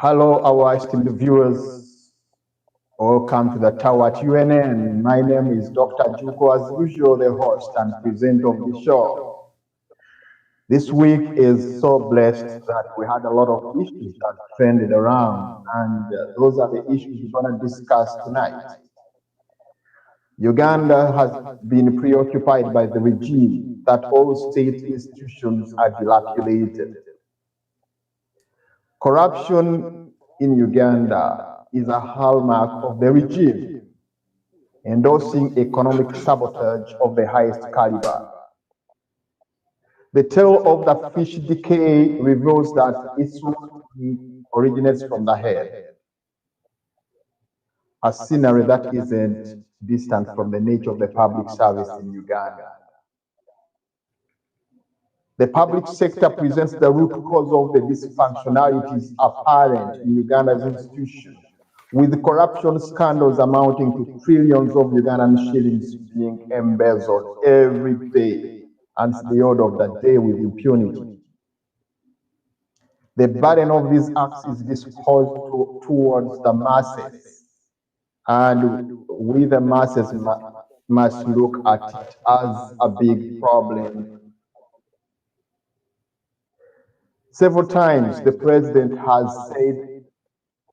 Hello, our esteemed viewers. Welcome to the tower at UNN. My name is Dr. Juko, as usual, the host and presenter of the show. This week is so blessed that we had a lot of issues that trended around, and those are the issues we're going to discuss tonight. Uganda has been preoccupied by the regime that all state institutions are dilapidated. Corruption in Uganda is a hallmark of the regime, endorsing economic sabotage of the highest caliber. The tale of the fish decay reveals that its root originates from the head, a scenario that isn't distant from the nature of the public service in Uganda. The public sector presents the root cause of the dysfunctionalities apparent in Uganda's institutions, with corruption scandals amounting to trillions of Ugandan shillings being embezzled every day, and the order of the day with impunity. The burden of these acts is disposed towards the masses, and we the masses must look at it as a big problem. Several times, the president has said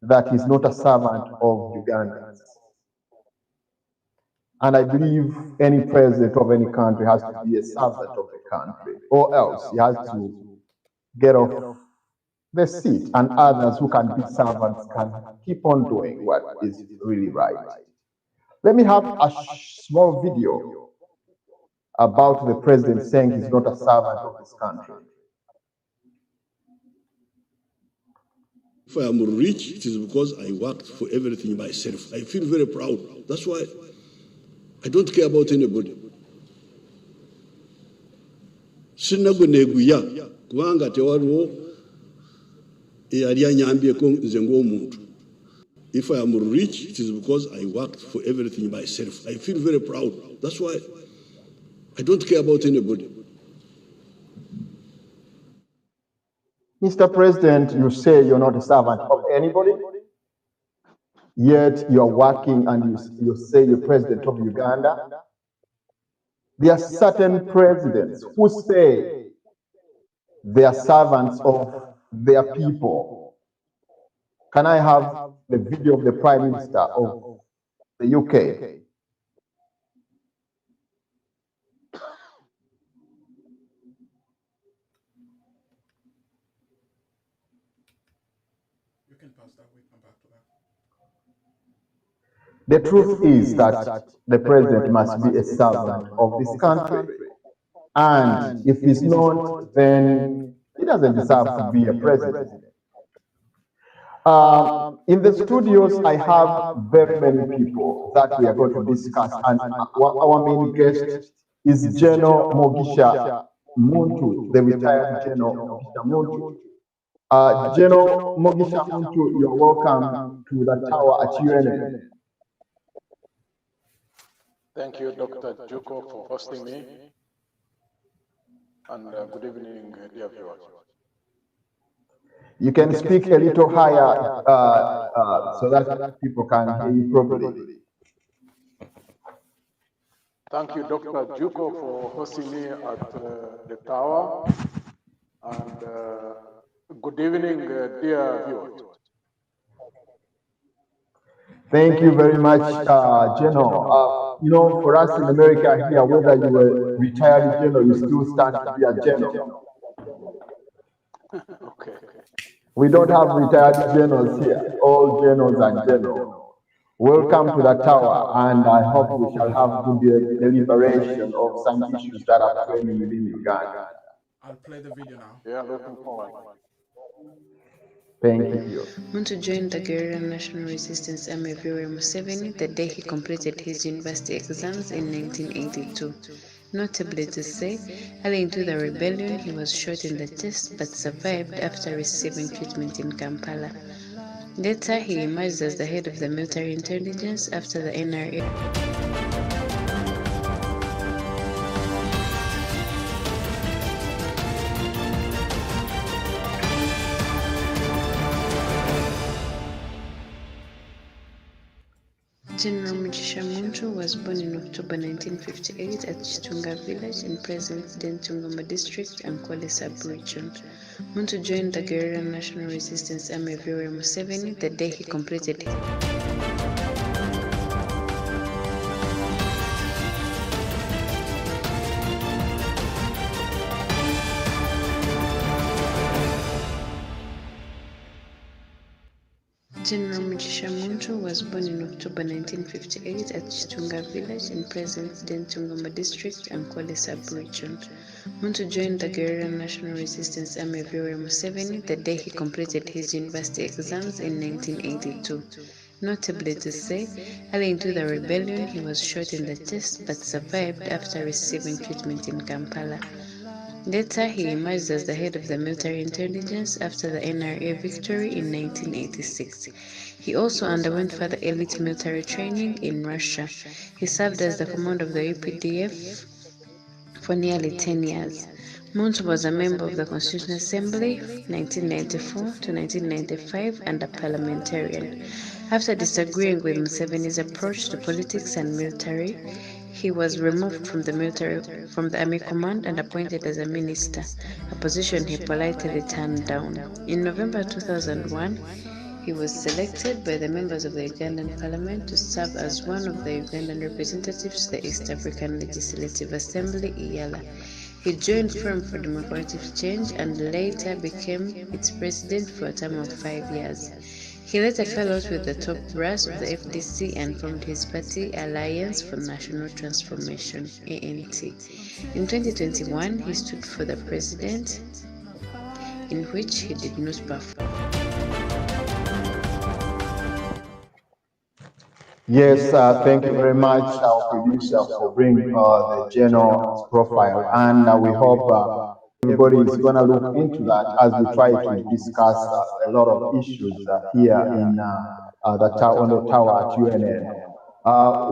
that he's not a servant of Ugandans. And I believe any president of any country has to be a servant of the country, or else he has to get off the seat, and others who can be servants can keep on doing what is really right. Let me have a small video about the president saying he's not a servant of this country. If I am rich, it is because I worked for everything myself. I feel very proud. That's why I don't care about anybody. Sinaguneguya kubanga tewaliwo eyali anyambyeko nze ng'omuntu. If I am rich, it is because I worked for everything myself. I feel very proud. That's why I don't care about anybody. Mr. President, you say you're not a servant of anybody, yet you're working and you say you're president of Uganda. There are certain presidents who say they are servants of their people. Can I have the video of the Prime Minister of the UK? The truth is that the president must be a servant of this country. And if he's not, then he doesn't deserve to be a president. In the studios, I have very many people that we are going to discuss. And our main guest is General Mugisha Muntu, the retired General Mugisha Muntu. General Mugisha Muntu, you're welcome to the tower at UNN. Thank you, Dr. Juko, for hosting me. And good evening, dear viewers. You can speak a little higher so that people can hear you properly. Thank you, Dr. Juko, for hosting me at the tower. And good evening, dear viewers. Thank you very much, General. You know, for us in America here, whether you were retired general, you still stand to be a general. Okay. We don't have retired generals here. All generals are general. Welcome to the tower, and I hope we shall have good deliberation of some issues that are trending within Uganda. I'll play the video now. Yeah, looking forward. Thank you. Muntu joined the Guerrilla National Resistance Army of Yoweri Museveni the day he completed his university exams in 1982. Notably to say, early into the rebellion, he was shot in the chest but survived after receiving treatment in Kampala. Later, he emerged as the head of the military intelligence after the NRA. General Mugisha Muntu was born in October 1958 at Chitunga village in present-day Tungoma district and Kwale sub-region. Muntu joined the Guerrilla National Resistance Army of Yoweri Museveni the day he completed General Mugisha Muntu was born in October 1958 at Chitunga village in present-day Tungoma district and Kwale sub-region. Muntu joined the Guerrilla National Resistance Army of Yoweri Museveni the day he completed his university exams in 1982. Notably to say, early into the rebellion, he was shot in the chest but survived after receiving treatment in Kampala. Later, he emerged as the head of the military intelligence after the NRA victory in 1986. He also underwent further elite military training in Russia. He served as the commander of the UPDF for nearly 10 years. Muntu was a member of the Constitutional Assembly 1994 to 1995 and a parliamentarian. After disagreeing with Museveni's approach to politics and military, he was removed from the army command and appointed as a minister, a position he politely turned down. In November 2001, he was selected by the members of the Ugandan parliament to serve as one of the Ugandan representatives to the East African Legislative Assembly, EALA. He joined Forum for Democratic Change and later became its president for a term of 5 years. He later fell out with the top brass of the FDC and formed his party Alliance for National Transformation, ANT. In 2021, he stood for the president, in which he did not perform. Yes, thank you very much, our producer, for bringing the general's profile. And we hope everybody is going to look into that as we try to discuss a lot of issues here in the tower at UNN.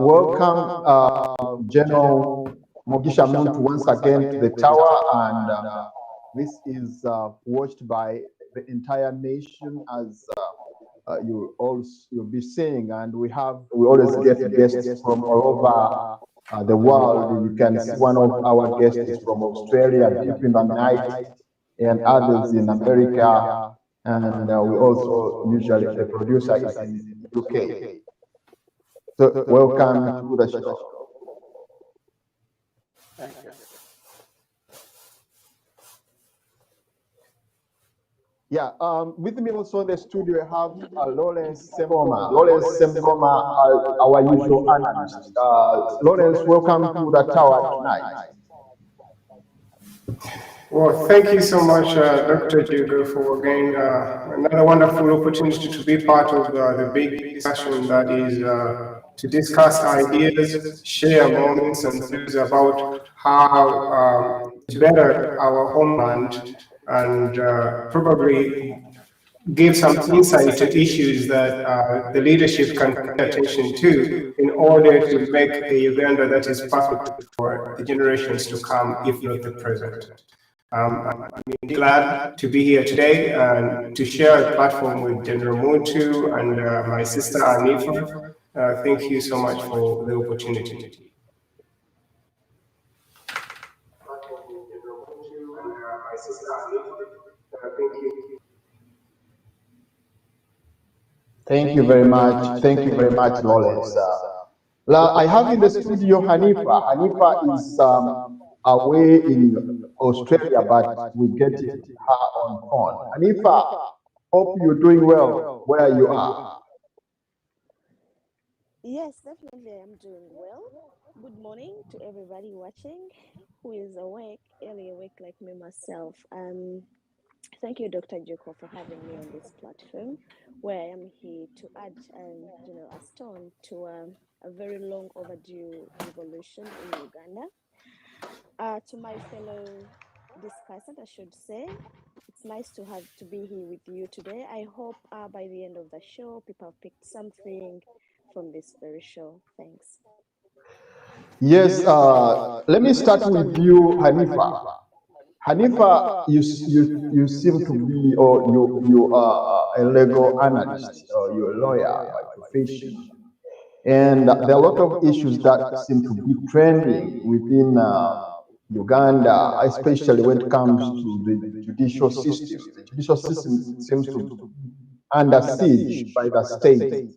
Welcome, General Mugisha Muntu, once again to the tower. And this is watched by the entire nation, as you'll be seeing, and we always get guests from all over the world. You can see one of our guests is from Australia, deep in the night, and others in America, and we also usually the producer is in UK. So welcome to the show. Thank you. Yeah, with me also in the studio, I have Lawrence Semboma. Lawrence Semboma, our usual analyst. Lawrence, welcome to the tower tonight. Well, thank you so much, Dr. Jugo, for again another wonderful opportunity to be part of the big discussion that is to discuss ideas, share moments and views about how to better our homeland and probably give some insight to issues that the leadership can pay attention to in order to make a Uganda that is perfect for the generations to come, if not the present. I'm glad to be here today and to share a platform with General Muntu and my sister Anifa. Thank you so much for the opportunity. Thank you very much. Thank you very much, Lawrence. I have in the studio Hanifa. Hanifa is away in Australia, but we get her on phone. Hanifa, hope you're doing well where you are. Yes, definitely I'm doing well. Good morning to everybody watching who is awake, early awake like me myself. Thank you, Dr. Joko, for having me on this platform, where I am here to add, a stone to a very long overdue revolution in Uganda. To my fellow discussant, I should say, it's nice to be here with you today. I hope by the end of the show, people have picked something from this very show. Thanks. Yes, let me start with you, Hanifa. Hanifa, you seem to be, or you are a legal analyst, or you're a lawyer by profession. And there are a lot of issues that seem to be trending within Uganda, especially when it comes to the judicial system. The judicial system seems to be under siege by the state.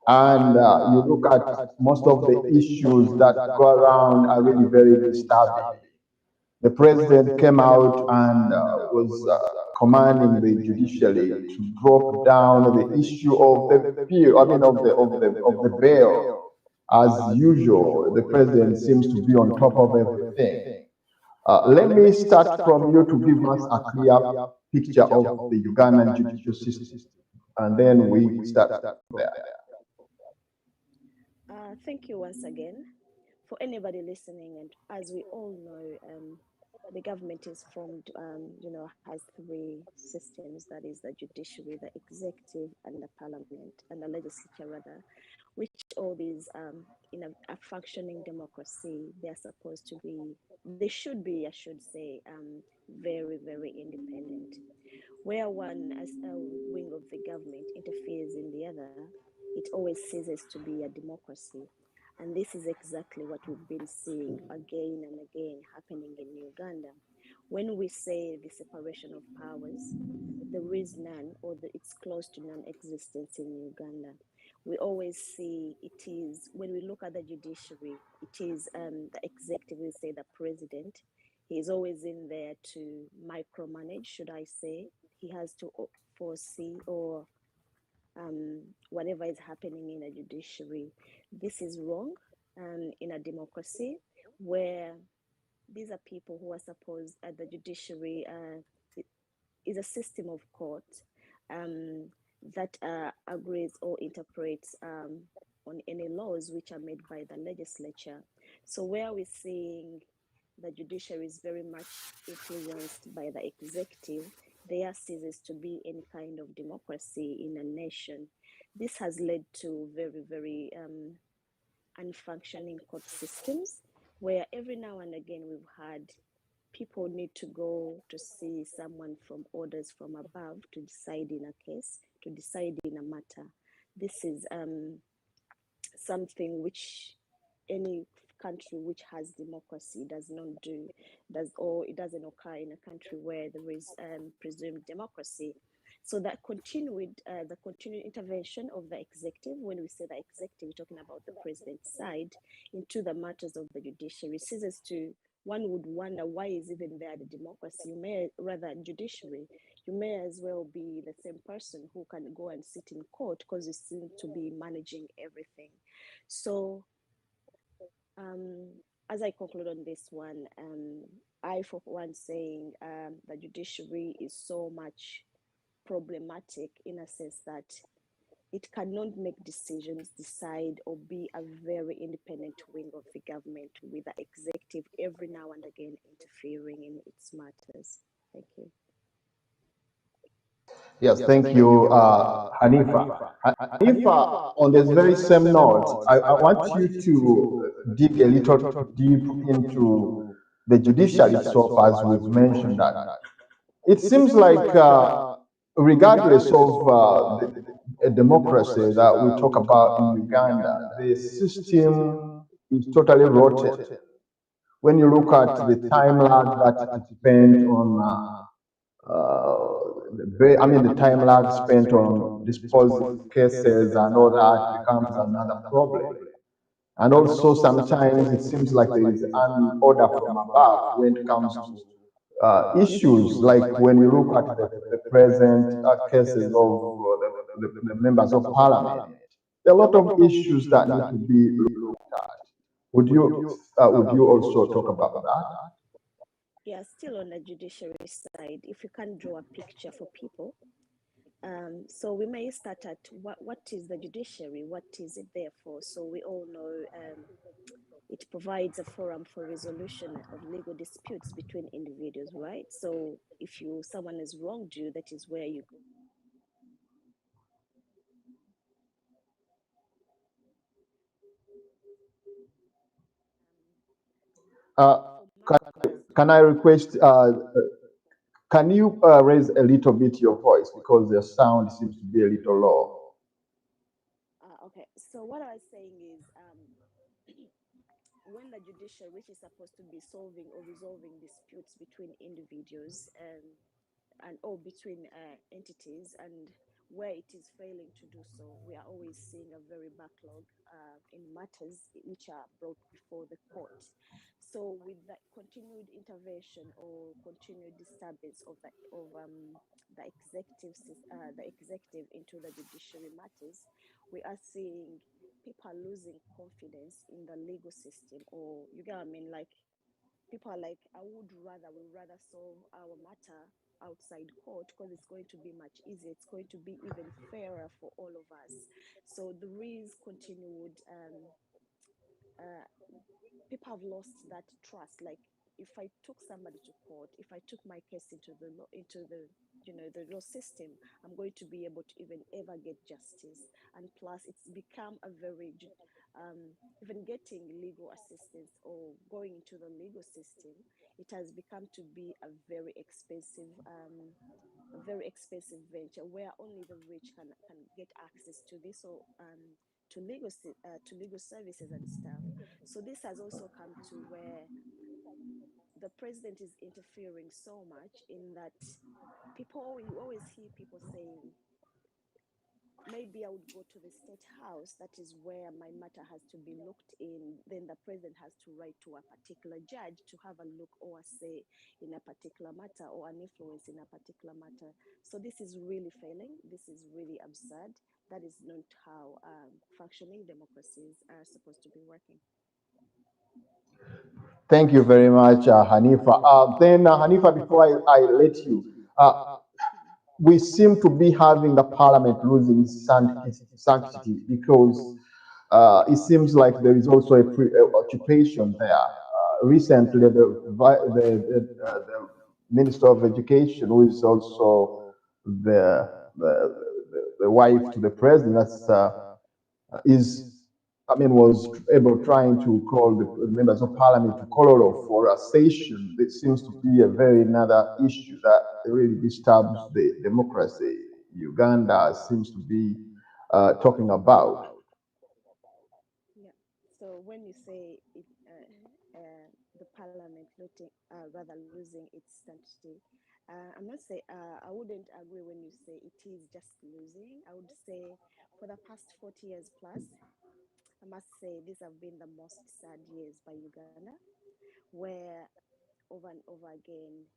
And you look at most of the issues that go around are really very disturbing. The president came out and was commanding the judiciary to drop down the issue of the bill, of the bail. As usual, the president seems to be on top of everything. Let me start from you to give us a clear picture of the Ugandan judicial system, and then we start there. Thank you once again. For anybody listening, and as we all know, the government is formed, has three systems, that is the judiciary, the executive, and the parliament, and the legislature rather, which all these, in a functioning democracy, they're supposed to be, they should be, I should say, very, very independent. Where one as a wing of the government interferes in the other, it always ceases to be a democracy. And this is exactly what we've been seeing again and again happening in Uganda. When we say the separation of powers, there is none, or it's close to non-existence in Uganda. We always see it is, when we look at the judiciary, it is the executive, we say the president. He is always in there to micromanage, should I say. He has to foresee or whatever is happening in a judiciary. This is wrong in a democracy where these are people who are supposed, the judiciary is a system of court that agrees or interprets on any laws which are made by the legislature. So where we're seeing the judiciary is very much influenced by the executive, there ceases to be any kind of democracy in a nation. This has led to very, very unfunctioning court systems, where every now and again we've had people need to go to see someone from orders from above to decide in a case, to decide in a matter. This is something which any country which has democracy does not do, or it doesn't occur in a country where there is presumed democracy. So that continued intervention of the executive, when we say the executive, we're talking about the president's side, into the matters of the judiciary, ceases to, one would wonder, why is even there the democracy? You may, rather judiciary, you may as well be the same person who can go and sit in court because you seem to be managing everything. So as I conclude on this one, I for one saying the judiciary is so much problematic in a sense that it cannot make decisions, decide, or be a very independent wing of the government with the executive every now and again interfering in its matters. Thank you. Yes, thank you, Hanifa. Hanifa, on this very same note, I want you to dig a little deep into the judiciary itself, as we've mentioned that. It seems like, regardless of the democracy that we talk about in Uganda, the system is totally rotten. When you look at the time lag that is spent on the time lag spent on disposing cases and all that becomes another problem. And also sometimes it seems like there is an order from above when it comes to issues like when you look at the present cases of the members of parliament. There are a lot of issues that need to be looked at. Would you also talk about that? Yeah, still on the judiciary side, if you can draw a picture for people. So we may start at what is the judiciary? What is it there for? So we all know it provides a forum for resolution of legal disputes between individuals, right? So if someone has wronged you, that is where you Can I request, can you raise a little bit your voice because the sound seems to be a little low? okay. So what I was saying is, when the judiciary, which is supposed to be solving or resolving disputes between individuals and or between entities, and where it is failing to do so, we are always seeing a very backlog in matters which are brought before the court. So with that continued intervention or continued disturbance of the executive into the judiciary matters, we are seeing people are losing confidence in the legal system, or you get what I mean, like people are like, we rather solve our matter outside court because it's going to be much easier, it's going to be even fairer for all of us. So there is continued people have lost that trust. Like, if I took somebody to court, if I took my case into the law, into the the law system, I'm going to be able to even ever get justice. And plus, it's become a very even getting legal assistance or going into the legal system, it has become to be a very expensive venture where only the rich can get access to this, or to legal services and stuff. So this has also come to where the president is interfering so much in that you always hear people saying, maybe I would go to the state house, that is where my matter has to be looked in. Then the president has to write to a particular judge to have a look or a say in a particular matter, or an influence in a particular matter. So this is really failing. This is really absurd. That is not how functioning democracies are supposed to be working. Thank you very much, Hanifa. Hanifa, before I let you, we seem to be having the parliament losing sanctity because it seems like there is also a preoccupation there. Recently, the Minister of Education, who is also the wife to the president, was able trying to call the members of parliament to Colorado for a session. It seems to be a very another issue that really disturbs the democracy Uganda seems to be talking about. Yeah. So when you say it, the parliament losing its sanctity, I'm not say I wouldn't agree when you say it is just losing. I would say for the past 40 years plus, I must say these have been the most sad years by Uganda, where over and over again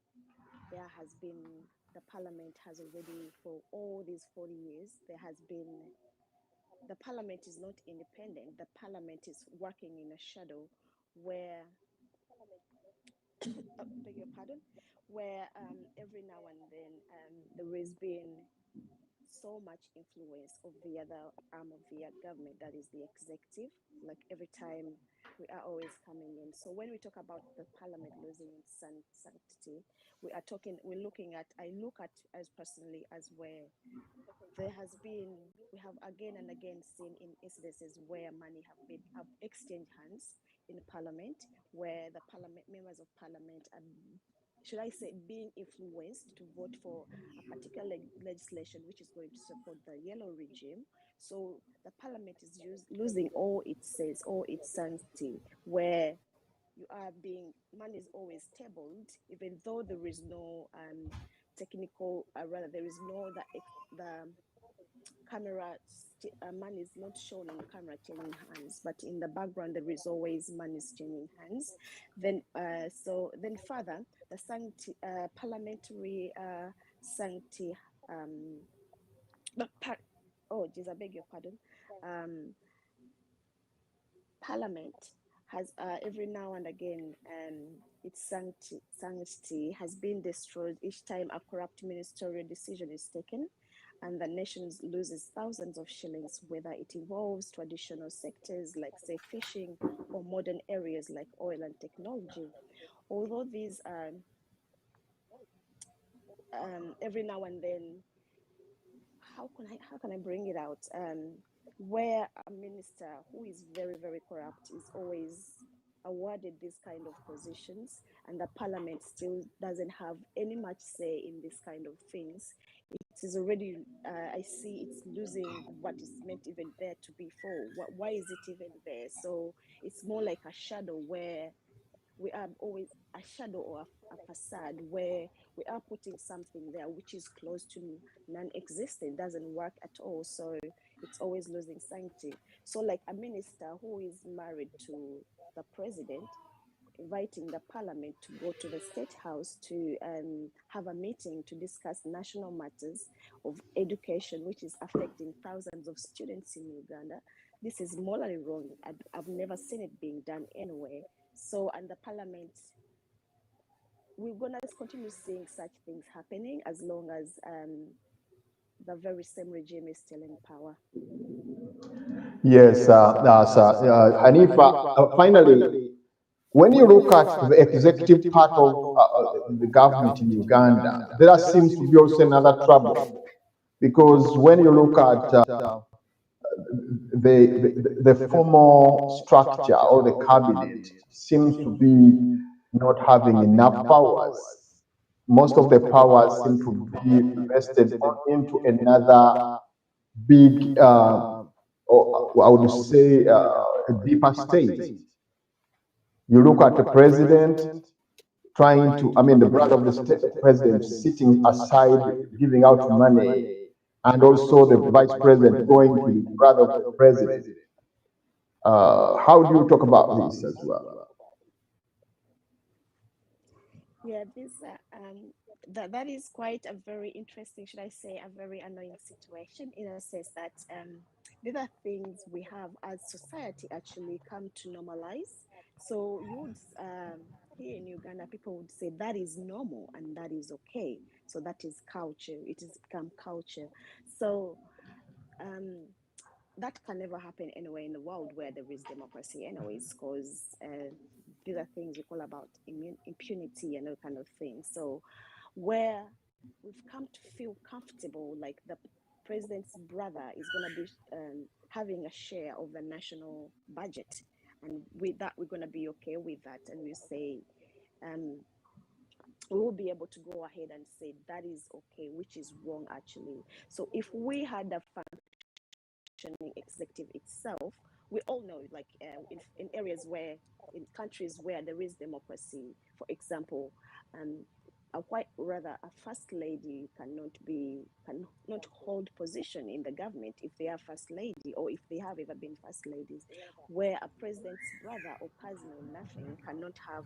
there has been, the parliament has already, for all these 40 years, the parliament is not independent. The parliament is working in a shadow where, beg your pardon, where every now and then there has been so much influence of the other arm of the government, that is the executive. Like, every time we are always coming in. So when we talk about the parliament losing its sanctity, we look at as personally as where we have again and again seen in incidences where money have exchanged hands in parliament, where the members of parliament are, should I say, being influenced to vote for a particular legislation which is going to support the yellow regime. So the parliament is losing all it says, all its sanctity, where money is always tabled, even though there is no technical, rather there is no the camera, money is not shown on camera changing hands, but in the background there is always money changing hands. Then further, the sanctity, parliamentary sanctity, I beg your pardon. Parliament has every now and again its sanctity has been destroyed each time a corrupt ministerial decision is taken, and the nation loses thousands of shillings, whether it involves traditional sectors like, say, fishing, or modern areas like oil and technology. Although these every now and then, how can I bring it out? Where a minister who is very, very corrupt is always awarded these kind of positions, and the parliament still doesn't have any much say in this kind of things. It is already, I see it's losing what is meant even there to be for. Why is it even there? So it's more like a shadow where we are always a shadow or a facade where we are putting something there which is close to non-existent, doesn't work at all. So it's always losing sanctity. So like a minister who is married to the president, inviting the parliament to go to the state house to have a meeting to discuss national matters of education, which is affecting thousands of students in Uganda. This is morally wrong. I've never seen it being done anywhere. So, and the parliament, we're going to continue seeing such things happening as long as the very same regime is still in power. Yes, Hanifa, finally, when you look at the executive part of the government in Uganda, there seems to be also another trouble, because when you look at the formal structure or the cabinet seems to be not having enough powers. Most of the powers seem to be vested into another big, or I would say, a deeper state. You look at the president trying to, I mean, the brother of the state president sitting aside, giving out money, and also the vice president going to the brother of the president. How do you talk about this as well? Yeah, this that is quite a very interesting, should I say, a very annoying situation, in a sense that these are things we have as society actually come to normalize. So you would here in Uganda, people would say that is normal and that is okay. So that is culture. It has become culture. So that can never happen anywhere in the world where there is democracy anyways, because these are things we call about impunity and all kind of things. So where we've come to feel comfortable, like the president's brother is going to be having a share of the national budget, and with that we're going to be okay with that, and we say we will be able to go ahead and say that is okay, which is wrong actually. So if we had a executive itself, we all know, like in areas where, in countries where there is democracy, for example, a first lady cannot hold position in the government if they are first lady, or if they have ever been first ladies, where a president's brother or cousin or nothing cannot have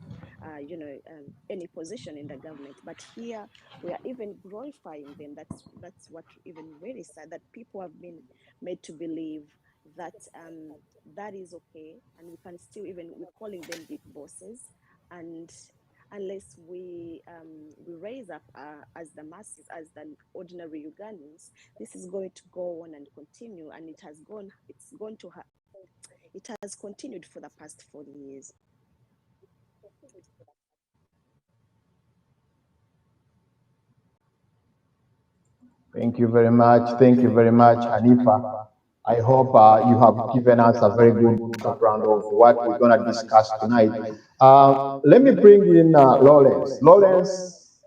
any position in the government. But here we are even glorifying them. That's what even really sad, that people have been made to believe that that is okay, and we can still, even we're calling them big bosses, and unless we raise up as the masses, as the ordinary Ugandans, this is going to go on and continue, and it has continued for the past 40 years. Thank you very much. Thank you very much, Hanifa. I hope you have given us a very good background of what we're going to discuss tonight. Let me bring in Lawrence. Lawrence.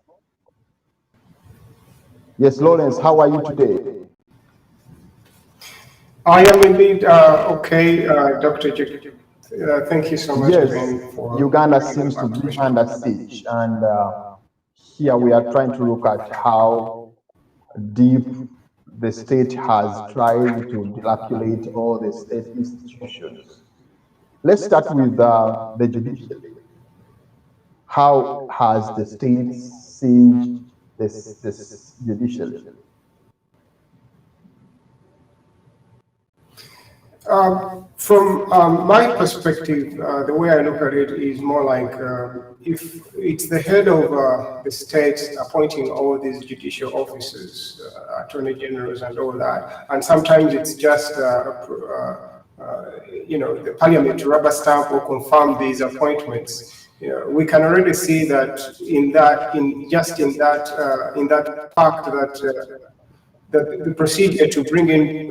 Yes, Lawrence, how are you today? I am indeed okay, Dr. Jacob. Thank you so much again for Uganda seems to be under siege, and here we are trying to look at how deep the state has tried to dilapidate all the state institutions. Let's start with the judiciary. How has the state sieged this judiciary? From my perspective, the way I look at it is more like if it's the head of the state appointing all these judicial officers, attorney generals and all that, and sometimes it's just the parliament to rubber stamp or confirm these appointments. We can already see that in that fact that the procedure to bring in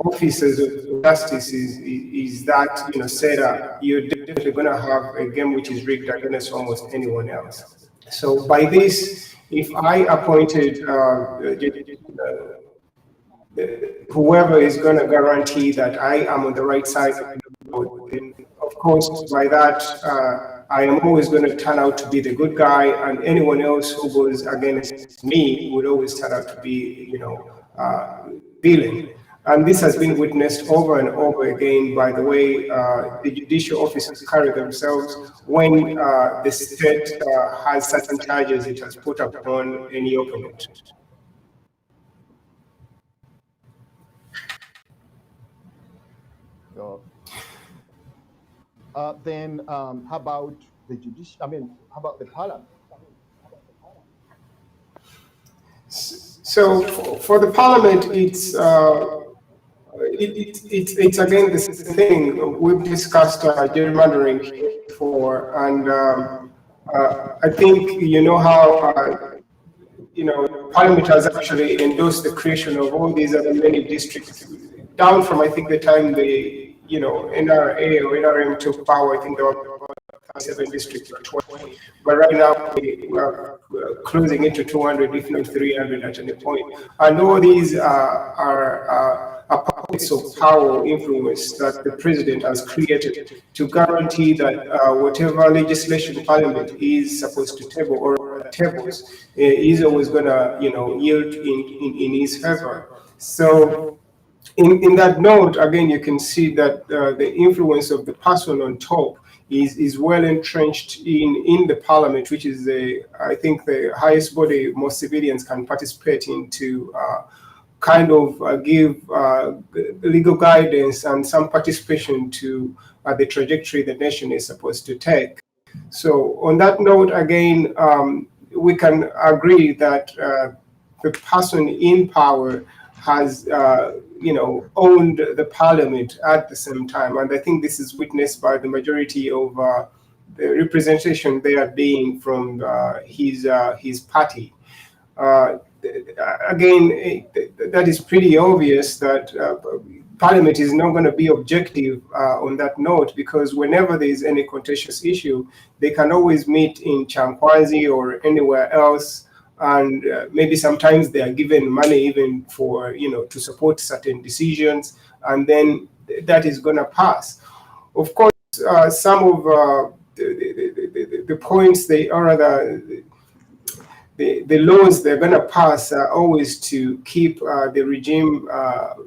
officers of justice is that, you know, set up, you're definitely going to have a game which is rigged against almost anyone else. So by this, if I appointed whoever is going to guarantee that I am on the right side of the road, then of course by that I am always going to turn out to be the good guy, and anyone else who goes against me would always turn out to be, you know, villain. And this has been witnessed over and over again by the way the judicial officers carry themselves when the state has certain charges it has put upon any opponent. Then how about the judicial? I mean, how about the parliament? So for the parliament, it's again the same thing. We've discussed gerrymandering before, and I think you know how you know Parliament has actually endorsed the creation of all these other many districts, down from I think the time the NRA or NRM took power. I think there were 7 districts or 20, but right now we are closing into 200, if not 300 at any point. And all these are pockets of power or influence that the president has created to guarantee that whatever legislation Parliament is supposed to table or tables is always going to yield in his favor. So in that note, again, you can see that the influence of the person on top is well entrenched in the parliament, which is I think the highest body most civilians can participate in to kind of give legal guidance and some participation to the trajectory the nation is supposed to take. So on that note, again, we can agree that the person in power has owned the parliament at the same time, and I think this is witnessed by the majority of the representation they are being from his party. Again, that is pretty obvious that Parliament is not going to be objective on that note, because whenever there is any contentious issue, they can always meet in Chankwazi or anywhere else, and maybe sometimes they are given money even for to support certain decisions, and then that is going to pass. Of course, some of the points they are the laws they're going to pass are always to keep the regime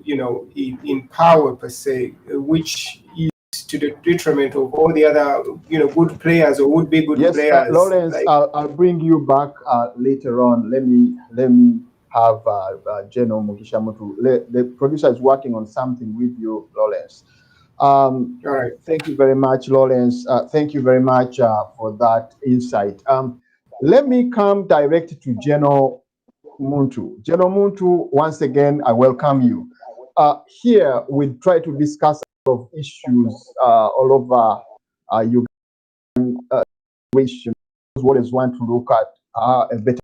in power per se, which is to the detriment of all the other good players or would be good players. Lawrence, I'll bring you back later on. Let me have General Mugishamutu. The producer is working on something with you, Lawrence. All right. Thank you very much, Lawrence. Thank you very much for that insight. Let me come direct to General Muntu. General Muntu, once again, I welcome you. Here, we try to discuss a lot of issues all over Uganda situation. What is want to look at a better.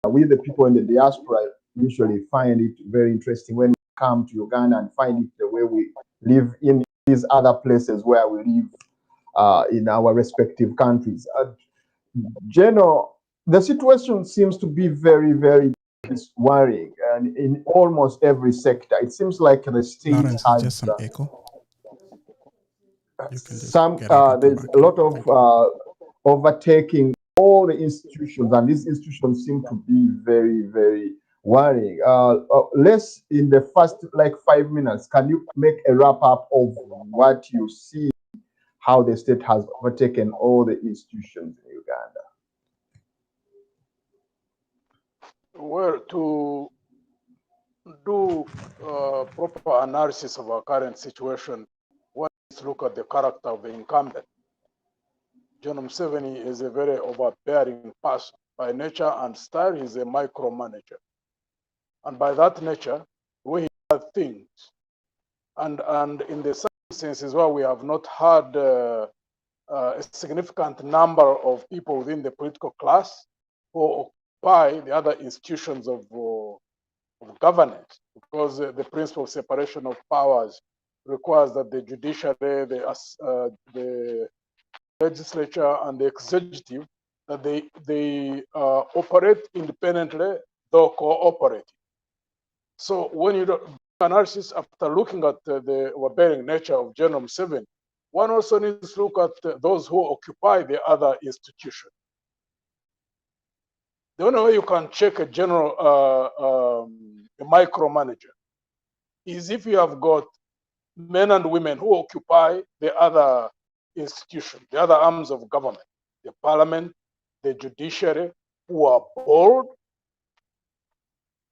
We, the people in the diaspora, usually find it very interesting when we come to Uganda and find it the way we live in these other places where we live in our respective countries. General, the situation seems to be very, very worrying, and in almost every sector, it seems like the state Lawrence, has just some echo. there's a lot of overtaking all the institutions, and these institutions seem to be very, very worrying. Let's, in the first 5 minutes, can you make a wrap up of what you see, how the state has overtaken all the institutions in Uganda? Well, to do proper analysis of our current situation, one is to look at the character of the incumbent. John Museveni is a very overbearing person by nature and style. He's a micromanager, and by that nature, we have things, and in the circumstances where we have not had a significant number of people within the political class who occupy the other institutions of of governance, because the principle of separation of powers requires that the judiciary, the legislature, and the executive, that they operate independently, though cooperating. So when you do analysis after looking at the overbearing nature of General Museveni, one also needs to look at those who occupy the other institutions. The only way you can check a general a micromanager is if you have got men and women who occupy the other institution, the other arms of government, the parliament, the judiciary, who are bold,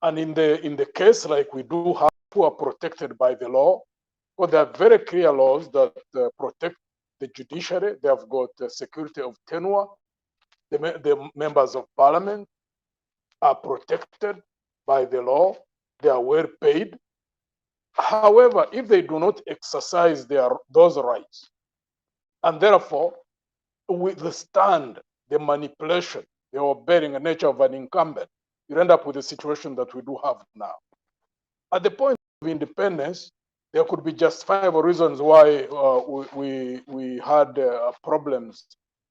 and in the case like we do have, who are protected by the law, because there are very clear laws that protect the judiciary. They have got security of tenure. The members of parliament are protected by the law. They are well paid. However, if they do not exercise those rights, and therefore withstand the manipulation, the overbearing nature of an incumbent, you end up with the situation that we do have now. At the point of independence, there could be justifiable reasons why we had problems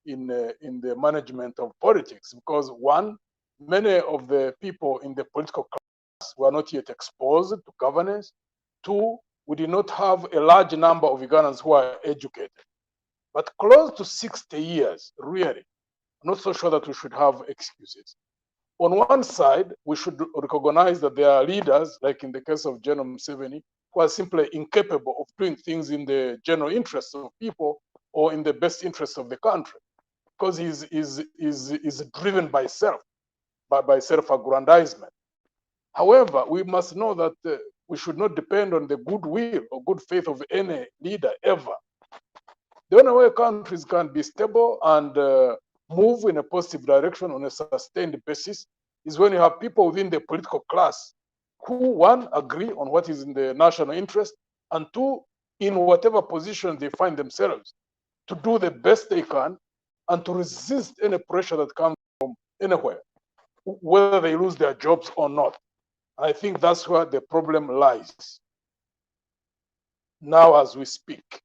in the management of politics, because one, many of the people in the political class were not yet exposed to governance. Two, we did not have a large number of Ugandans who are educated. But close to 60 years, really, I'm not so sure that we should have excuses. On one side, we should recognize that there are leaders, like in the case of General Museveni, who are simply incapable of doing things in the general interest of people or in the best interest of the country, because he's driven by self, by self-aggrandizement. However, we must know that we should not depend on the goodwill or good faith of any leader ever. The only way countries can be stable and move in a positive direction on a sustained basis is when you have people within the political class who, one, agree on what is in the national interest, and two, in whatever position they find themselves, to do the best they can and to resist any pressure that comes from anywhere, whether they lose their jobs or not. I think that's where the problem lies now as we speak.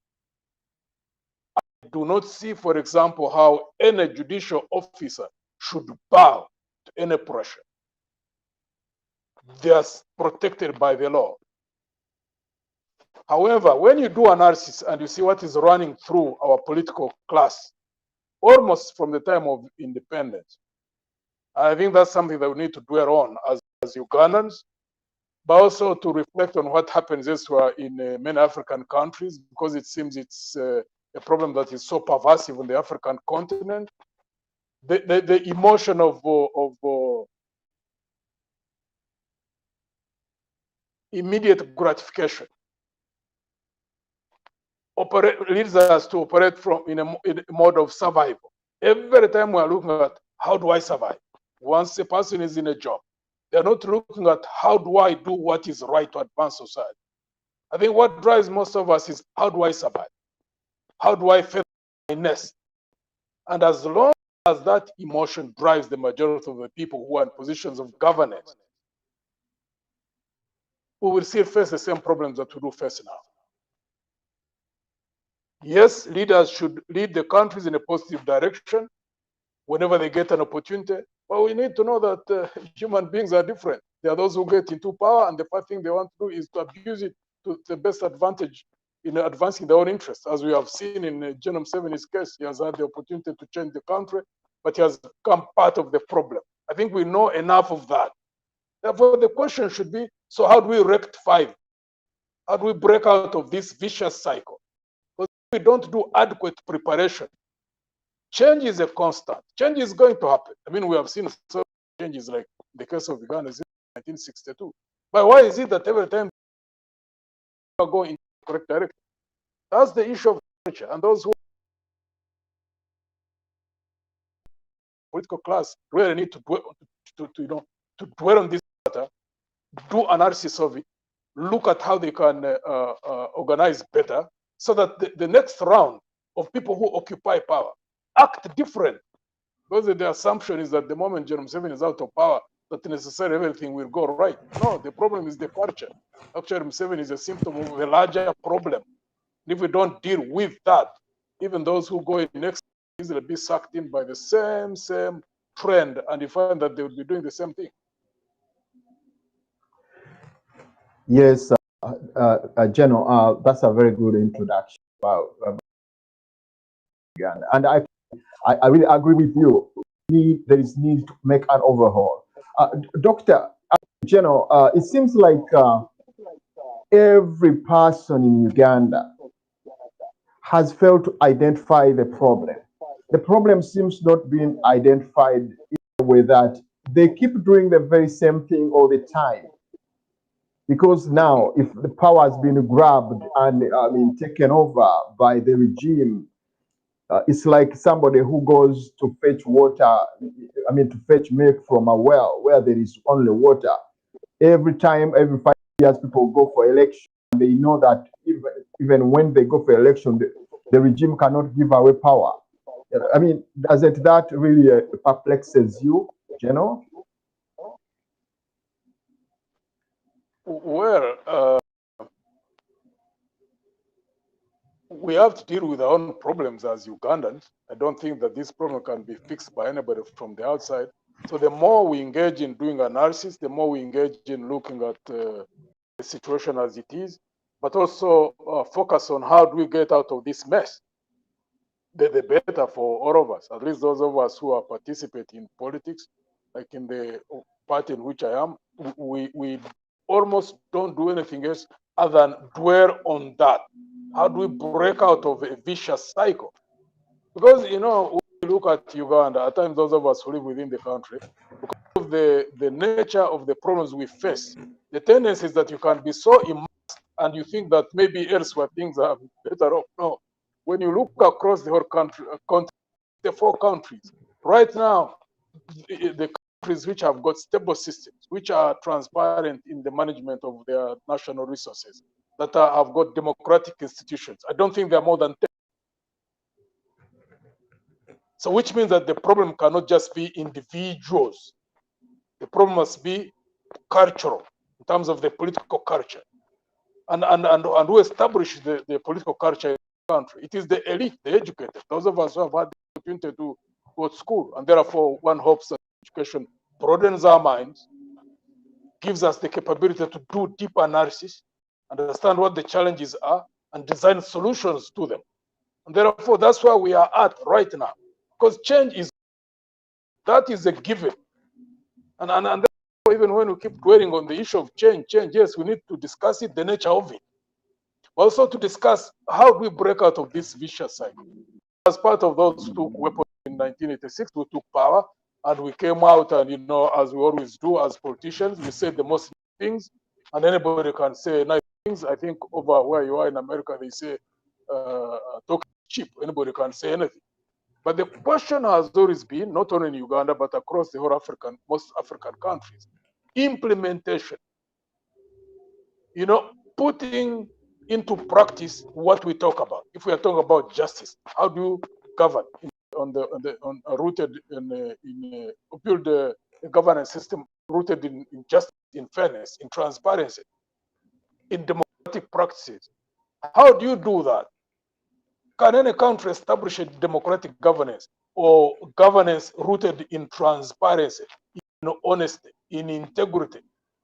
I do not see, for example, how any judicial officer should bow to any pressure. They are protected by the law. However, when you do analysis and you see what is running through our political class, almost from the time of independence, I think that's something that we need to dwell on as Ugandans, but also to reflect on what happens elsewhere in many African countries, because it seems it's a problem that is so pervasive on the African continent. The emotion of immediate gratification leads us to operate in a mode of survival. Every time we are looking at how do I survive? Once a person is in a job, they're not looking at how do I do what is right to advance society. I think what drives most of us is how do I survive? How do I feather my nest? And as long as that emotion drives the majority of the people who are in positions of governance, we will still face the same problems that we do face now. Yes, leaders should lead the countries in a positive direction whenever they get an opportunity, but we need to know that human beings are different. There are those who get into power, and the first thing they want to do is to abuse it to the best advantage in advancing their own interests. As we have seen in General Museveni's case, he has had the opportunity to change the country, but he has become part of the problem. I think we know enough of that. Therefore, the question should be, so how do we rectify it? How do we break out of this vicious cycle? Because if we don't do adequate preparation, change is a constant. Change is going to happen. I mean, we have seen some changes, like the case of Uganda in 1962. But why is it that every time we are going in the correct direction? That's the issue of culture. And those who political class really need to dwell on this matter, do analysis of it, look at how they can organize better, so that the next round of people who occupy power act different. Because the assumption is that the moment General Museveni is out of power, that necessarily everything will go right. No, the problem is the culture. Actually, Museveni is a symptom of a larger problem. If we don't deal with that, even those who go in next easily be sucked in by the same trend, and you find that they will be doing the same thing. Yes, General, that's a very good introduction about Uganda. And I really agree with you. There is need to make an overhaul. Dr. General, it seems like every person in Uganda has failed to identify the problem. The problem seems not being identified in a way that they keep doing the very same thing all the time. Because now, if the power has been grabbed and taken over by the regime, it's like somebody who goes to fetch water, to fetch milk from a well where there is only water. Every 5 years, people go for election. And they know that even when they go for election, the regime cannot give away power. Doesn't that really perplexes you, General? Well, we have to deal with our own problems as Ugandans. I don't think that this problem can be fixed by anybody from the outside. So the more we engage in doing analysis, the more we engage in looking at the situation as it is, but also focus on how do we get out of this mess. The better for all of us, at least those of us who are participating in politics, like in the party in which I am, we almost don't do anything else other than dwell on that. How do we break out of a vicious cycle? Because, when you look at Uganda, at times those of us who live within the country, because of the nature of the problems we face, the tendency is that you can be so immersed and you think that maybe elsewhere things are better off. No. When you look across the whole country, the 4 countries, right now, the countries which have got stable systems, which are transparent in the management of their national resources, that have got democratic institutions, I don't think there are more than 10. So which means that the problem cannot just be individuals. The problem must be cultural in terms of the political culture. And who establish the political culture in the country? It is the elite, the educated, those of us who have had the opportunity to go to school. And therefore, one hopes that education broadens our minds, gives us the capability to do deep analysis, understand what the challenges are, and design solutions to them. And therefore, that's where we are at right now. Because change is a given. And therefore, even when we keep dwelling on the issue of change, yes, we need to discuss it, the nature of it. Also to discuss how we break out of this vicious cycle. As part of those who took weapons in 1986, we took power and we came out and, as we always do as politicians, we say the most things and anybody can say nice things. I think over where you are in America, they say talk cheap. Anybody can say anything. But the question has always been, not only in Uganda, but across the whole most African countries, implementation. Putting into practice what we talk about. If we are talking about justice, how do you govern rooted in build a governance system rooted in justice, in fairness, in transparency, in democratic practices? How do you do that? Can any country establish a democratic governance or governance rooted in transparency, in honesty, in integrity,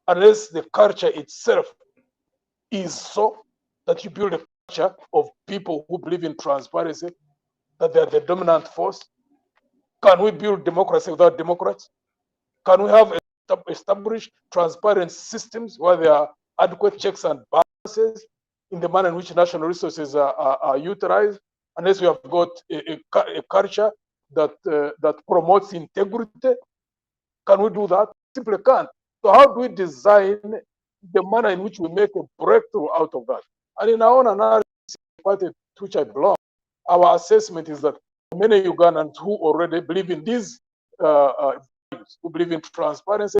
unless the culture itself is so that you build a culture of people who believe in transparency, that they are the dominant force? Can we build democracy without democrats? Can we have established transparent systems where there are adequate checks and balances in the manner in which national resources are utilized, unless we have got a culture that promotes integrity? Can we do that? Simply can't. So how do we design the manner in which we make a breakthrough out of that? And in our own analysis, party to which I belong, our assessment is that many Ugandans who already believe in these values, who believe in transparency,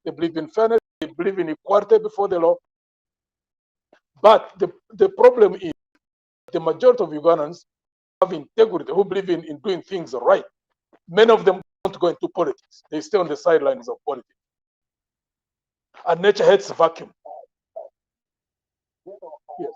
they believe in fairness, they believe in equality before the law. But the problem is the majority of Ugandans have integrity, who believe in doing things right. Many of them don't go into politics. They stay on the sidelines of politics. And nature hates vacuum. Yes.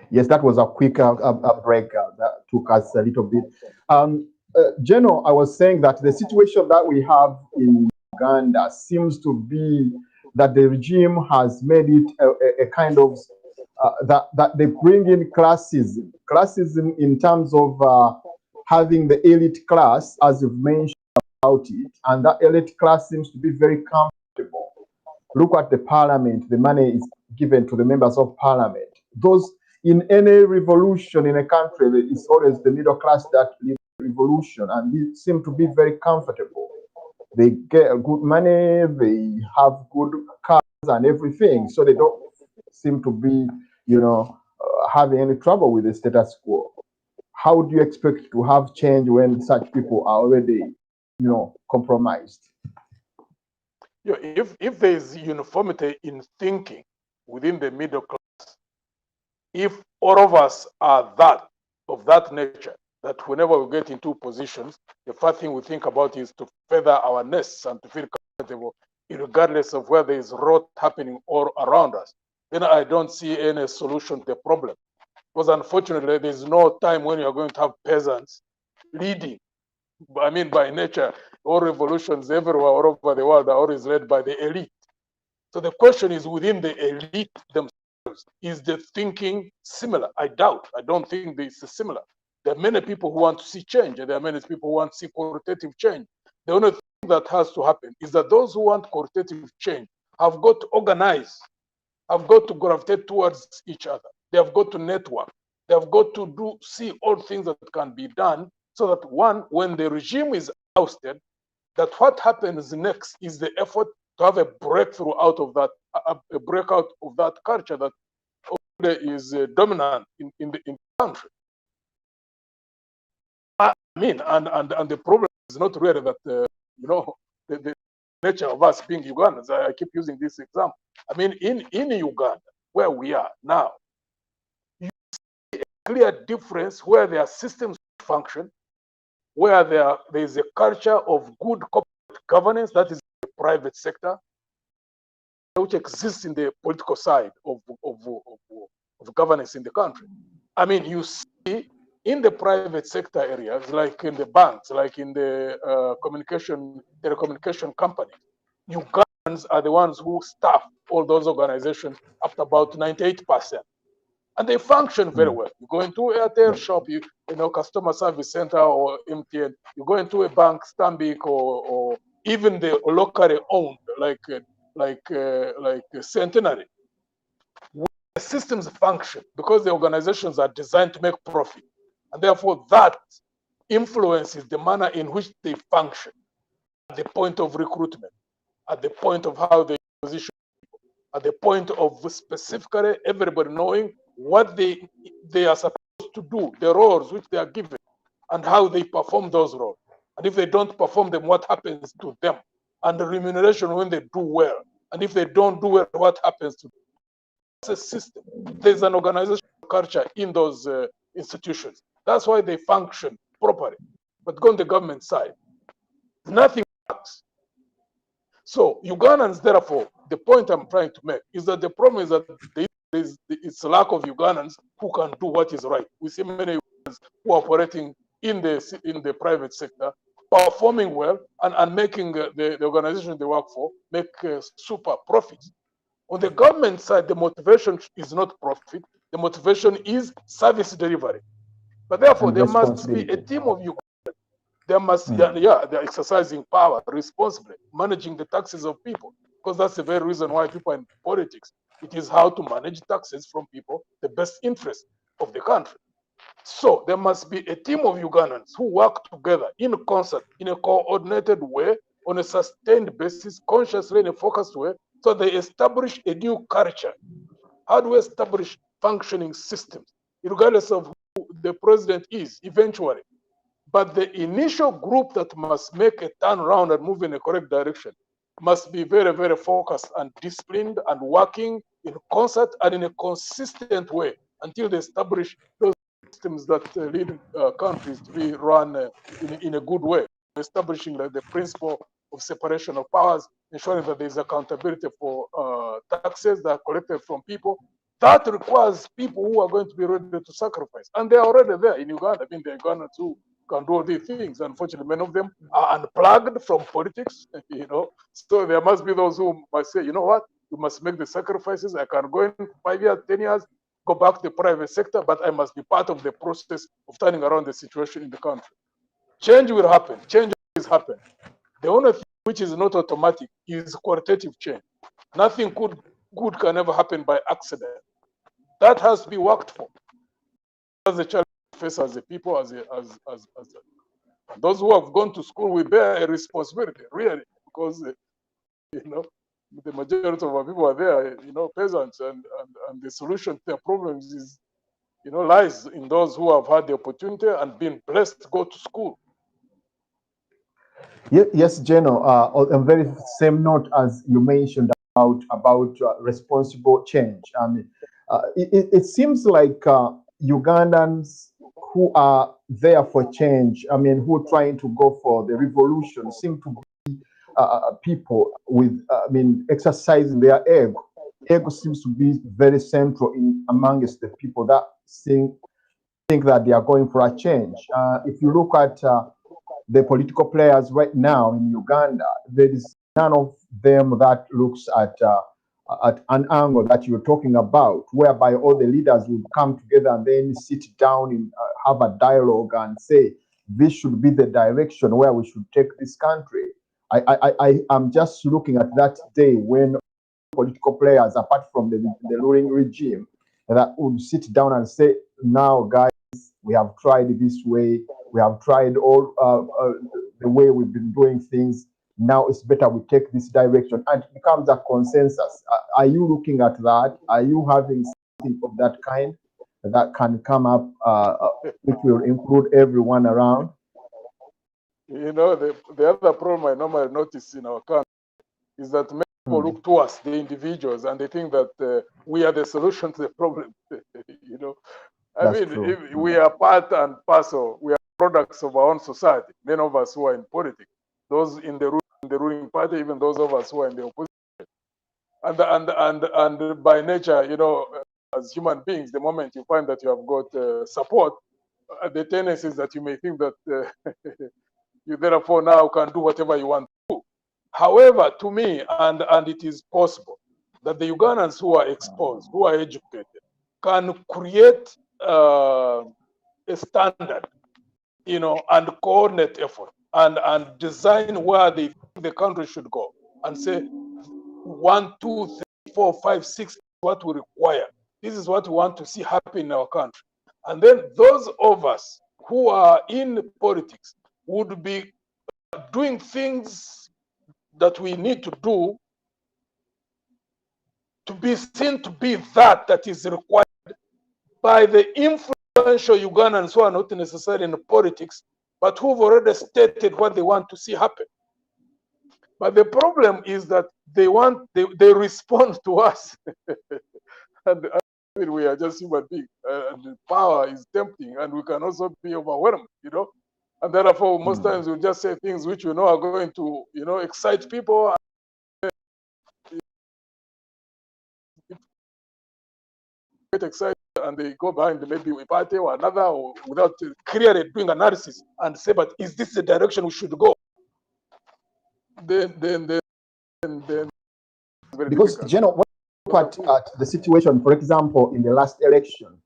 Yes, that was a quick break that took us a little bit. General, I was saying that the situation that we have in Uganda seems to be that the regime has made it a kind of that they bring in classism in terms of having the elite class, as you've mentioned about it, and that elite class seems to be very comfortable. Look at the parliament; the money is given to the members of parliament. Those in any revolution in a country, it's always the middle class that leads the revolution, and they seem to be very comfortable. They get good money, they have good cars and everything, so they don't seem to be, having any trouble with the status quo. How do you expect to have change when such people are already, compromised? Yeah, if there is uniformity in thinking within the middle class, if all of us are of that nature, that whenever we get into positions, the first thing we think about is to feather our nests and to feel comfortable, regardless of where there is rot happening all around us, then I don't see any solution to the problem. Because unfortunately, there's no time when you're going to have peasants leading. I mean, by nature, all revolutions everywhere, all over the world, are always led by the elite. So the question is, within the elite themselves, is the thinking similar? I doubt. I don't think this is similar. There are many people who want to see change, and there are many people who want to see qualitative change. The only thing that has to happen is that those who want qualitative change have got to organize, have got to gravitate towards each other. They have got to network. They have got to see all things that can be done, so that one, when the regime is ousted, that what happens next is the effort to have a breakthrough out of that, a breakout of that culture that is dominant in the country. I mean, and the problem is not really that the nature of us being Ugandans. I keep using this example. I mean, in Uganda, where we are now, you see a clear difference where there are systems function, where there is a culture of good corporate governance, that is the private sector, which exists in the political side of governance in the country. I mean, you see in the private sector areas, like in the banks, like in the telecommunication companies, Ugandans are the ones who staff all those organizations up to about 98%. And they function very well. You go into a Airtel shop, customer service center or MTN, you go into a bank, Stanbic, or even the locally owned, like Centenary. The systems function because the organizations are designed to make profit. And therefore that influences the manner in which they function at the point of recruitment, at the point of how they position people, at the point of specifically everybody knowing what they are supposed to do, the roles which they are given, and how they perform those roles. And if they don't perform them, what happens to them? And the remuneration when they do well. And if they don't do well, what happens to them? It's a system. There's an organizational culture in those institutions. That's why they function properly. But go on the government side, nothing tax. So Ugandans, therefore, the point I'm trying to make is that the problem is that it's a lack of Ugandans who can do what is right. We see many Ugandans who are operating in the private sector, performing well and making the organization they work for make super profits. On the government side, the motivation is not profit. The motivation is service delivery. But therefore, And there must be a team of Ugandans. There must, they're exercising power responsibly, managing the taxes of people, because that's the very reason why people are in politics. It is how to manage taxes from people, the best interest of the country. So there must be a team of Ugandans who work together in concert, in a coordinated way, on a sustained basis, consciously in a focused way, so they establish a new culture. How do we establish functioning systems, regardless of who the president is eventually? But the initial group that must make a turnaround and move in a correct direction must be very, very focused and disciplined and working in concert and in a consistent way until they establish those systems that lead countries to be run in a good way, establishing like the principle of separation of powers, ensuring that there is accountability for taxes that are collected from people. That requires people who are going to be ready to sacrifice. And they are already there in Uganda. I mean, the Ugandans who can do all these things. Unfortunately, many of them are unplugged from politics, So there must be those who must say, you know what, you must make the sacrifices. I can go in 5 years, 10 years, go back to the private sector, but I must be part of the process of turning around the situation in the country. Change will happen. Change is happen. The only thing which is not automatic is qualitative change. Nothing good can ever happen by accident. That has to be worked for. That's the challenge we face as a people, as those who have gone to school, we bear a responsibility, really, because the majority of our people are there, peasants, and the solution to their problems is, lies in those who have had the opportunity and been blessed to go to school. Yes, Geno. On very same note as you mentioned about responsible change. I mean, it seems like Ugandans who are there for change, I mean, who are trying to go for the revolution, seem to be people with, exercising their ego. Ego seems to be very central amongst the people that think that they are going for a change. If you look at the political players right now in Uganda, there is none of them that looks at an angle that you're talking about, whereby all the leaders would come together and then sit down and have a dialogue and say, this should be the direction where we should take this country. I'm just looking at that day when political players, apart from the ruling regime, that would sit down and say, now, guys, we have tried this way. We have tried all the way we've been doing things. Now it's better we take this direction, and it becomes a consensus. Are you looking at that? Are you having something of that kind that can come up, which will include everyone around? The other problem I normally notice in our country is that many people look to us, the individuals, and they think that we are the solution to the problem. We are part and parcel. We are products of our own society. Many of us who are in politics, those in the ruling party, even those of us who are in the opposition, and by nature, as human beings, the moment you find that you have got support, the tendency is that you may think that you therefore now can do whatever you want to do. However, to me, and it is possible that the Ugandans who are exposed, who are educated, can create a standard, and coordinate effort and design where they think the country should go, and say 1, 2, 3, 4, 5, 6 what we require. This is what we want to see happen in our country. And then those of us who are in politics would be doing things that we need to do to be seen to be that is required by the influential Ugandans who are not necessarily in politics, but who've already stated what they want to see happen. But the problem is that they respond to us. and we are just human beings. And the power is tempting, and we can also be overwhelmed, And therefore, most times we just say things which we know are going to, excite people. Get excited and they go behind maybe a party or another, or without clearly doing analysis and say, but is this the direction we should go? Then very Because, difficult. General, when you look at the situation, for example, in the last election,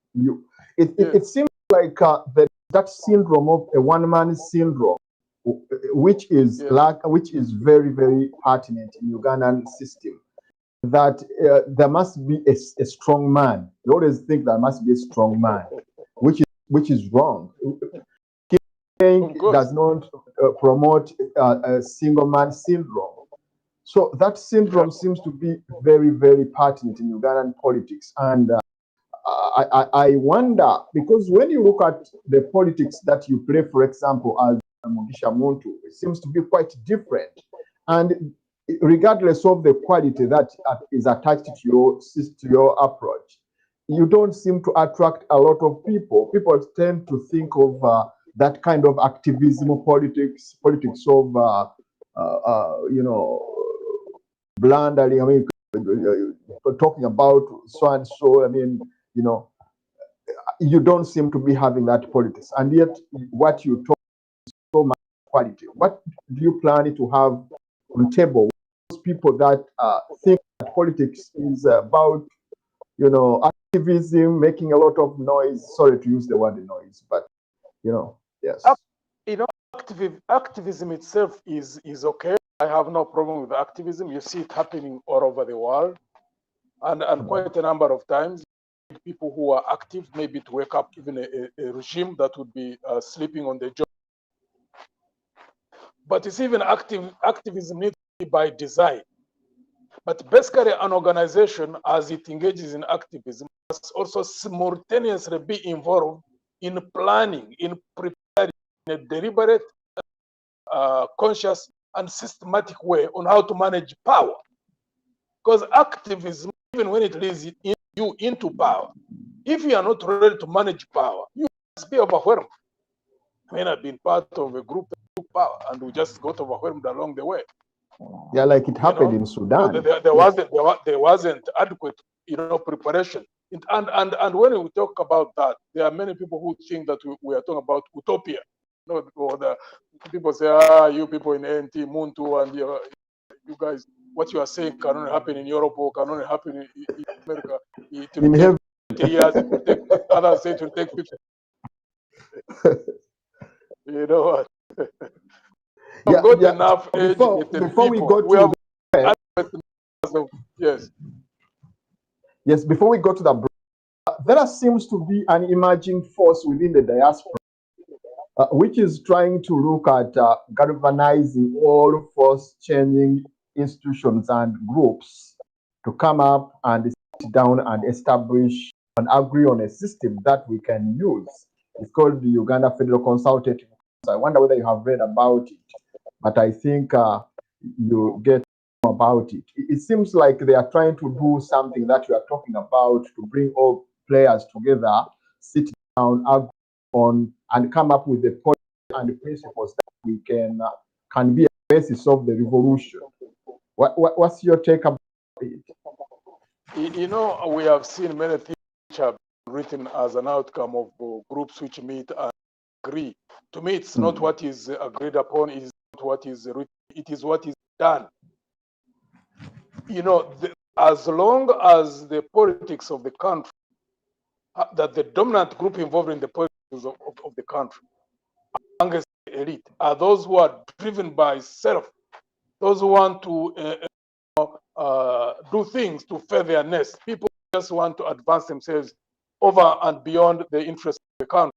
it seems like that syndrome of a one-man syndrome, which is very, very pertinent in Ugandan system, that there must be a strong man. You always think there must be a strong man, which is wrong. Does not promote a single man syndrome. So that syndrome seems to be very, very pertinent in Ugandan politics. And I wonder, because when you look at the politics that you play, for example, as Mugisha Muntu, it seems to be quite different. And regardless of the quality that is attached to your approach, you don't seem to attract a lot of people. People tend to think of that kind of activism politics of, blundering. I mean, talking about so and so. I mean, you don't seem to be having that politics, and yet what you talk so much quality. What do you plan to have on table? Those people that think that politics is about, activism, making a lot of noise. Sorry to use the word noise, but yes. Activism itself is okay. I have no problem with activism. You see it happening all over the world, and quite a number of times. People who are active, maybe to wake up even a regime that would be sleeping on the job. But it's even activism needs to be by design. But basically, an organization, as it engages in activism, must also simultaneously be involved in planning, in preparing, in a deliberate, conscious, and systematic way on how to manage power. Because activism, even when it leads you into power, if you are not ready to manage power, you must be overwhelmed. I mean, I've been part of a group that took power, and we just got overwhelmed along the way. Yeah, like it happened in Sudan. There wasn't adequate, preparation. And when we talk about that, there are many people who think that we are talking about utopia. Or the people say, you people in NT, Muntu, and you guys, what you are saying can only happen in Europe or can only happen in America. It will take 30 years. It will take, others say it will take 50. You know what? Enough before we go to yes, before we go to the there seems to be an emerging force within the diaspora, which is trying to look at galvanizing all force-changing institutions and groups to come up and sit down and establish and agree on a system that we can use. It's called the Uganda Federal Consultative Council. I wonder whether you have read about it, but I think you get about it. It seems like they are trying to do something that you are talking about, to bring all players together, sit down, argue on, and come up with the policy and the principles that we can be a basis of the revolution. What's your take about it? We have seen many things which have been written as an outcome of groups which meet and agree. To me, it's not what is agreed upon, it is not what is written, it is what is done. As long as the politics of the country, that the dominant group involved in the politics of the country, amongst the elite, are those who are driven by self, those who want to do things to further their nest. People just want to advance themselves over and beyond the interests of the country.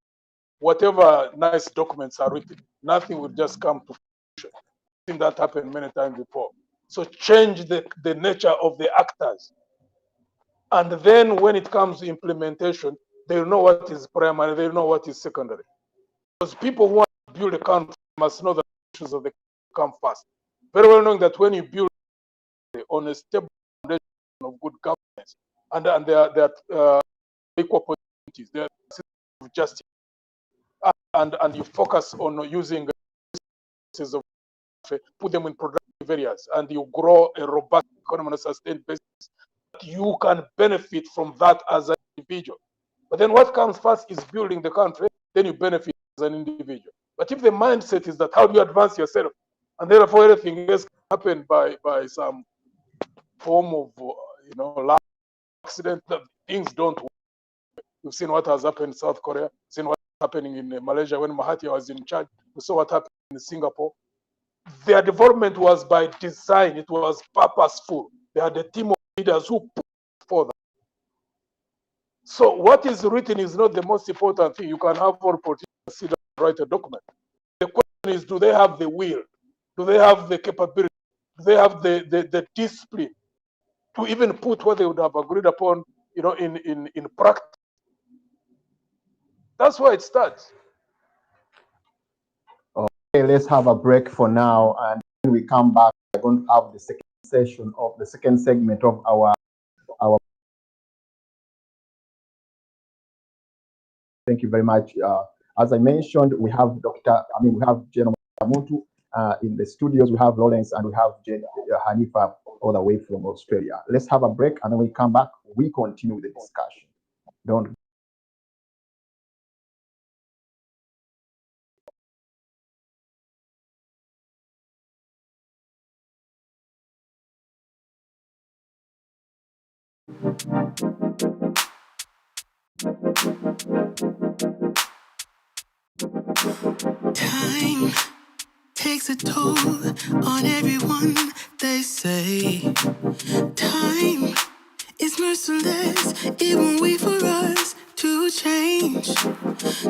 Whatever nice documents are written, nothing will just come to fruition. I've seen that happen many times before. So change the nature of the actors. And then when it comes to implementation, they'll know what is primary, they'll know what is secondary. Because people who want to build a country must know the issues of the country come first. Very well knowing that when you build on a stable foundation of good governance, and there are equal opportunities, there are systems of justice, and you focus on using resources of put them in productive areas, and you grow a robust economy on a sustained basis, you can benefit from that as an individual. But then what comes first is building the country, then you benefit as an individual. But if the mindset is that how do you advance yourself, and therefore everything else can happen by some form of accident, that things don't work. We've seen what has happened in South Korea, seen what's happening in Malaysia when Mahathir was in charge. We saw what happened in Singapore. Their development was by design. It was purposeful. They had a team of leaders who put for that. So what is written is not the most important thing. You can have all politicians sit down and write a document. The question is, do they have the will? Do they have the capability? Do they have the discipline to even put what they would have agreed upon, in practice? That's where it starts. Okay, let's have a break for now, and when we come back, we're going to have the second segment of our. Thank you very much. As I mentioned, we have General Muntu in the studios. We have Lawrence, and we have Hanifa all the way from Australia. Let's have a break, and then we come back. We continue the discussion. Don't. Time takes a toll on everyone, they say. Time is merciless, it won't wait for us to change.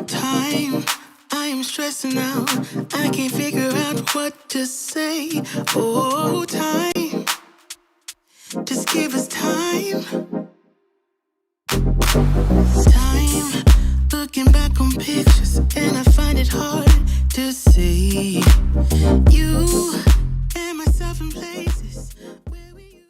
Time, I am stressing out, I can't figure out what to say. Oh, time, just give us time. Time, looking back on pictures, and I find it hard to see you and myself in places where we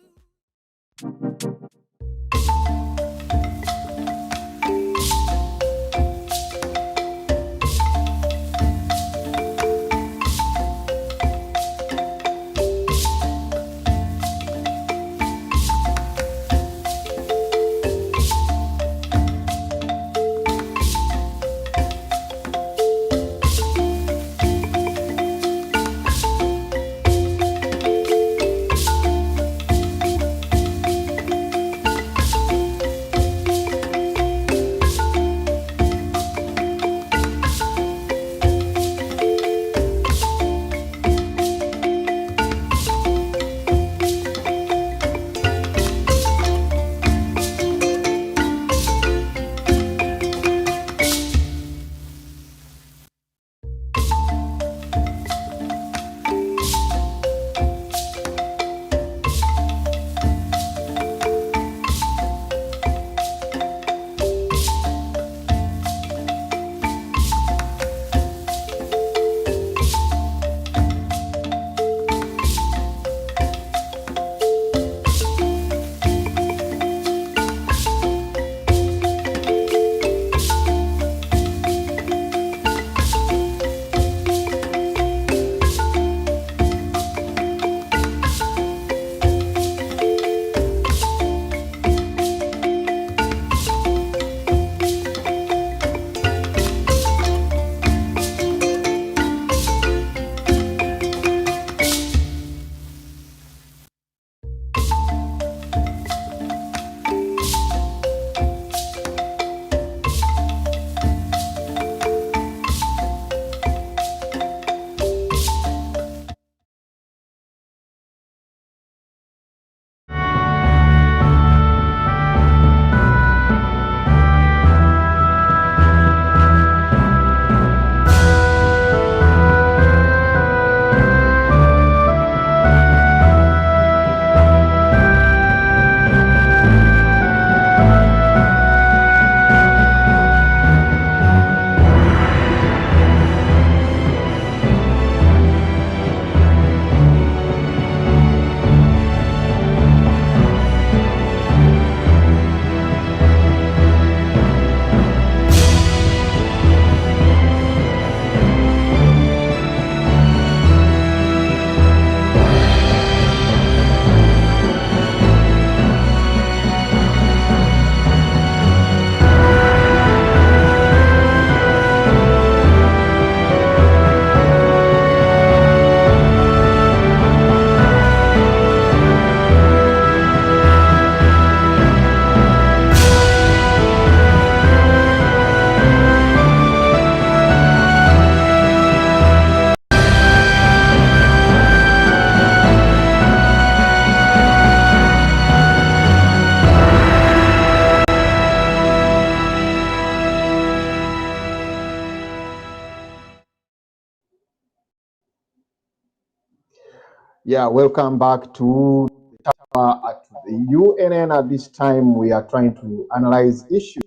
Yeah, welcome back to the tower at the UNN. At this time, we are trying to analyze issues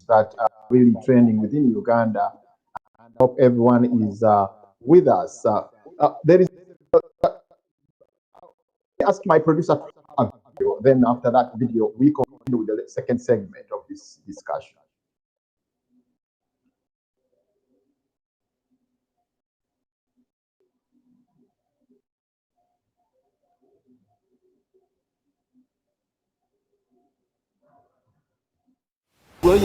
that are really trending within Uganda. And I hope everyone is with us. There is. Ask my producer to have a video. Then after that video, we continue with the second segment of this discussion. You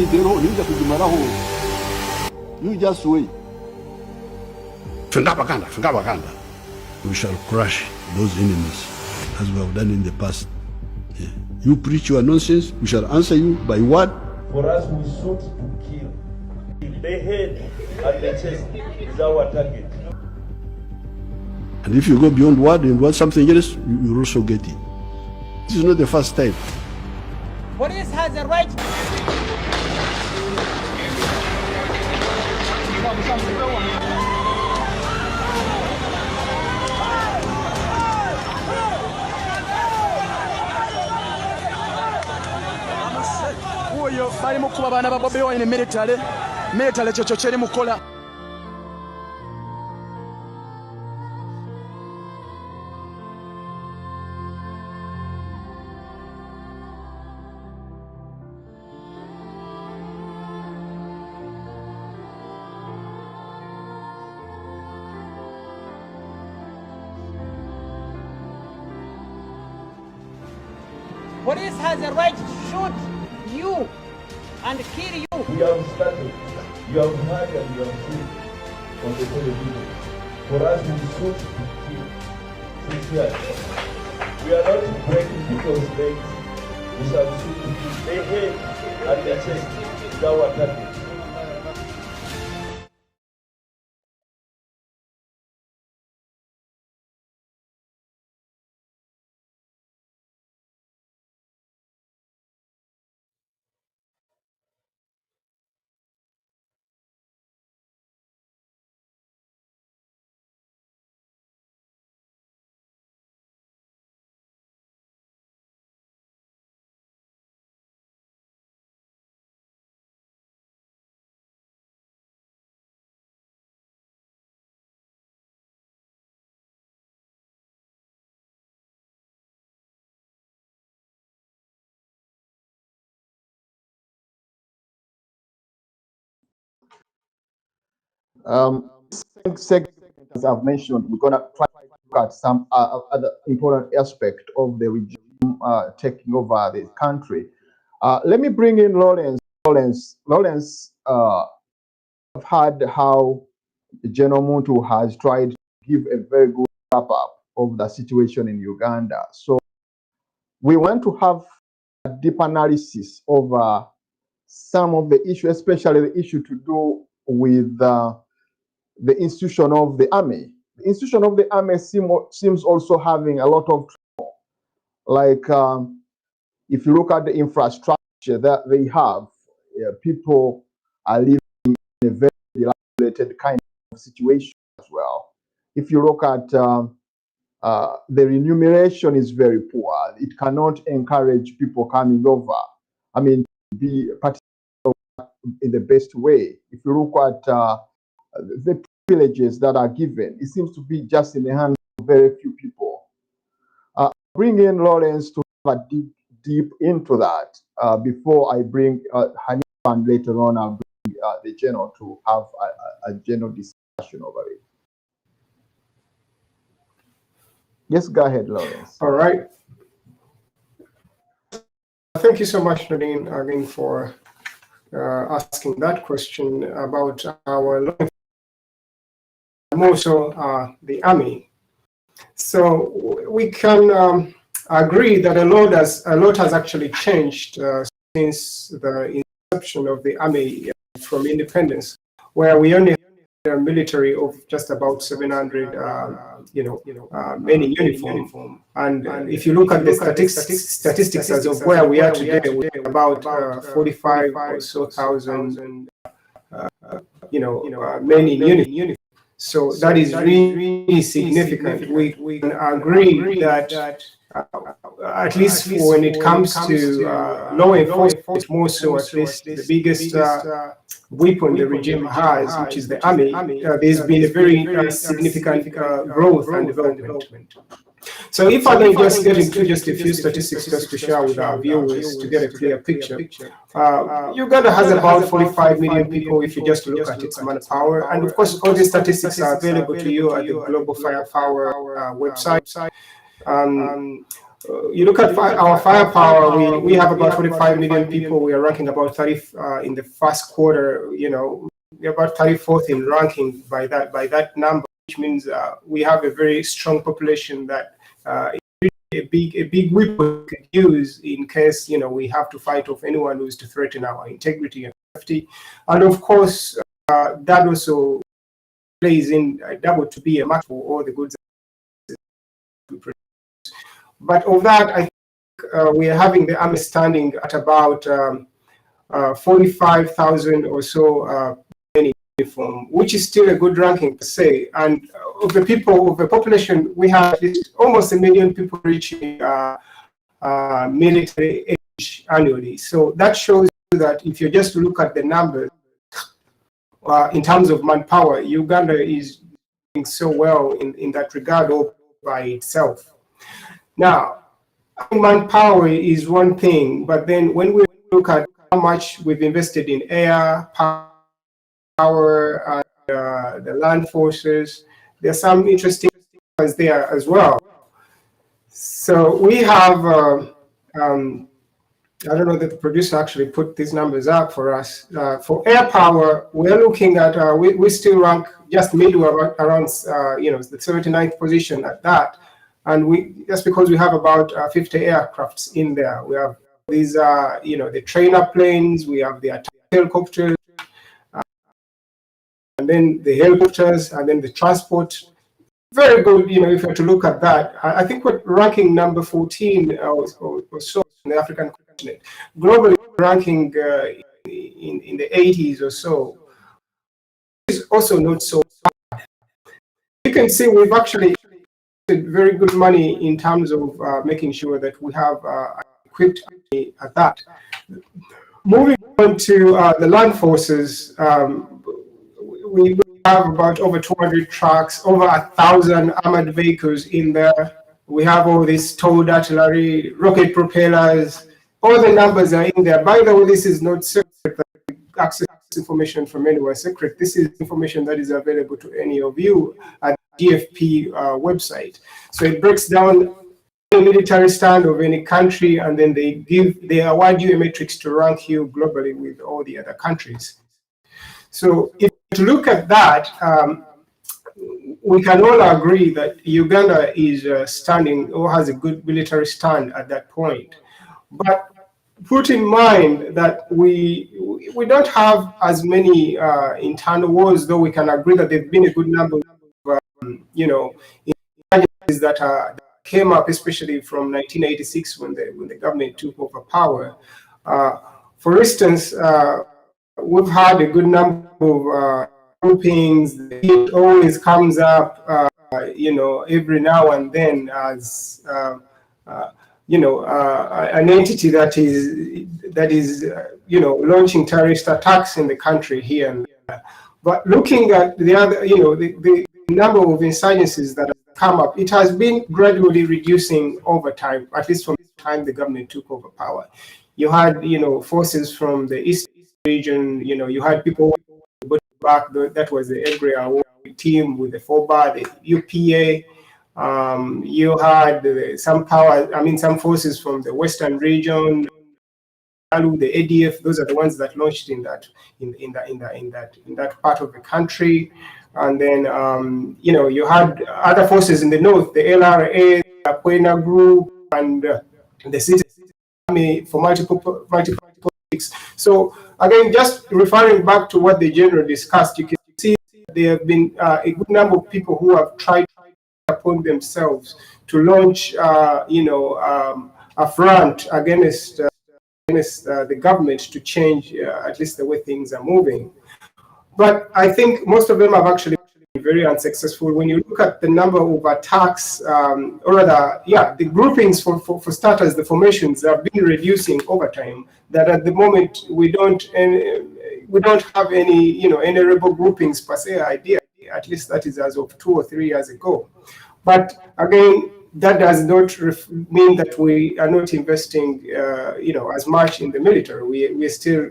just wait. We shall crush those enemies as we have done in the past. Yeah. You preach your nonsense, we shall answer you by what? For us, we sought to kill. The head and the chest is our target. And if you go beyond word and want something else, you also get it. This is not the first time. Police has a right. Oyo bali mukuba abaana ba Bobi Wine military kyekyo kyeri mukola. Police has a right to shoot you and kill you. We have started. You have heard and you have seen on the television. For us, we sought to kill. Sincerely. We are not breaking people's legs. We shall shoot to kill. The head and the chest is our target. Segment, as I've mentioned, we're going to try to look at some other important aspect of the regime taking over the country. Let me bring in Lawrence. Lawrence, I've heard how General Muntu has tried to give a very good wrap-up of the situation in Uganda. So we want to have a deep analysis of some of the issues, especially the issue to do with the institution of the army. The institution of the army seems also having a lot of trouble. Like if you look at the infrastructure that they have, people are living in a very dilapidated kind of situation as well. If you look at the remuneration is very poor. It cannot encourage people coming over. I mean, be participating in the best way. If you look at the privileges that are given, it seems to be just in the hands of very few people. Bring in Lawrence to have a deep into that before I bring Hanif, and later on I'll bring the general to have a general discussion over it. Yes, go ahead, Lawrence. All right. Thank you so much, Nadine, again, for asking that question about our law enforcement, and also the army. So we can agree that a lot has actually changed since the inception of the army from independence, where we only had a military of just about 700, men in uniform. And if you look at the statistics as of where we are today, we're about 45 or so thousand, men in uniform. So that is really significant. We can agree that at least when it comes to law enforcement, more so at least the biggest weapon the regime has, which is the army, there's been a very significant growth and development. So if I may just get into just a few statistics just to share with our viewers to get a clear picture. Uganda has about 45 million people if you just look at its manpower. And of course, all these statistics are available to you at the Global Firepower website. You look at our firepower, we have about 45 million people. We are ranking about 30 in the first quarter, you know, we're about 34th in ranking by that number, which means we have a very strong population that a big weapon we could use in case, you know, we have to fight off anyone who is to threaten our integrity and safety. And of course, that also plays in double to be a match for all the goods we produce. But of that, I think we are having the army standing at about 45,000 or so in uniform, which is still a good ranking per se. And of the people, of the population, we have at least almost 1 million people reaching military age annually. So that shows you that if you just look at the numbers, in terms of manpower, Uganda is doing so well in that regard all by itself. Now, manpower is one thing, but then when we look at how much we've invested in air, power, and the land forces, there's some interesting ones there as well. So we have, I don't know that the producer actually put these numbers up for us. For air power, we're looking at, we still rank just midway around, you know, the 79th position at that. And just because we have about 50 aircrafts in there, we have these, you know, the trainer planes, we have the helicopters, and then the helicopters, and then the transport. Very good, you know, if you were to look at that. I think we're ranking number 14 or so in the African continent. Globally, ranking in the 80s or so. It's also not so bad. You can see we've actually very good money in terms of making sure that we have equipped at that. Moving on to the land forces, we have about over 200 trucks, over 1,000 armored vehicles in there. We have all this towed artillery, rocket propellers, all the numbers are in there. By the way, this is not secret, access information from anywhere secret. This is information that is available to any of you at DFP website. So it breaks down the military stand of any country, and then they award you a matrix to rank you globally with all the other countries. So if you look at that, we can all agree that Uganda is standing or has a good military stand at that point. But put in mind that we don't have as many internal wars, though we can agree that there've been a good number of, you know, insurgencies that came up, especially from 1986 when the government took over power. For instance, we've had a good number of groupings. It always comes up, you know, every now and then as you know, an entity that is you know, launching terrorist attacks in the country here and there. But looking at the other, you know, the number of insurgencies that have come up, it has been gradually reducing over time, at least from the time the government took over power. You had, you know, forces from the East region, you know, you had people back, that was the Egrea team with the FOBA, the UPA. You had some power, I mean, some forces from the Western region, the ADF. Those are the ones that launched in that part of the country. And then, you know, you had other forces in the north, the LRA, the Akwena group, and the Citizen Army for multiple politics. So again, just referring back to what the general discussed, you can see there have been a good number of people who have tried upon themselves to launch, you know, a front against the government to change at least the way things are moving. But I think most of them have actually been very unsuccessful. When you look at the number of attacks, or rather, the groupings for starters, the formations have been reducing over time. That at the moment we don't have any, any rebel groupings per se idea. At least that is as of 2 or 3 years ago. But again, that does not mean that we are not investing, as much in the military. We're still,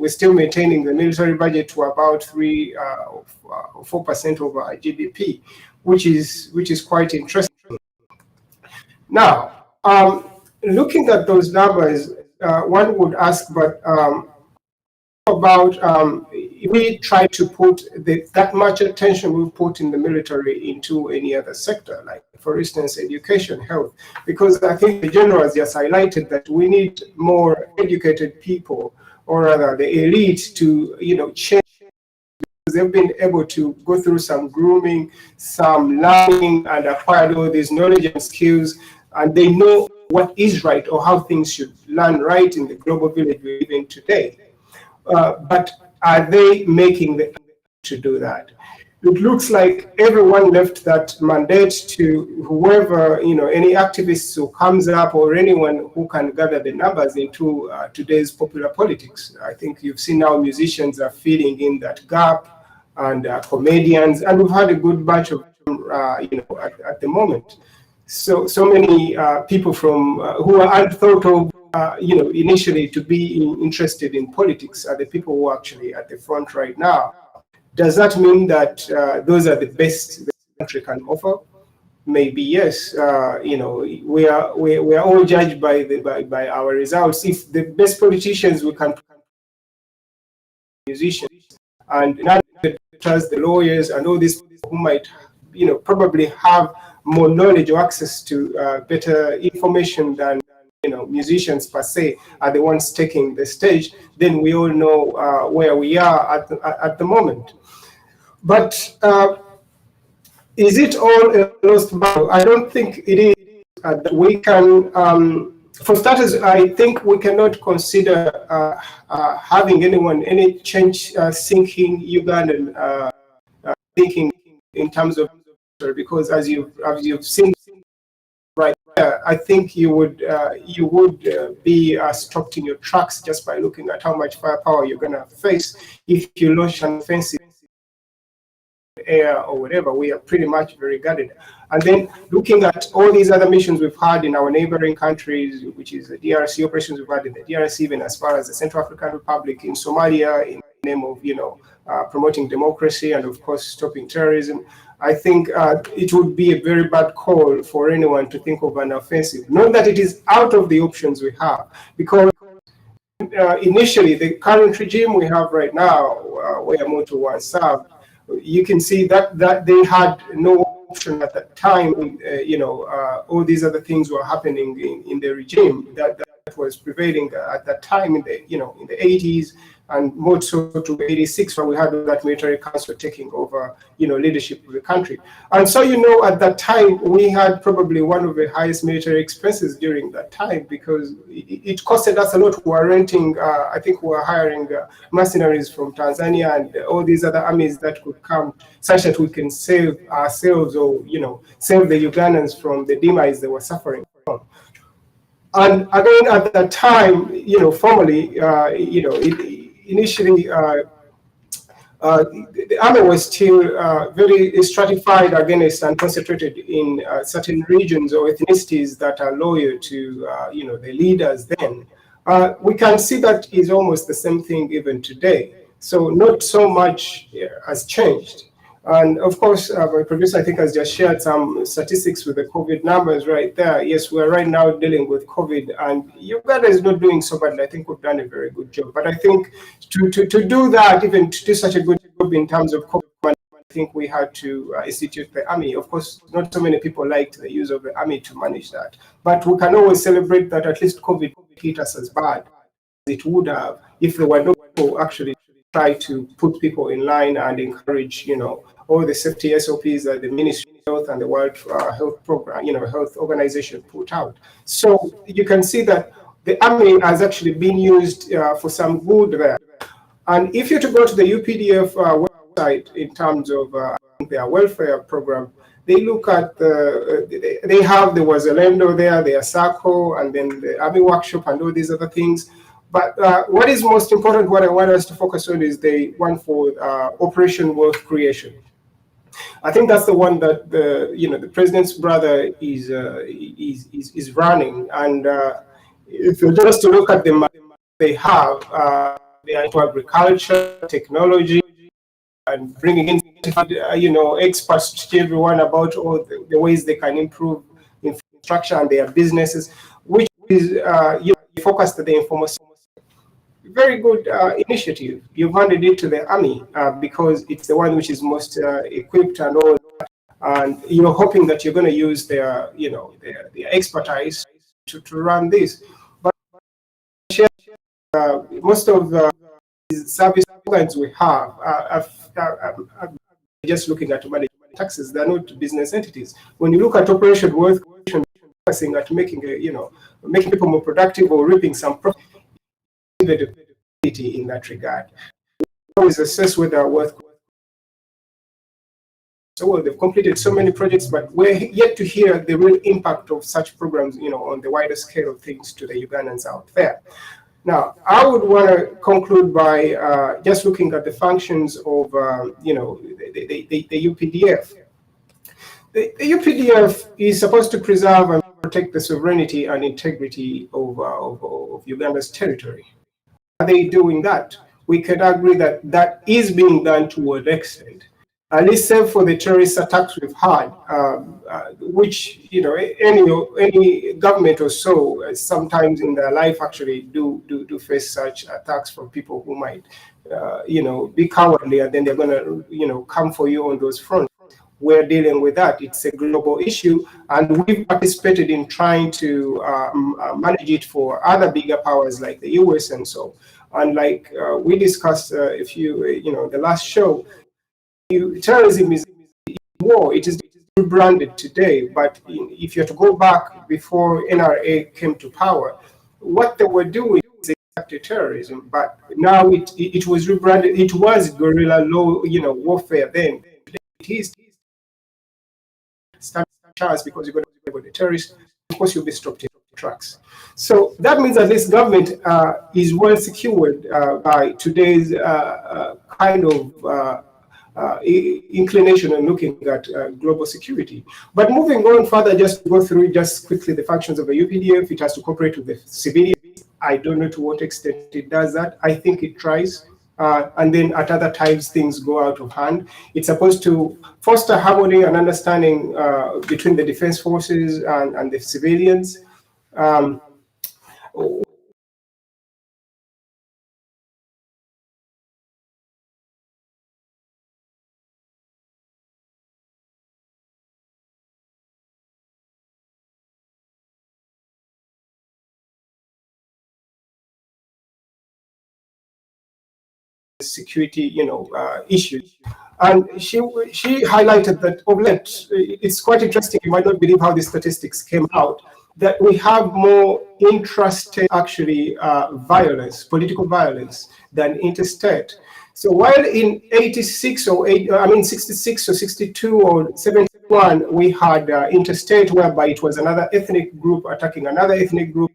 we're still maintaining the military budget to about 3 or 4% of our GDP, which is quite interesting. Now, looking at those numbers, one would ask, but about if we try to put that much attention we put in the military into any other sector, like for instance education, health, because I think the general has just highlighted that we need more educated people, or rather the elite, to change. They've been able to go through some grooming, some learning, and acquired all these knowledge and skills, and they know what is right or how things should learn right in the global village we live in today. But are they making the effort to do that? It looks like everyone left that mandate to whoever, any activists who comes up, or anyone who can gather the numbers into today's popular politics. I think you've seen now musicians are filling in that gap, and comedians, and we've had a good batch of at the moment. So many people from who are thought of initially to be interested in politics are the people who are actually at the front right now. Does that mean that those are the best the country can offer? Maybe yes. We are all judged by our results. If the best politicians we can, musicians, and not the lawyers and all these people who might probably have more knowledge or access to better information than musicians per se are the ones taking the stage, then we all know where we are at the moment. But is it all a lost battle? I don't think it is. We can, for starters, I think we cannot consider having any change thinking Ugandan thinking in terms of, because as you've seen right there, I think you would be stopped in your tracks just by looking at how much firepower you're going to face if you launch an offensive air or whatever. We are pretty much very guarded. And then looking at all these other missions we've had in our neighboring countries, which is the DRC operations we've had in the DRC, even as far as the Central African Republic, in Somalia, in the name of promoting democracy and of course stopping terrorism. I think it would be a very bad call for anyone to think of an offensive. Not that it is out of the options we have, because initially the current regime we have right now, where Moto was served, you can see that they had no option at that time. All these other things were happening in the regime that was prevailing at that time in the in the 80s. And more so to 86, when we had that military council taking over, leadership of the country. And so, at that time, we had probably one of the highest military expenses during that time, because it costed us a lot. We were renting, I think we were hiring mercenaries from Tanzania and all these other armies that could come, such that we can save ourselves or, save the Ugandans from the demise they were suffering from. And again, at that time, formally, initially, the army was still very stratified against and concentrated in certain regions or ethnicities that are loyal to, the leaders then. We can see that is almost the same thing even today. So not so much has changed. And of course, my producer, I think, has just shared some statistics with the COVID numbers right there. Yes, we're right now dealing with COVID, and Uganda is not doing so badly. I think we've done a very good job. But I think to do that, even to do such a good job in terms of COVID, I think we had to institute the army. Of course, not so many people liked the use of the army to manage that. But we can always celebrate that at least COVID hit us as bad as it would have if there were no people actually try to put people in line and encourage, all the safety SOPs that the Ministry of Health and the World Health Program, Health Organization put out. So you can see that the army has actually been used for some good there. And if you're to go to the UPDF website in terms of their welfare program, they look at there was a Lendo there, their SACCO, and then the Army Workshop and all these other things. But what is most important, what I want us to focus on, is the one for Operation Wealth Creation. I think that's the one that the president's brother is running. And if you just to look at the money they have, they are into agriculture, technology, and bringing in experts to tell everyone about all the ways they can improve infrastructure and their businesses, which is focused at the informal sector. Very good initiative. You've handed it to the army because it's the one which is most equipped and all that. And you're hoping that you're going to use their expertise to run this. But most of the service lines we have just looking at managing taxes. They're not business entities. When you look at Operation Wealth Creation, focusing at making making people more productive or reaping some profit, in that regard. Always assess whether worth. So well, they've completed so many projects, but we're yet to hear the real impact of such programs, on the wider scale of things to the Ugandans out there. Now, I would want to conclude by just looking at the functions of, the UPDF. The UPDF is supposed to preserve and protect the sovereignty and integrity of Uganda's territory. Are they doing that? We can agree that that is being done to an extent, at least save for the terrorist attacks we've had, which any government or so sometimes in their life actually do face such attacks from people who might be cowardly, and then they're going to come for you on those fronts. We're dealing with that. It's a global issue, and we've participated in trying to manage it for other bigger powers like the US and so. And like we discussed the last show, terrorism is war. It is rebranded today, but if you have to go back before NRA came to power, what they were doing is exactly terrorism, but now it was rebranded. It was guerrilla warfare then. Today it is chance because you're going to go with the terrorists. Of course, you'll be stopped in tracks. So that means that this government is well secured by today's kind of inclination and looking at global security. But moving on further, just to go through just quickly the functions of the UPDF, it has to cooperate with the civilians. I don't know to what extent it does that. I think it tries. And then at other times, things go out of hand. It's supposed to foster harmony and understanding between the defense forces and the civilians. Security, issues. And she highlighted that of late, it's quite interesting, you might not believe how the statistics came out, that we have more intrastate actually violence, political violence, than interstate. So while in 66 or 62 or 71, we had interstate whereby it was another ethnic group attacking another ethnic group.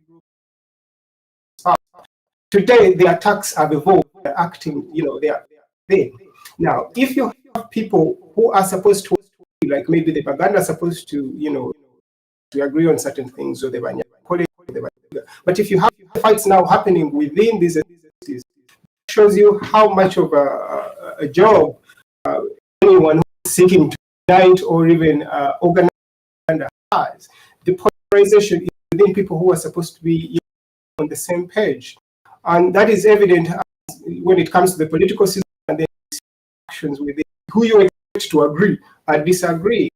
Today, the attacks have evolved. They're acting, they are there. Now, if you have people who are supposed to, like maybe the Baganda are supposed to, to agree on certain things, or but if you have fights now happening within these entities, it shows you how much of a job anyone who is seeking to unite or even organize has. The polarization is within people who are supposed to be on the same page. And that is evident when it comes to the political system and the actions within who you expect to agree and disagree.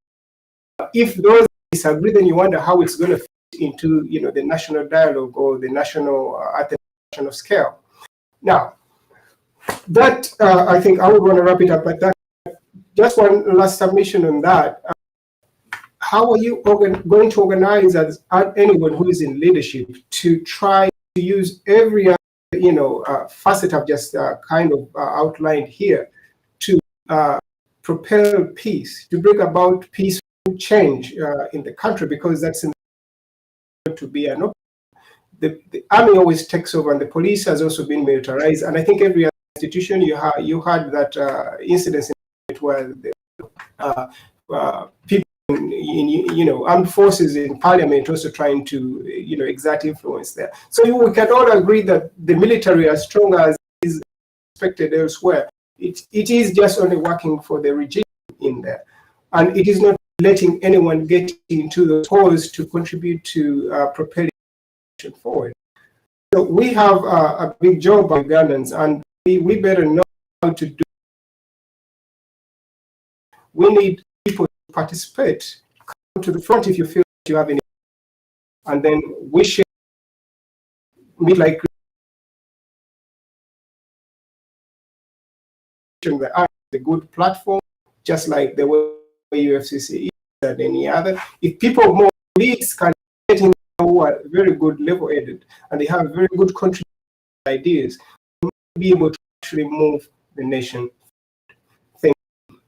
If those disagree, then you wonder how it's going to fit into the national dialogue or the national at the national scale. Now, that I think I would want to wrap it up, but that just one last submission on that. How are you going to organize as anyone who is in leadership to try to use every facet I've just kind of outlined here to propel peace, to bring about peaceful change in the country, because that's to be an option. The army always takes over, and the police has also been militarized. And I think every other institution, you had that incidents where the people in armed forces in parliament also trying to exert influence there. So we can all agree that the military, as strong as is expected elsewhere, it is just only working for the regime in there, and it is not letting anyone get into those holes to contribute to propelling forward. So we have a big job by Ugandans, and we better know how to do. We need people to participate. Come to the front if you feel that you have any, and then we share meet like the good platform, just like the way UFCC is and any other. If people more leads can get in who are very good level-headed and they have very good contribution ideas, we will be able to actually move the nation. Thank you.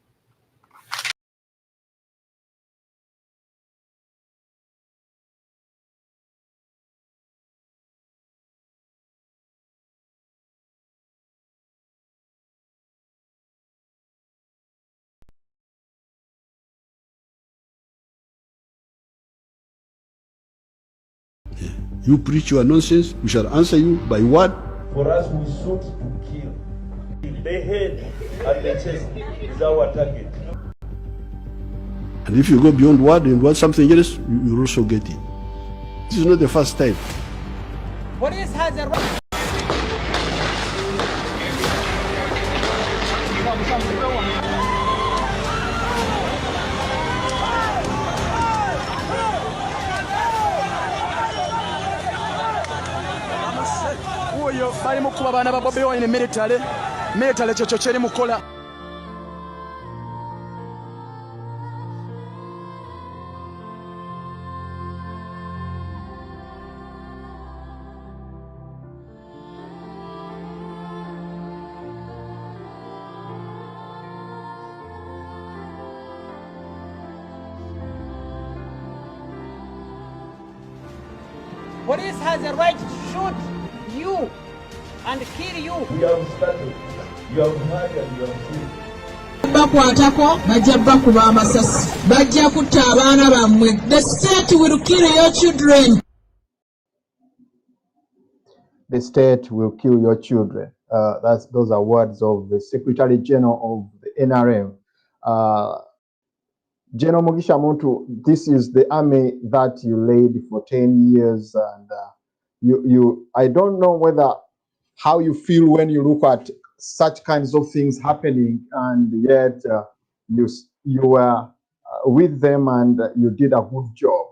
You preach your nonsense, we shall answer you by what? For us, we sought to kill. The head and the chest is our target. And if you go beyond word and want something else, you also get it. This is not the first time. Police has a right. Oyo bali mukuba baana ba Bobi Wine military kyekyo kyeri mukola. Police has a right to shoot you and kill you. We have started. You have heard and you have seen. Bakwatako bajja bakuba amasasi bajja kutta abaana bammwe. The state will kill your children. The state will kill your children. Those are words of the Secretary General of the NRM. General Mugisha Muntu, this is the army that you laid for 10 years, and I don't know how you feel when you look at such kinds of things happening, and yet you were with them and you did a good job.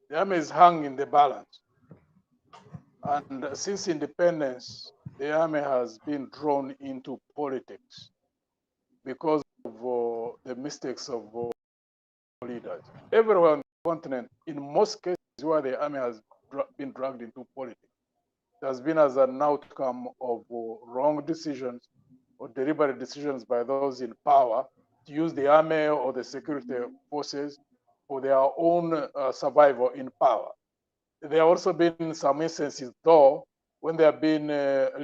The army is hung in the balance. And since independence, the army has been drawn into politics because of the mistakes of leaders. Everywhere on the continent, in most cases where the army has been dragged into politics, it has been as an outcome of wrong decisions or deliberate decisions by those in power to use the army or the security forces for their own survival in power. There have also been some instances, though, when there have been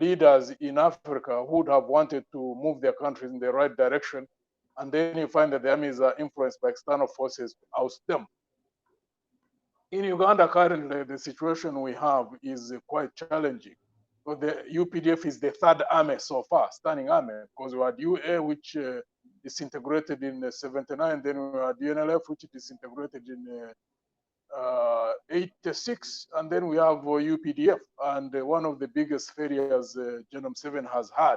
leaders in Africa who would have wanted to move their countries in the right direction, and then you find that the armies are influenced by external forces to oust them. In Uganda currently, the situation we have is quite challenging. But the UPDF is the third army so far, standing army, because we had UA, which disintegrated in 79, then we had UNLF, which disintegrated in 86, and then we have UPDF. And one of the biggest failures General 7 has had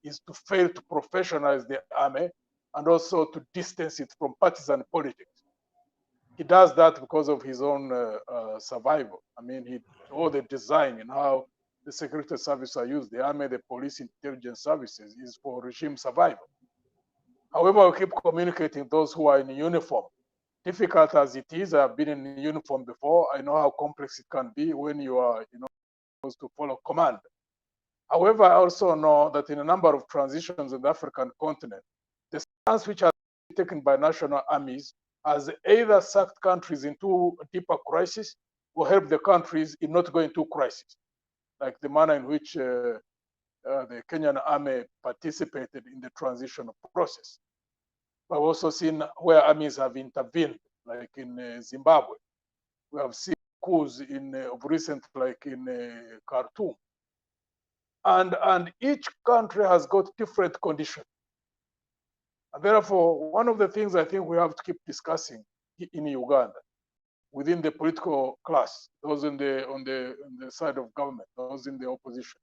is to fail to professionalize the army and also to distance it from partisan politics. He does that because of his own survival. I mean, all the design and how the security services are used, the army, the police, intelligence services, is for regime survival. However, we keep communicating those who are in uniform. Difficult as it is, I've been in uniform before. I know how complex it can be when you are, supposed to follow command. However, I also know that in a number of transitions in the African continent, the stance which has been taken by national armies has either sucked countries into a deeper crisis or helped the countries in not going to crisis, like the manner in which the Kenyan army participated in the transition process. We've also seen where armies have intervened, like in Zimbabwe. We have seen coups of recent, like in Khartoum. And each country has got different conditions. And therefore, one of the things I think we have to keep discussing in Uganda, within the political class, those on the side of government, those in the opposition,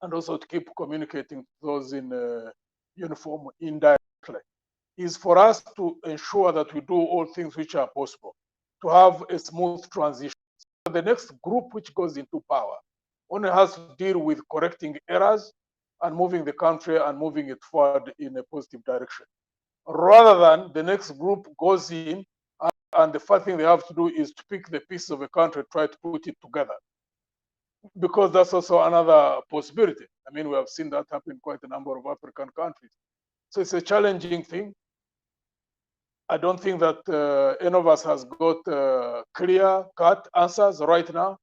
and also to keep communicating to those in uniform indirectly, is for us to ensure that we do all things which are possible to have a smooth transition. So the next group which goes into power only has to deal with correcting errors and moving the country and moving it forward in a positive direction, rather than the next group goes in and the first thing they have to do is to pick the pieces of a country, try to put it together. Because that's also another possibility. I mean, we have seen that happen in quite a number of African countries. So it's a challenging thing. I don't think that any of us has got clear-cut answers right now.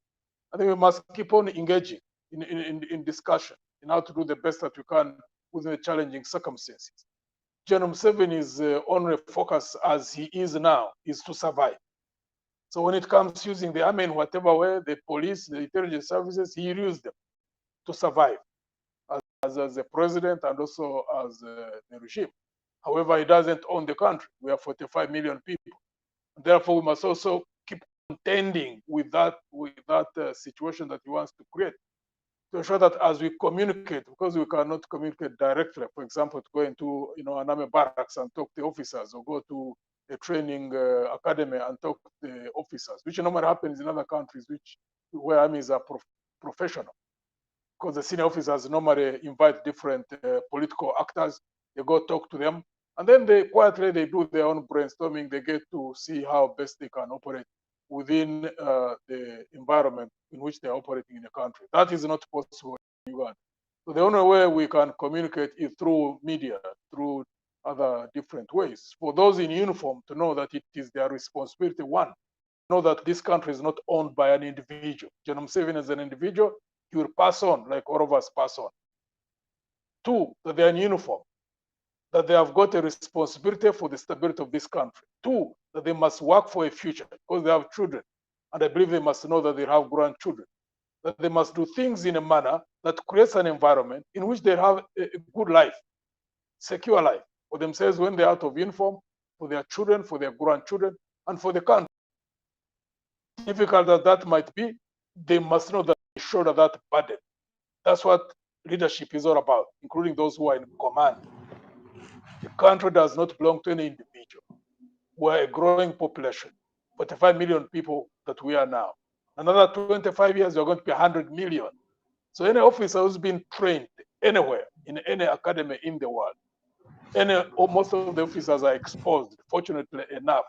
I think we must keep on engaging in discussion in how to do the best that we can within the challenging circumstances. General Museveni's only focus, as he is now, is to survive. So when it comes to using the army in whatever way, the police, the intelligence services, he used them to survive as a president and also as the regime. However, he doesn't own the country. We have 45 million people. Therefore, we must also keep contending with that situation that he wants to create, to ensure that as we communicate, because we cannot communicate directly, for example, to go into an army barracks and talk to the officers, or go to a training academy and talk to the officers, which normally happens in other countries where armies are professional, because the senior officers normally invite different political actors. They go talk to them, and then they quietly do their own brainstorming. They get to see how best they can operate within the environment in which they're operating in the country. That is not possible in Uganda. So the only way we can communicate is through media, through other different ways. For those in uniform to know that it is their responsibility, one, know that this country is not owned by an individual. General Museveni as an individual, he will pass on like all of us pass on. Two, that they are in uniform, that they have got a responsibility for the stability of this country. Two, that they must work for a future because they have children. And I believe they must know that they have grandchildren. That they must do things in a manner that creates an environment in which they have a good life, secure life for themselves when they're out of uniform, for their children, for their grandchildren, and for the country. Difficult as that might be, they must know that they shoulder that burden. That's what leadership is all about, including those who are in command. The country does not belong to any individual. We're a growing population, 45 million people that we are now. Another 25 years, we're going to be 100 million. So any officer who's been trained anywhere, in any academy in the world, most of the officers are exposed, fortunately enough.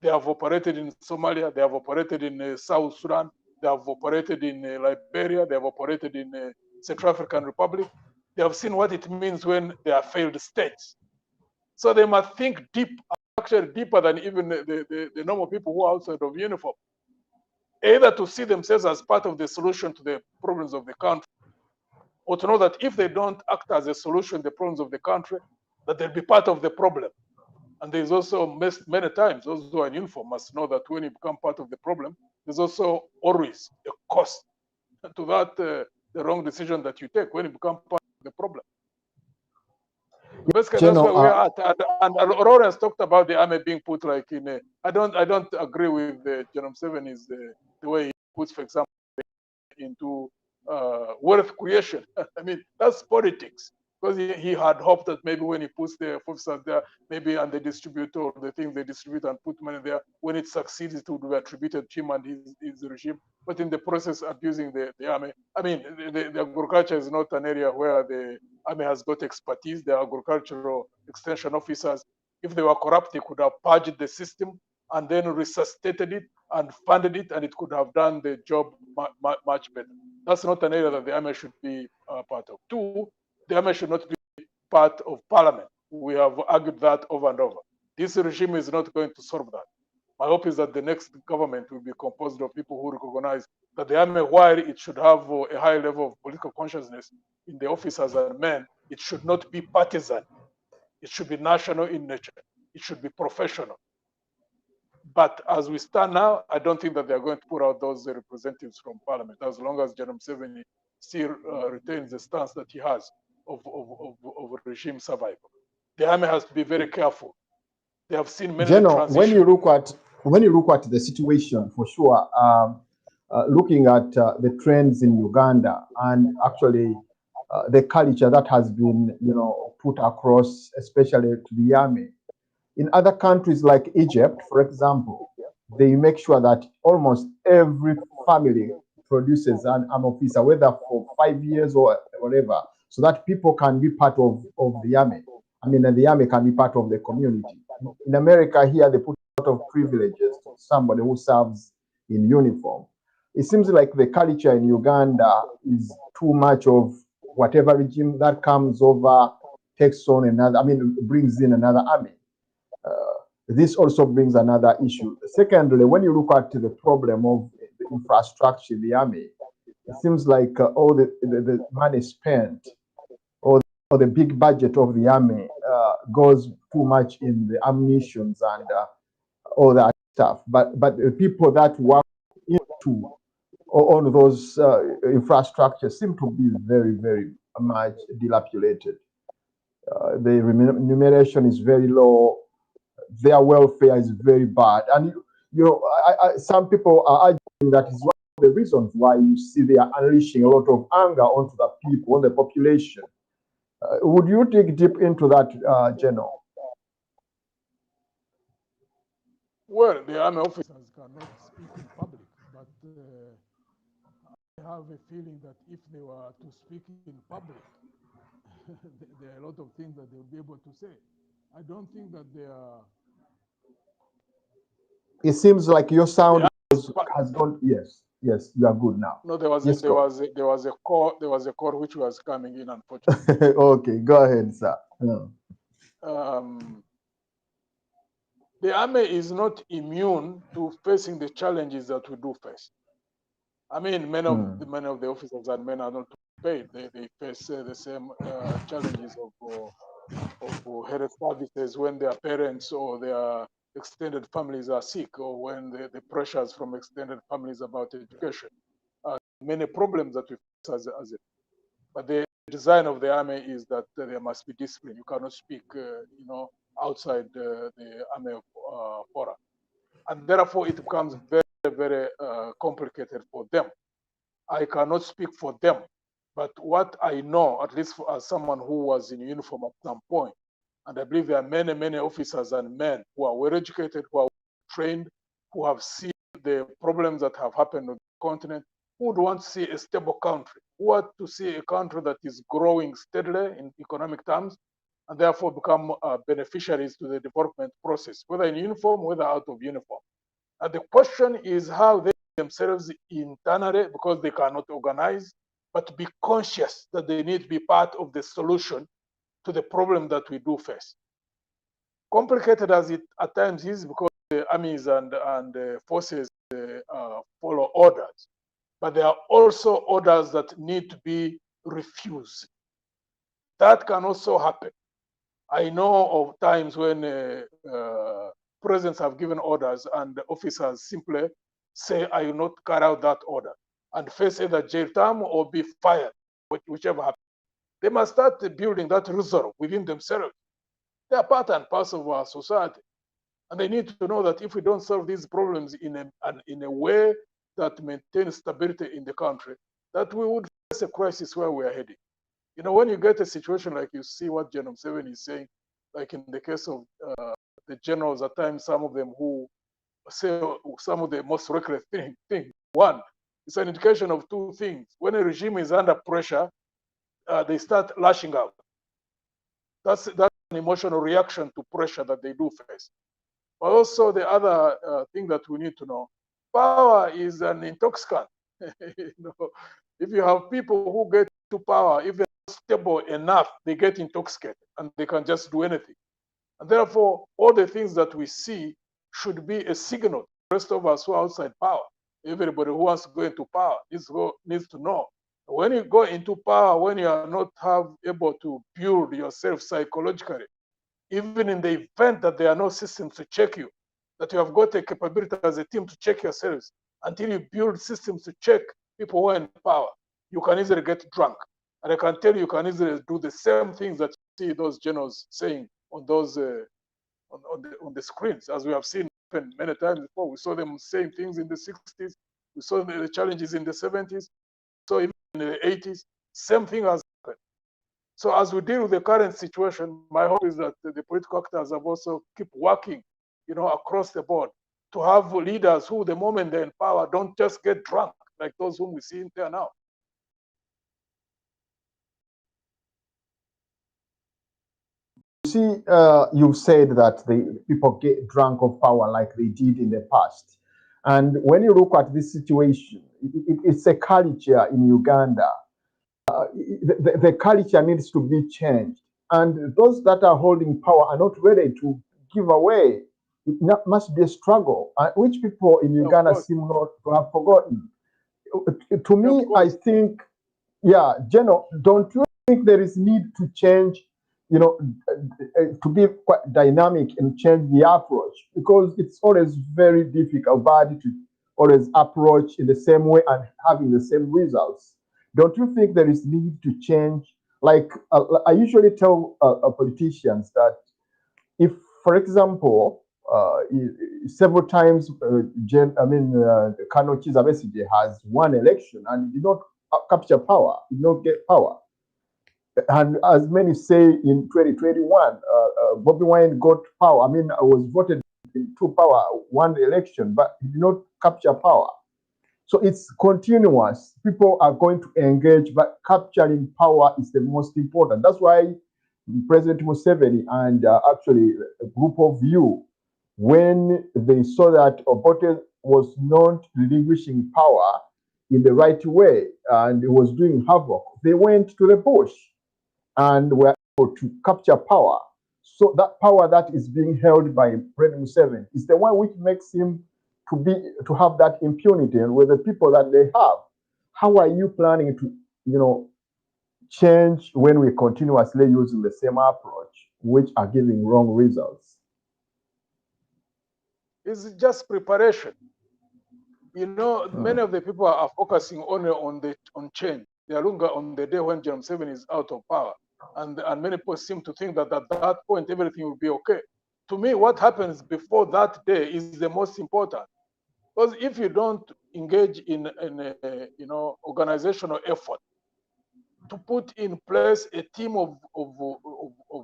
They have operated in Somalia, they have operated in South Sudan, they have operated in Liberia, they have operated in Central African Republic. They have seen what it means when they are failed states. So they must think deep, actually deeper than even the normal people who are outside of uniform. Either to see themselves as part of the solution to the problems of the country, or to know that if they don't act as a solution to the problems of the country, that they'll be part of the problem. And there's also many times those who are in uniform must know that when you become part of the problem, there's also always a cost to that the wrong decision that you take when you become part of the problem. Basically, that's where we are at. And Lawrence talked about the army being put like in a. I don't agree with General Museveni's the way he puts, for example, into wealth creation. I mean, that's politics. Because he had hoped that maybe when he puts the officers there, maybe and they distribute all the things they distribute and put money there, when it succeeds, it would be attributed to him and his regime. But in the process, abusing the army. I mean, the agriculture is not an area where the army has got expertise. The agricultural extension officers, if they were corrupt, they could have purged the system and then resuscitated it and funded it, and it could have done the job much better. That's not an area that the army should be part of. Two, the army should not be part of parliament. We have argued that over and over. This regime is not going to solve that. My hope is that the next government will be composed of people who recognize that the army, while it should have a high level of political consciousness in the officers and men, it should not be partisan. It should be national in nature. It should be professional. But as we stand now, I don't think that they're going to put out those representatives from parliament, as long as General Museveni still retains the stance that he has of regime survival. The army has to be very careful. They have seen many transitions. When you look at the situation, for sure, looking at the trends in Uganda and actually the culture that has been, put across, especially to the army. In other countries like Egypt, for example, they make sure that almost every family produces an officer, whether for 5 years or whatever, so that people can be part of the army. I mean, and the army can be part of the community. In America here, they put a lot of privileges to somebody who serves in uniform. It seems like the culture in Uganda is too much of whatever regime that comes over, takes on another, brings in another army. This also brings another issue. Secondly, when you look at the problem of the infrastructure, the army, it seems like all the money spent or the big budget of the army goes too much in the ammunitions and all that stuff. But the people that work into on those infrastructures seem to be very, very much dilapidated. The remuneration is very low. Their welfare is very bad, and some people are arguing that is one of the reasons why you see they are unleashing a lot of anger onto the people, on the population. Would you dig deep into that, General? Well, the army officers cannot speak in public, but I have a feeling that if they were to speak in public, there are a lot of things that they'll be able to say. I don't think that they are. It seems like your sound has gone. Yes, you are good now. No, there was a call which was coming in, unfortunately. Okay, go ahead, sir. No. The army is not immune to facing the challenges that we do face. I mean, many of the officers and men are not paid. They face the same challenges of health services when their parents or their extended families are sick, or when the pressures from extended families about education. Many problems that we face but the design of the army is that there must be discipline. You cannot speak, outside the army fora, and therefore it becomes very, very complicated for them. I cannot speak for them, but what I know, at least as someone who was in uniform at some point, and I believe there are many, many officers and men who are well educated, who are trained, who have seen the problems that have happened on the continent, who would want to see a stable country, who want to see a country that is growing steadily in economic terms, and therefore become beneficiaries to the development process, whether in uniform, whether out of uniform. And the question is how they themselves internally, because they cannot organize, but be conscious that they need to be part of the solution to the problem that we do face. Complicated as it at times is, because the armies and forces follow orders, but there are also orders that need to be refused. That can also happen. I know of times when presidents have given orders and the officers simply say, I will not carry out that order, and face either jail time or be fired, whichever happens. They must start building that reserve within themselves. They are part and parcel of our society. And they need to know that if we don't solve these problems in a way that maintains stability in the country, that we would face a crisis where we are heading. When you get a situation like you see what General Museveni is saying, like in the case of the generals, at times, some of them who say some of the most reckless things. One, it's an indication of two things. When a regime is under pressure, they start lashing out. That's an emotional reaction to pressure that they do face. But also the other thing that we need to know power is an intoxicant. You know, if you have people who get to power, if they're not stable enough, they get intoxicated and they can just do anything. And therefore, all the things that we see should be a signal to the rest of us who are outside power. Everybody who wants to go into power needs to know. When you go into power, when you are not able to build yourself psychologically, even in the event that there are no systems to check you, that you have got a capability as a team to check yourselves, until you build systems to check people who are in power, you can easily get drunk. And I can tell you can easily do the same things that you see those generals saying on those on the screens, as we have seen many times before. We saw them saying things in the 60s. We saw the challenges in the 70s. So even in the 80s, same thing has happened. So as we deal with the current situation, my hope is that the political actors have also keep working, you know, across the board to have leaders who, the moment they're in power, don't just get drunk like those whom we see in there now. You see, you've said that the people get drunk of power like they did in the past. And when you look at this situation, it's a culture in Uganda. The culture needs to be changed. And those that are holding power are not ready to give away. It must be a struggle, which people in Uganda seem not to have forgotten. To me, I think, yeah, General, don't you think there is need to change, you know, to be quite dynamic and change the approach? Because it's always very difficult to always approach in the same way and having the same results. Don't you think there is need to change? Like I usually tell politicians that if, for example, several times, Kano Chiza Besigye has won election and did not capture power, did not get power. And as many say in 2021, Bobby Wine got power. I mean, was voted into power, won the election, but he did not capture power. So it's continuous. People are going to engage, but capturing power is the most important. That's why President Museveni and actually a group of you, when they saw that Obote was not relinquishing power in the right way and it was doing havoc, they went to the bush and were able to capture power. So that power that is being held by President Museveni is the one which makes him to have that impunity, and with the people that they have. How are you planning to, you know, change when we continuously using the same approach, which are giving wrong results? It's just preparation. You know, many of the people are focusing only on change. They are looking on the day when General Museveni is out of power. And many people seem to think that at that point everything will be okay. To me, what happens before that day is the most important. Because if you don't engage in a you know, organizational effort to put in place a team of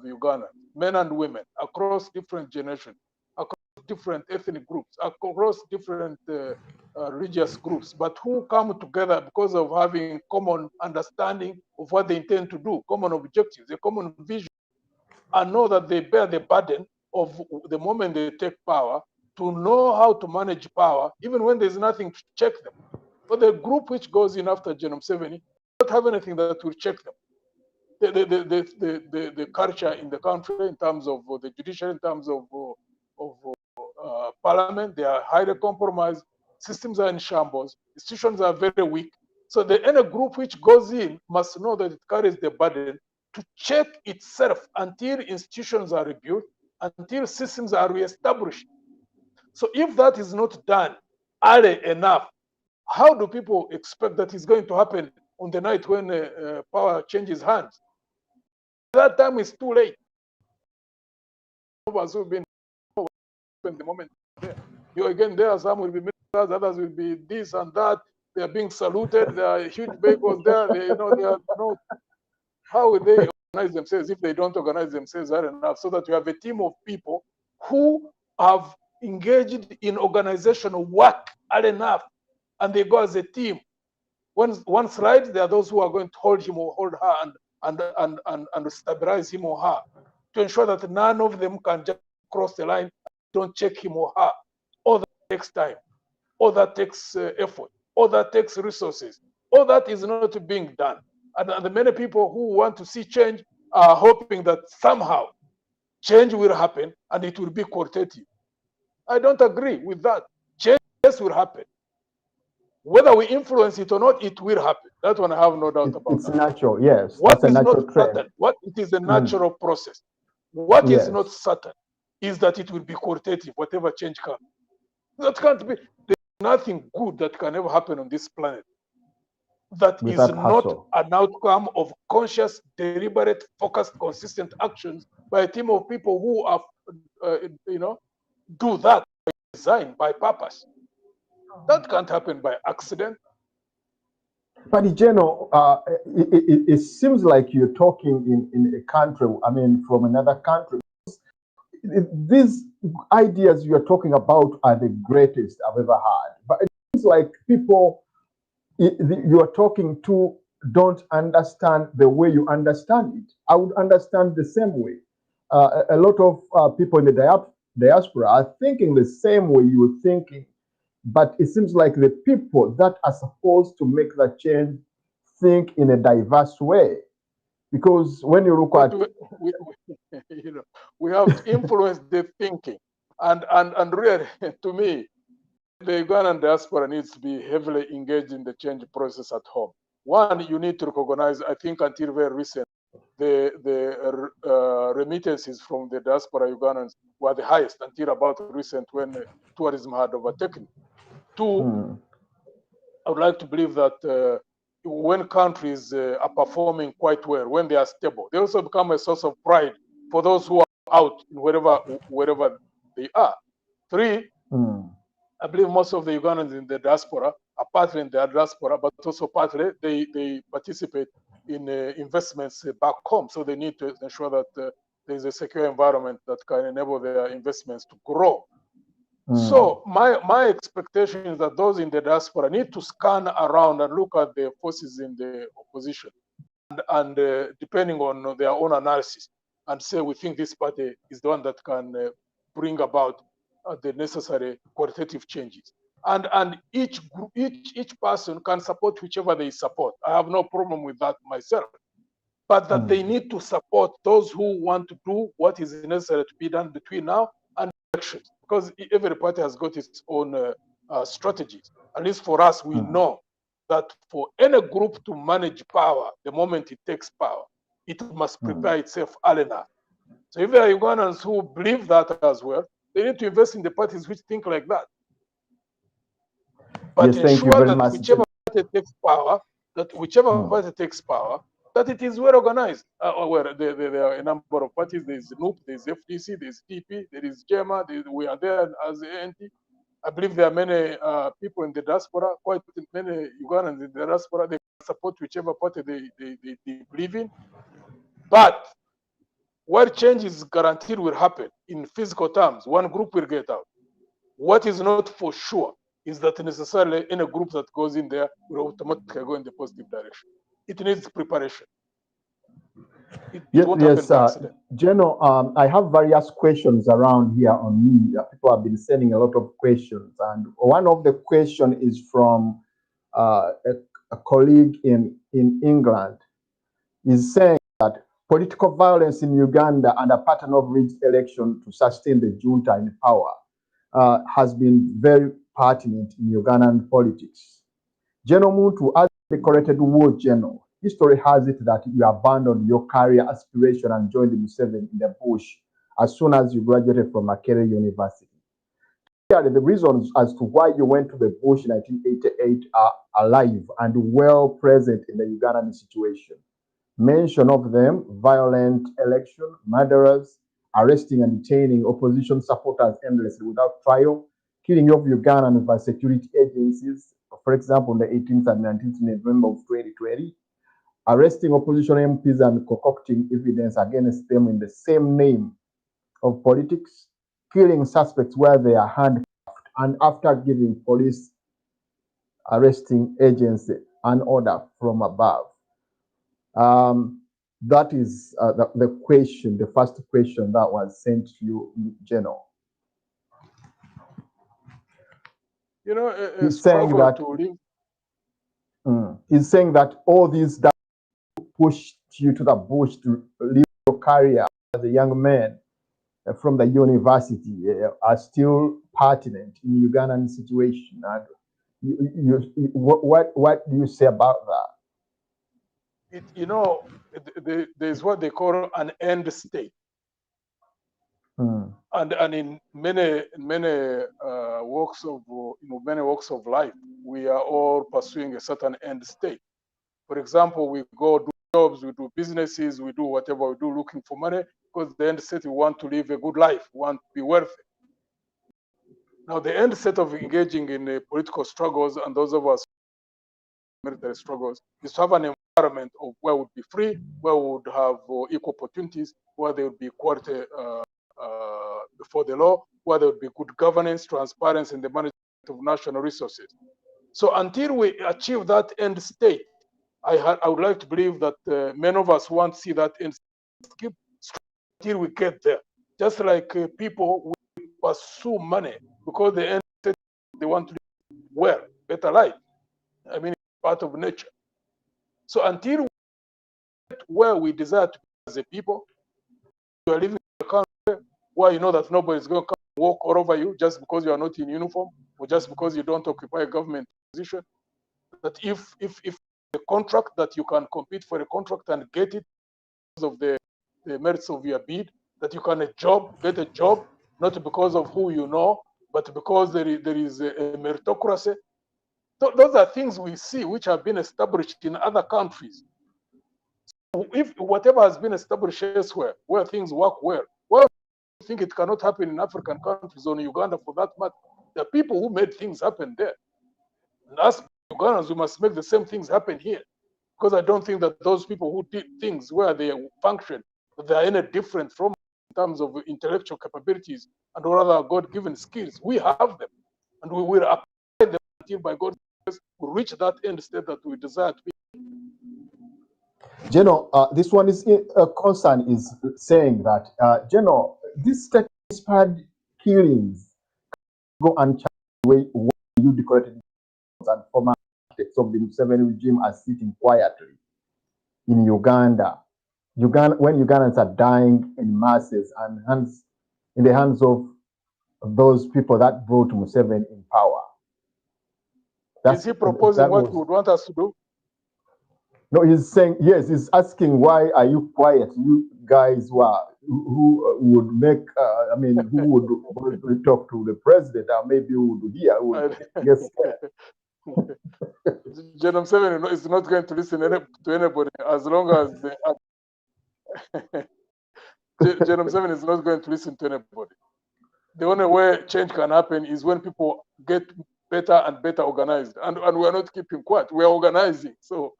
Uganda, men and women, across different generations, across different ethnic groups, across different religious groups, but who come together because of having common understanding of what they intend to do, common objectives, a common vision, and know that they bear the burden of the moment they take power, to know how to manage power, even when there's nothing to check them. But the group which goes in after General Museveni don't have anything that will check them. The culture in the country, in terms of the judiciary, in terms of parliament, they are highly compromised. Systems are in shambles. Institutions are very weak. So any group which goes in must know that it carries the burden to check itself until institutions are rebuilt, until systems are reestablished. So if that is not done early enough, how do people expect that is going to happen on the night when power changes hands? That time is too late. The moment there. You again, there some will be ministers, others will be this and that. They are being saluted. There are huge vehicles there. They are how will they organize themselves if they don't organize themselves early enough, so that you have a team of people who have engaged in organizational work early enough, and they go as a team. One slide, there are those who are going to hold him or hold her and stabilize him or her, to ensure that none of them can just cross the line, don't check him or her, or the next time. all that takes effort, all that takes resources. All that is not being done. And the many people who want to see change are hoping that somehow change will happen and it will be qualitative. I don't agree with that. Change will happen. Whether we influence it or not, it will happen. That one I have no doubt about. It's natural, yes. What That's is a natural not trend. certain, what it is a natural process. What is not certain is that it will be qualitative, whatever change comes. That can't be. There's nothing good that can ever happen on this planet that is not an outcome of conscious, deliberate, focused, consistent actions by a team of people who are, do that by design, by purpose. That can't happen by accident. But it seems like you're talking in a country, I mean, from another country. These ideas you're talking about are the greatest I've ever had. But it seems like people you're talking to don't understand the way you understand it. I would understand the same way. A lot of people in the diaspora are thinking the same way you're thinking. But it seems like the people that are supposed to make that change think in a diverse way. Because when you look at... we have to influence the thinking. And really, to me, the Ugandan diaspora needs to be heavily engaged in the change process at home. One, you need to recognize, I think until very recent, the remittances from the diaspora Ugandans were the highest until about recent when tourism had overtaken. Two, I would like to believe that when countries are performing quite well, when they are stable, they also become a source of pride for those who are out wherever they are. Three, I believe most of the Ugandans in the diaspora are partly in the diaspora, but also partly they participate in investments back home. So they need to ensure that there is a secure environment that can enable their investments to grow. So my expectation is that those in the diaspora need to scan around and look at the forces in the opposition and depending on their own analysis and say, we think this party is the one that can bring about the necessary qualitative changes. And each person can support whichever they support. I have no problem with that myself. But that they need to support those who want to do what is necessary to be done between now and elections. Because every party has got its own strategies. At least for us, we know that for any group to manage power, the moment it takes power, it must prepare itself early enough. So if there are Ugandans who believe that as well, they need to invest in the parties which think like that. But ensure that whichever party takes power, that it is well organized. There are a number of parties. There is NUP, there is FDC, there is TP, there is JEMA, we are there as the NT. I believe there are many people in the diaspora, quite many Ugandans in the diaspora. They support whichever party they believe in. But what change is guaranteed will happen in physical terms, one group will get out. What is not for sure is that necessarily any group that goes in there will automatically go in the positive direction. It needs preparation. It won't happen by accident. General, I have various questions around here on me. People have been sending a lot of questions. And one of the questions is from a colleague in England. He's saying that political violence in Uganda and a pattern of rigged election to sustain the junta in power has been very pertinent in Ugandan politics. General Muntu, as a decorated war general, history has it that you abandoned your career aspiration and joined Museveni in the bush as soon as you graduated from Makerere University. Clearly, the reasons as to why you went to the bush in 1988 are alive and well present in the Ugandan situation. Mention of them: violent election, murderers, arresting and detaining opposition supporters endlessly without trial, killing of Ugandans by security agencies, for example, on the 18th and 19th November of 2020, arresting opposition MPs and concocting evidence against them in the same name of politics, killing suspects where they are handcuffed, and after giving police arresting agency an order from above. That is the question, the first question that was sent to you, General. You know, a He's saying struggle that to live. he's saying that all these that pushed you to the bush to leave your career as a young man from the university are still pertinent in Ugandan situation. And what do you say about that? You know, there's what they call an end state. And in many walks of many walks of life, we are all pursuing a certain end state. For example, we go do jobs, we do businesses, we do whatever we do, looking for money, because the end state we want to live a good life, we want to be wealthy. Now, the end state of engaging in political struggles, and those of us military struggles, is to have an environment of where we would be free, where we would have equal opportunities, where there would be equality before the law, where there would be good governance, transparency in the management of national resources. So until we achieve that end state, I would like to believe that many of us want to see that end state until we get there. Just like people will pursue money because the end state they want to live well, better life. I mean, it's part of nature. So until we get where we desire to be as a people, you are living in a country where you know that nobody is going to come and walk all over you just because you are not in uniform or just because you don't occupy a government position. That if the contract that you can compete for a contract and get it because of the merits of your bid, that you can get a job, not because of who you know, but because there is a meritocracy. So those are things we see which have been established in other countries. So if whatever has been established elsewhere, where things work well, well, I think it cannot happen in African countries or in Uganda for that matter. There are people who made things happen there. And us Ugandans, we must make the same things happen here. Because I don't think that those people who did things where they function, they are any different from in terms of intellectual capabilities and all other God-given skills. We have them, and we will apply them until by God's grace we reach that end state that we desire to be. General, this one is concern is saying that General, these state-inspired killings go unchecked way you decorated and former architects of the Museveni regime are sitting quietly in Uganda. When Ugandans are dying in masses and in the hands of those people that brought Museveni in power. Is he proposing what he would want us to do? No, he's saying, yes, he's asking, why are you quiet? You guys who would make, who would talk to the president, or maybe who would hear, who would get scared. General Museveni is not going to listen to anybody as long as General Museveni is not going to listen to anybody. The only way change can happen is when people get better and better organized, and we are not keeping quiet. We are organizing. So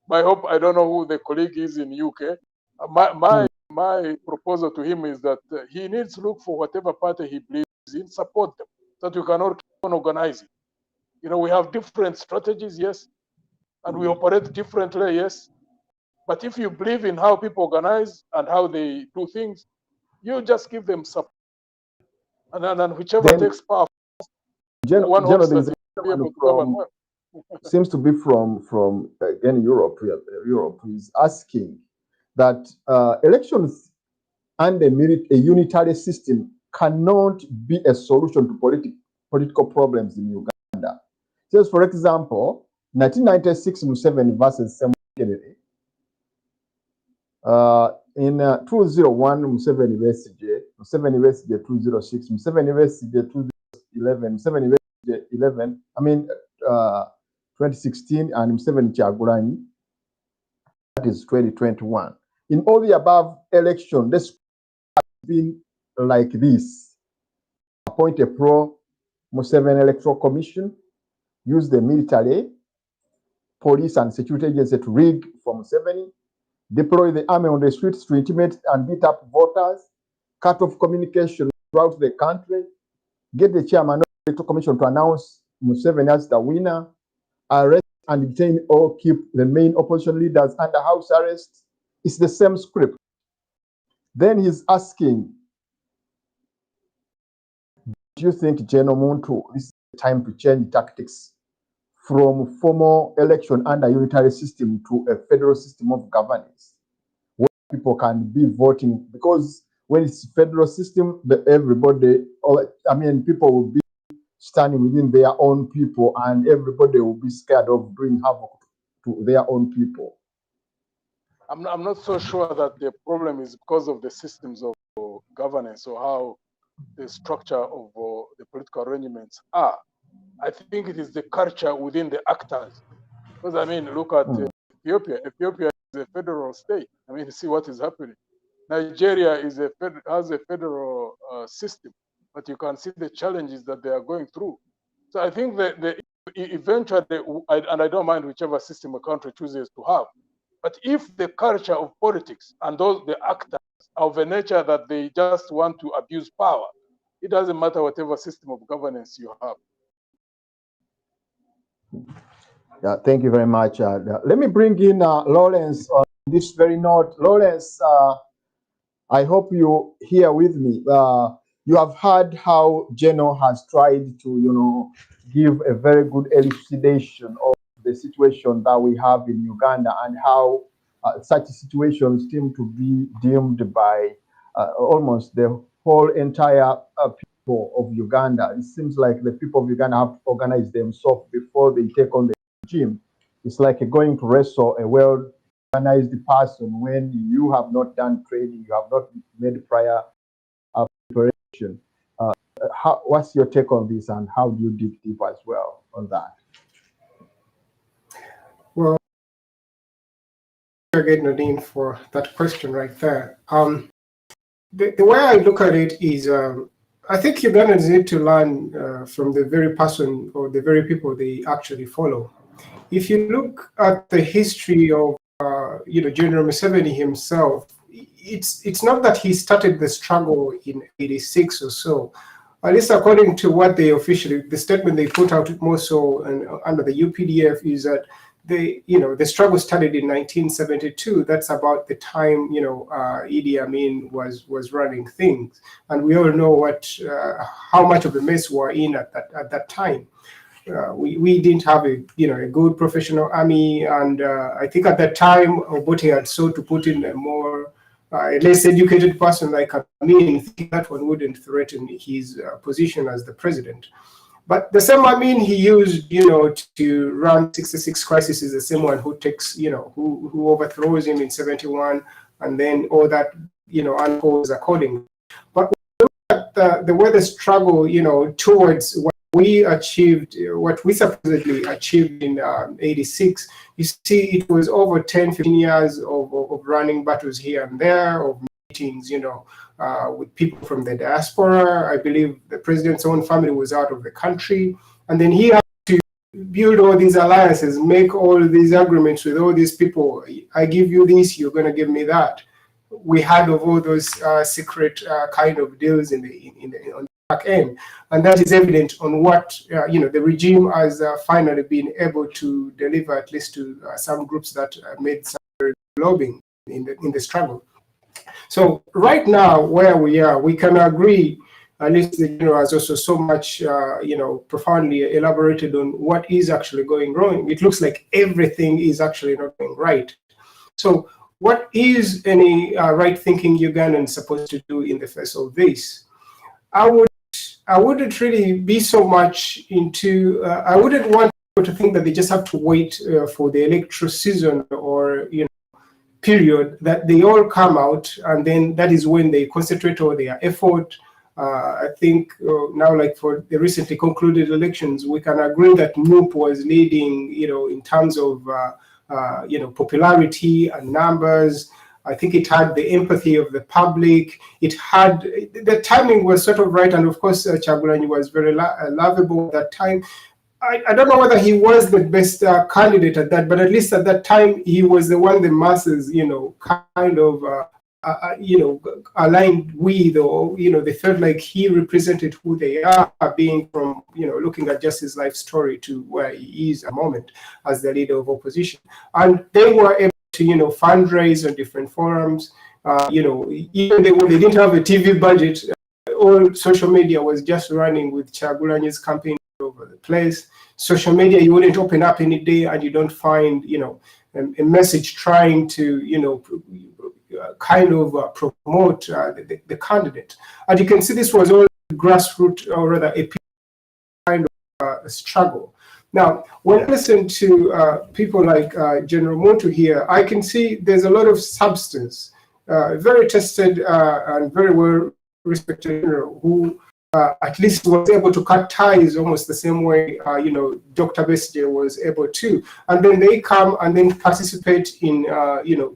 my hope, I don't know who the colleague is in UK. My proposal to him is that he needs to look for whatever party he believes in, support them, so that we can all keep on organizing. You know, we have different strategies, yes, and we operate differently, yes. But if you believe in how people organize and how they do things, you just give them support. And whichever then, takes power, one hopes that you'll be able to govern well. Seems to be from again Europe. Europe is asking that elections and a unitary system cannot be a solution to political problems in Uganda. Just for example, 1996 Museveni versus Kennedy. In 201 Museveni Besige 206, Museveni Besige 211, Museveni Besige 11. 2016 and Museveni Kyagulanyi, that is 2021. In all the above election, this has been like this: appoint a pro-Museveni electoral commission, use the military, police and security agency to rig for Museveni, deploy the army on the streets to intimidate and beat up voters, cut off communication throughout the country, get the chairman of the electoral commission to announce Museveni as the winner, arrest and detain or keep the main opposition leaders under house arrest. It's the same script. Then he's asking, do you think General Muntu, this time to change tactics from formal election under unitary system to a federal system of governance, where people can be voting, because when it's federal system, everybody, people will be standing within their own people, and everybody will be scared of doing havoc to their own people. I'm not so sure that the problem is because of the systems of governance or how the structure of the political arrangements are. I think it is the culture within the actors. Because I mean, look at Ethiopia. Ethiopia is a federal state. I mean, see what is happening. Nigeria has a federal system, but you can see the challenges that they are going through. So I think that eventually, and I don't mind whichever system a country chooses to have, but if the culture of politics and the actors are of a nature that they just want to abuse power, it doesn't matter whatever system of governance you have. Yeah, thank you very much. Let me bring in Lawrence on this very note. Lawrence, I hope you're here with me. You have heard how Geno has tried to, give a very good elucidation of the situation that we have in Uganda, and how such situations seem to be deemed by almost the whole entire people of Uganda. It seems like the people of Uganda have to organize themselves before they take on the regime. It's like going to wrestle a well-organized person when you have not done training, you have not made prior preparation. What's your take on this, and how do you dig deep as well on that? Well, again, Nadine, for that question right there. The way I look at it is, I think Ugandans need to learn from the very person or the very people they actually follow. If you look at the history of, General Museveni himself, it's not that he started the struggle in '86 or so. At least according to what they the statement they put out more so under the UPDF is that the struggle started in 1972. That's about the time, Idi Amin was running things. And we all know how much of a mess we're in at that time. We didn't have a good professional army, and I think at that time Obote had sought to put in a more less educated person like Amin. That one wouldn't threaten his position as the president. But the same Amin he used, to run 66 crisis is the same one who takes, who overthrows him in 71, and then all that, unfolds accordingly. But when we look at the way the struggle, towards what we achieved, what we supposedly achieved in '86, you see it was over 10, 15 years of running battles here and there, of meetings, with people from the diaspora. I believe the president's own family was out of the country. And then he had to build all these alliances, make all these agreements with all these people. I give you this, you're going to give me that. We had of all those secret kind of deals on the back end. And that is evident on what, the regime has finally been able to deliver, at least to some groups that made some lobbying in the struggle. So right now, where we are, we can agree, at least the general has also so much, profoundly elaborated on what is actually going wrong. It looks like everything is actually not going right. So what is any right-thinking Ugandan supposed to do in the face of this? I wouldn't really be so much into, I wouldn't want people to think that they just have to wait for the electoral season or, period, that they all come out, and then that is when they concentrate all their effort. I think now, like for the recently concluded elections, we can agree that MUP was leading, in terms of, popularity and numbers. I think it had the empathy of the public. It had, the timing was sort of right, and of course, Kyagulanyi was very lovable at that time. I don't know whether he was the best candidate at that, but at least at that time, he was the one the masses, kind of, aligned with, or, they felt like he represented who they are, being from, looking at just his life story to where he is at the moment as the leader of opposition. And they were able to, fundraise on different forums, even when they didn't have a TV budget, all social media was just running with Kyagulanyi's campaign over place. Social media, you wouldn't open up any day and you don't find, a message trying to, promote the candidate. And you can see this was all grassroots, or rather a kind of struggle. Now, when I listen to people like General Muntu here, I can see there's a lot of substance, very tested and very well respected general who at least was able to cut ties almost the same way, Dr. Besigye was able to. And then they come and then participate in,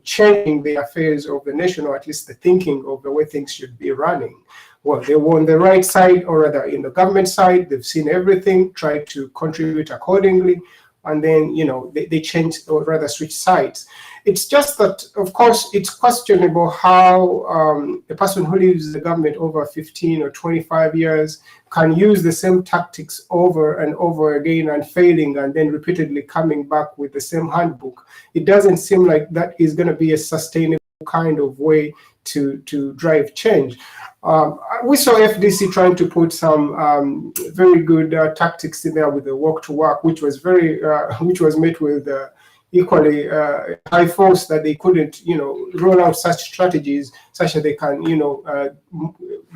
changing the affairs of the nation, or at least the thinking of the way things should be running. Well, they were on the right side, or rather in the government side. They've seen everything, tried to contribute accordingly, and then, they changed, or rather switch sides. It's just that, of course, it's questionable how a person who leaves the government over 15 or 25 years can use the same tactics over and over again and failing, and then repeatedly coming back with the same handbook. It doesn't seem like that is going to be a sustainable kind of way to drive change. We saw FDC trying to put some very good tactics in there with the walk to work, which was which was met with equally high force, that they couldn't, roll out such strategies such that they can,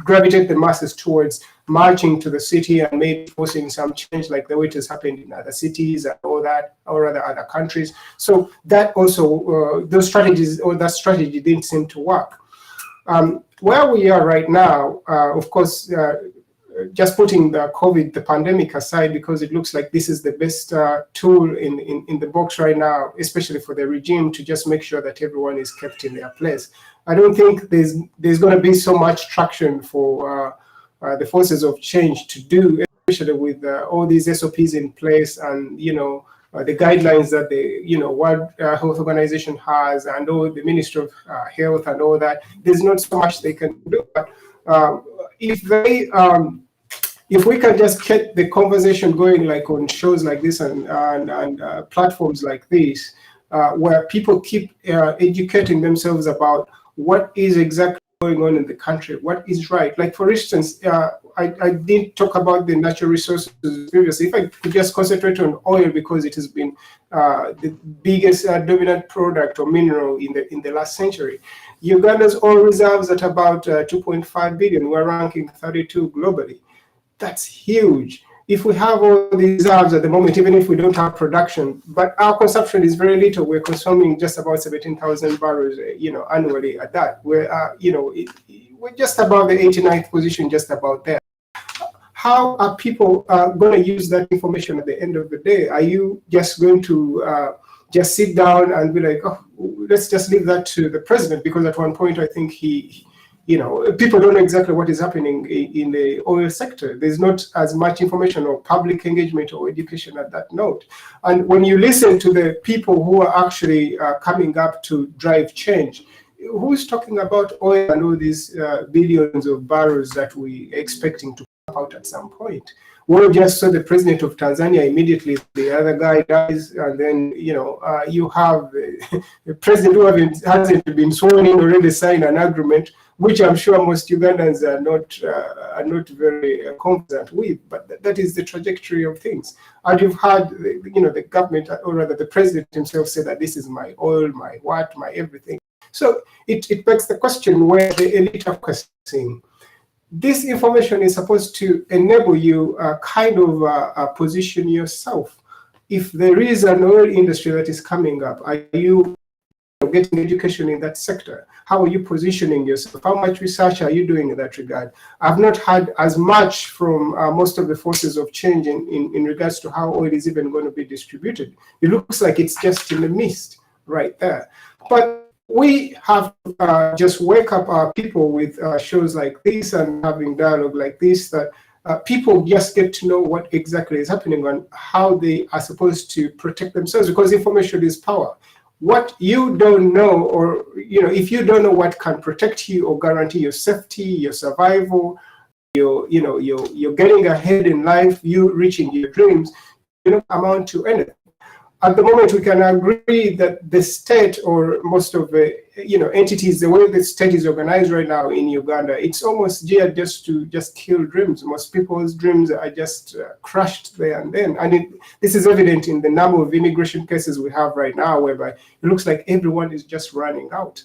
gravitate the masses towards marching to the city and maybe forcing some change, like the way it has happened in other cities and all that, or other countries. So that also, those strategies, or that strategy didn't seem to work. Where we are right now, of course, just putting the pandemic aside, because it looks like this is the best tool in the box right now, especially for the regime, to just make sure that everyone is kept in their place. I don't think there's going to be so much traction for the forces of change to do, especially with all these SOPs in place and, the guidelines that the World Health Organization has, and all the Ministry of Health and all that. There's not so much they can do. But if we can just get the conversation going, like on shows like this and platforms like this, where people keep educating themselves about what is exactly going on in the country, what is right. Like, for instance, I did talk about the natural resources previously. If I could just concentrate on oil, because it has been the biggest dominant product or mineral in the last century. Uganda's oil reserves at about 2.5 billion. We're ranking 32 globally. That's huge. If we have all these reserves at the moment, even if we don't have production, but our consumption is very little, we're consuming just about 17,000 barrels, annually at that. We're just about the 89th position, just about there. How are people going to use that information at the end of the day? Are you just going to just sit down and be like, oh, let's just leave that to the president? Because at one point, I think people don't know exactly what is happening in the oil sector. There's not as much information or public engagement or education at that note. And when you listen to the people who are actually coming up to drive change, who's talking about oil and all these billions of barrels that we're expecting to come out at some point? We just saw the president of Tanzania, immediately the other guy dies, and then you have the president who hasn't been sworn in already signed an agreement, which I'm sure most Ugandans are not very confident with. But that is the trajectory of things. And you've had the government, or rather the president himself, say that this is my oil, my what, my everything. So it begs the question where the elite are questioning. This information is supposed to enable you position yourself. If there is an oil industry that is coming up, are you getting education in that sector? How are you positioning yourself? How much research are you doing in that regard? I've not had as much from most of the forces of change in regards to how oil is even going to be distributed. It looks like it's just in the mist right there. But we have to just wake up our people with shows like this and having dialogue like this, that people just get to know what exactly is happening and how they are supposed to protect themselves, because information is power. What you don't know, or if you don't know what can protect you or guarantee your safety, your survival, you're getting ahead in life, you reaching your dreams, you don't amount to anything. at the moment, we can agree that the state, or most of the entities, the way the state is organized right now in Uganda, it's almost geared just to kill dreams. Most people's dreams are just crushed there and then. And this is evident in the number of immigration cases we have right now, whereby it looks like everyone is just running out.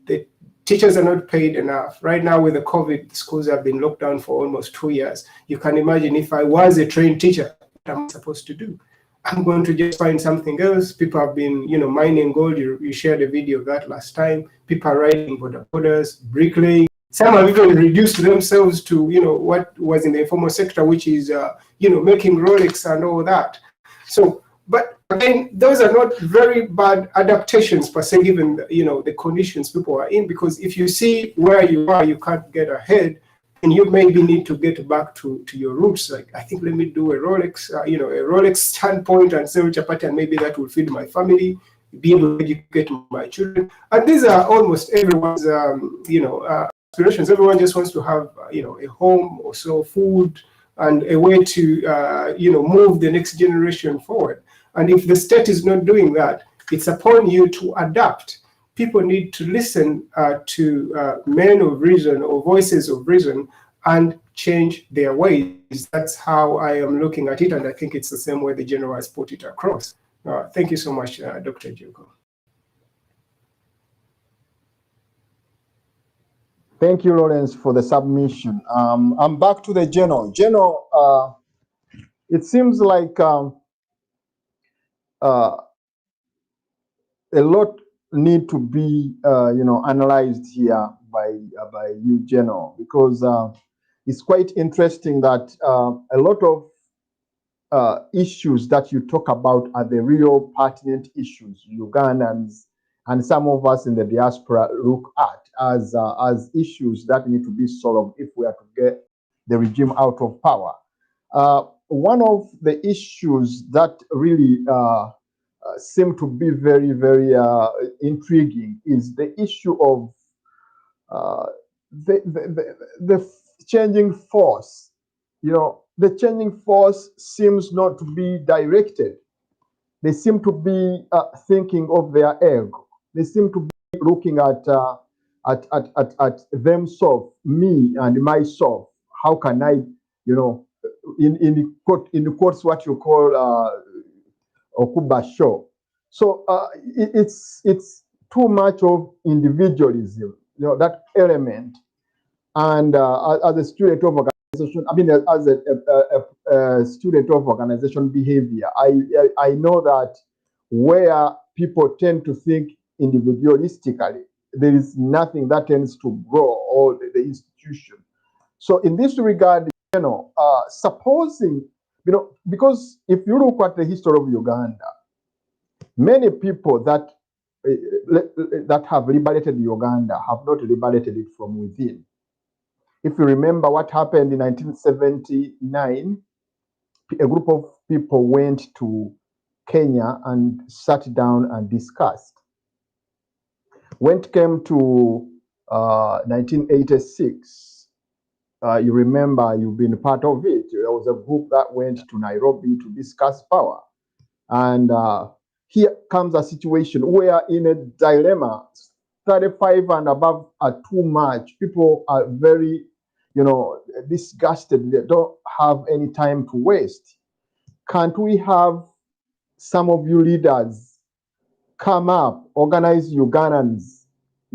The teachers are not paid enough. Right now with the COVID, schools have been locked down for almost 2 years. You can imagine if I was a trained teacher, what am I supposed to do? I'm going to just find something else. People have been, mining gold. You shared a video of that last time. People are riding borders, bricklaying. Some have even reduced themselves to, what was in the informal sector, which is, making Rolex and all that. So, but again, those are not very bad adaptations per se, given, the conditions people are in, because if you see where you are, you can't get ahead. And you maybe need to get back to your roots. Like, I think, let me do a Rolex, a Rolex standpoint and sell chapati, and maybe that will feed my family, be able to educate my children. And these are almost everyone's, aspirations. Everyone just wants to have, a home, or so food, and a way to, move the next generation forward. And if the state is not doing that, it's upon you to adapt. People need to listen to men of reason, or voices of reason, and change their ways. That's how I am looking at it, and I think it's the same way the general has put it across. Thank you so much, Dr. Juko. Thank you, Lawrence, for the submission. I'm back to the general. General, it seems like a lot need to be, analyzed here by you, General, because it's quite interesting that a lot of issues that you talk about are the real pertinent issues Ugandans and some of us in the diaspora look at as issues that need to be solved if we are to get the regime out of power. One of the issues that really seem to be very, very intriguing is the issue of the changing force. The changing force seems not to be directed. They seem to be thinking of their ego. They seem to be looking at themselves, me and myself. How can I, in quotes, what you call Okuba show. So it's too much of individualism, that element. And as a student of organization, as a student of organization behavior, I know that where people tend to think individualistically, there is nothing that tends to grow, or the institution. So in this regard, supposing, because if you look at the history of Uganda, many people that have liberated Uganda have not liberated it from within. If you remember what happened in 1979, a group of people went to Kenya and sat down and discussed. When it came to 1986, you remember, you've been part of it. There was a group that went to Nairobi to discuss power. And here comes a situation where, in a dilemma, 35 and above are too much. People are very, disgusted. They don't have any time to waste. Can't we have some of you leaders come up, organize Ugandans,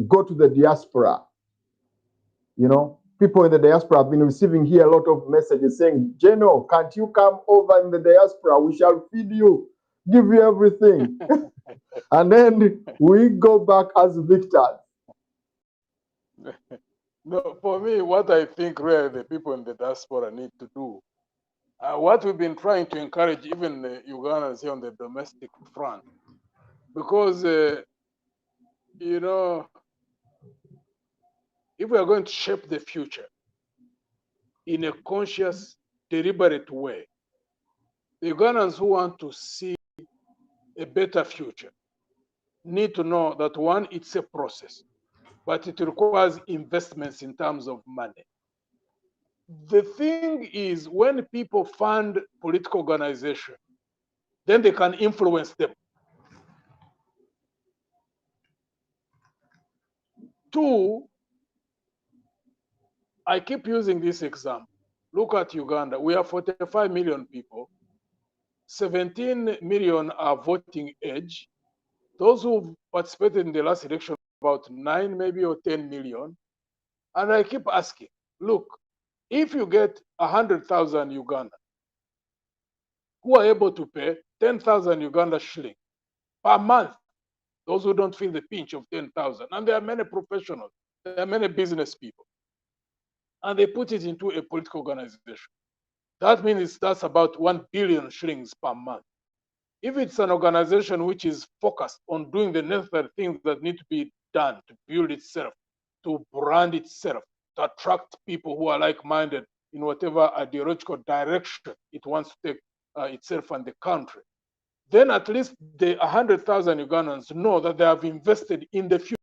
go to the diaspora? People in the diaspora have been receiving here a lot of messages saying, General, can't you come over in the diaspora? We shall feed you, give you everything. And then we go back as victors. No, for me, what I think really the people in the diaspora need to do, what we've been trying to encourage even the Ugandans here on the domestic front, because, if we are going to shape the future in a conscious, deliberate way, the Ugandans who want to see a better future need to know that, one, it's a process, but it requires investments in terms of money. The thing is, when people fund political organization, then they can influence them. Two, I keep using this example. Look at Uganda. We have 45 million people. 17 million are voting age. Those who participated in the last election, about 9 maybe or 10 million. And I keep asking, look, if you get 100,000 Uganda who are able to pay 10,000 Uganda shilling per month, those who don't feel the pinch of 10,000, and there are many professionals, there are many business people, and they put it into a political organization. That means that's about 1 billion shillings per month. If it's an organization which is focused on doing the necessary things that need to be done to build itself, to brand itself, to attract people who are like-minded in whatever ideological direction it wants to take itself and the country, then at least the 100,000 Ugandans know that they have invested in the future.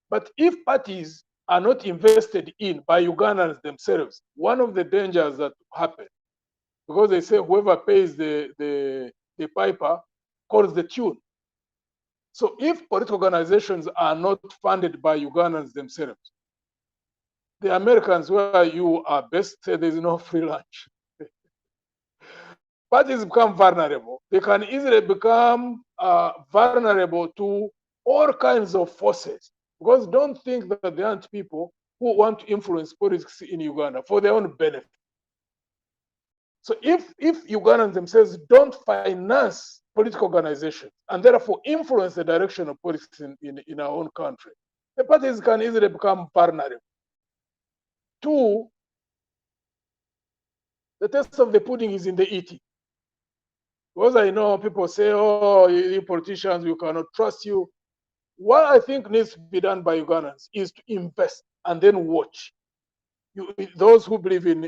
But if parties are not invested in by Ugandans themselves, one of the dangers that happen, because they say whoever pays the piper calls the tune. So if political organizations are not funded by Ugandans themselves, the Americans where you are best say there's no free lunch. Parties become vulnerable. They can easily become vulnerable to all kinds of forces. Because don't think that there aren't people who want to influence politics in Uganda for their own benefit. So if Ugandans themselves don't finance political organizations and therefore influence the direction of politics in our own country, the parties can easily become vulnerable. Two, the taste of the pudding is in the eating. Because I know people say, oh, you politicians, we cannot trust you. What I think needs to be done by Ugandans is to invest and then watch. Those who believe in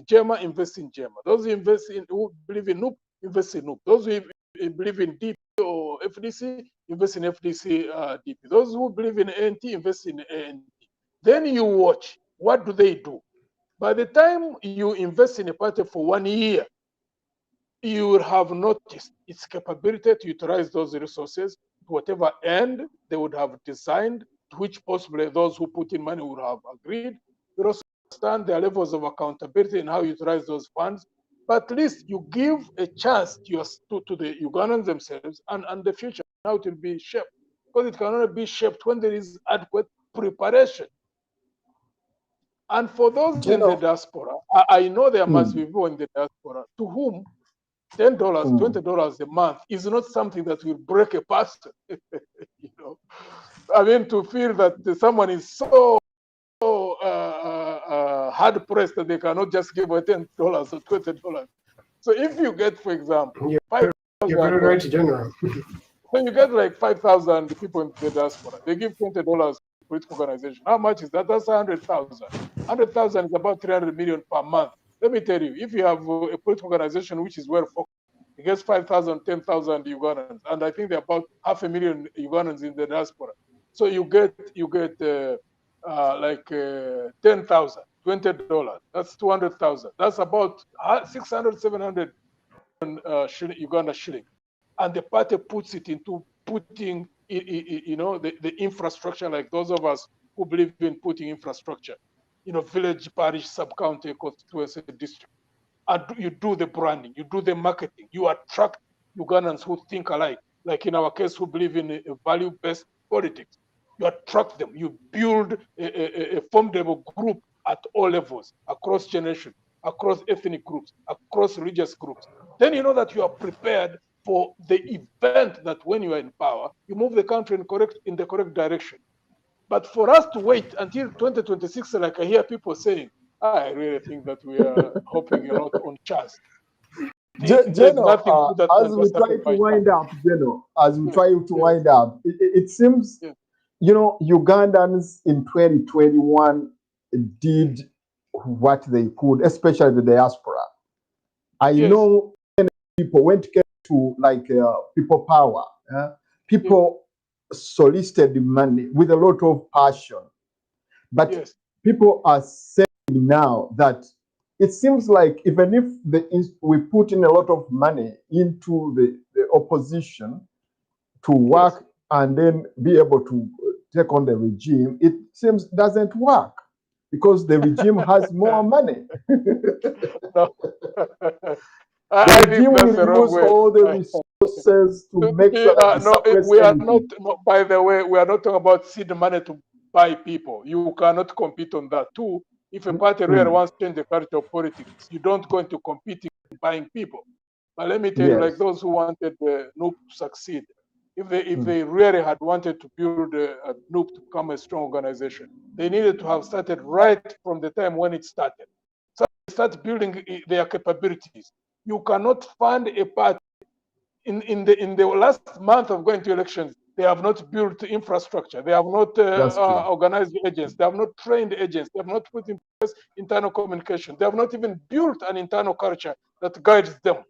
JEMA, invest in JEMA. Those who believe in NUP, invest in NUP. Those who believe in DP or FDC, invest in FDC DP. Those who believe in ANT, invest in ANT. Then you watch, what do they do? By the time you invest in a party for 1 year, you will have noticed its capability to utilize those resources to whatever end they would have designed, to which possibly those who put in money would have agreed. You also understand their levels of accountability and how you utilize those funds. But at least you give a chance to the Ugandans themselves and the future, how it will be shaped. Because it can only be shaped when there is adequate preparation. And for those in the diaspora, I know there must be people in the diaspora to whom $10, $20 a month is not something that will break a person. You know, I mean, to feel that someone is so hard pressed that they cannot just give away $10 or $20. So if you get, for example, you're very right, General. So you get like 5,000 people in the diaspora. They give $20 to political organization. How much is that? That's 100,000. 100,000 is about 300 million per month. Let me tell you, if you have a political organization which is well focused, it gets 5,000, 10,000 Ugandans, and I think there are about 500,000 Ugandans in the diaspora. So you get like 10,000, $20. That's 200,000. That's about 600, 700 Uganda shilling, and the party puts it into putting, you know, the infrastructure, like those of us who believe in putting infrastructure, you know, village, parish, sub-county, constituency, district. And you do the branding, you do the marketing, you attract Ugandans who think alike, like in our case, who believe in a value-based politics. You attract them, you build a formidable group at all levels, across generations, across ethnic groups, across religious groups. Then you know that you are prepared for the event that when you are in power, you move the country in the correct direction. But for us to wait until 2026, like I hear people saying, I really think that we are hoping a lot on chance. General, as we try to wind up, it seems, you know, Ugandans in 2021 did what they could, especially the diaspora. I know many people went to like people power. People solicited money with a lot of passion. But people are saying now that it seems like even if we put in a lot of money into the opposition to work and then be able to take on the regime, it seems doesn't work because the regime has more money. No. The regime will use all the resources to make sure that they suppress we are anything. not, by the way, we are not talking about seed money to buy people. You cannot compete on that too. If a party really wants to change the culture of politics, you don't go into competing in buying people. But let me tell you, like those who wanted NUP to succeed, if they really had wanted to build a NUP to become a strong organization, they needed to have started right from the time when it started. So they start building their capabilities. You cannot fund a party in the last month of going to elections. They have not built infrastructure. They have not organized agents. They have not trained agents. They have not put in place internal communication. They have not even built an internal culture that guides them.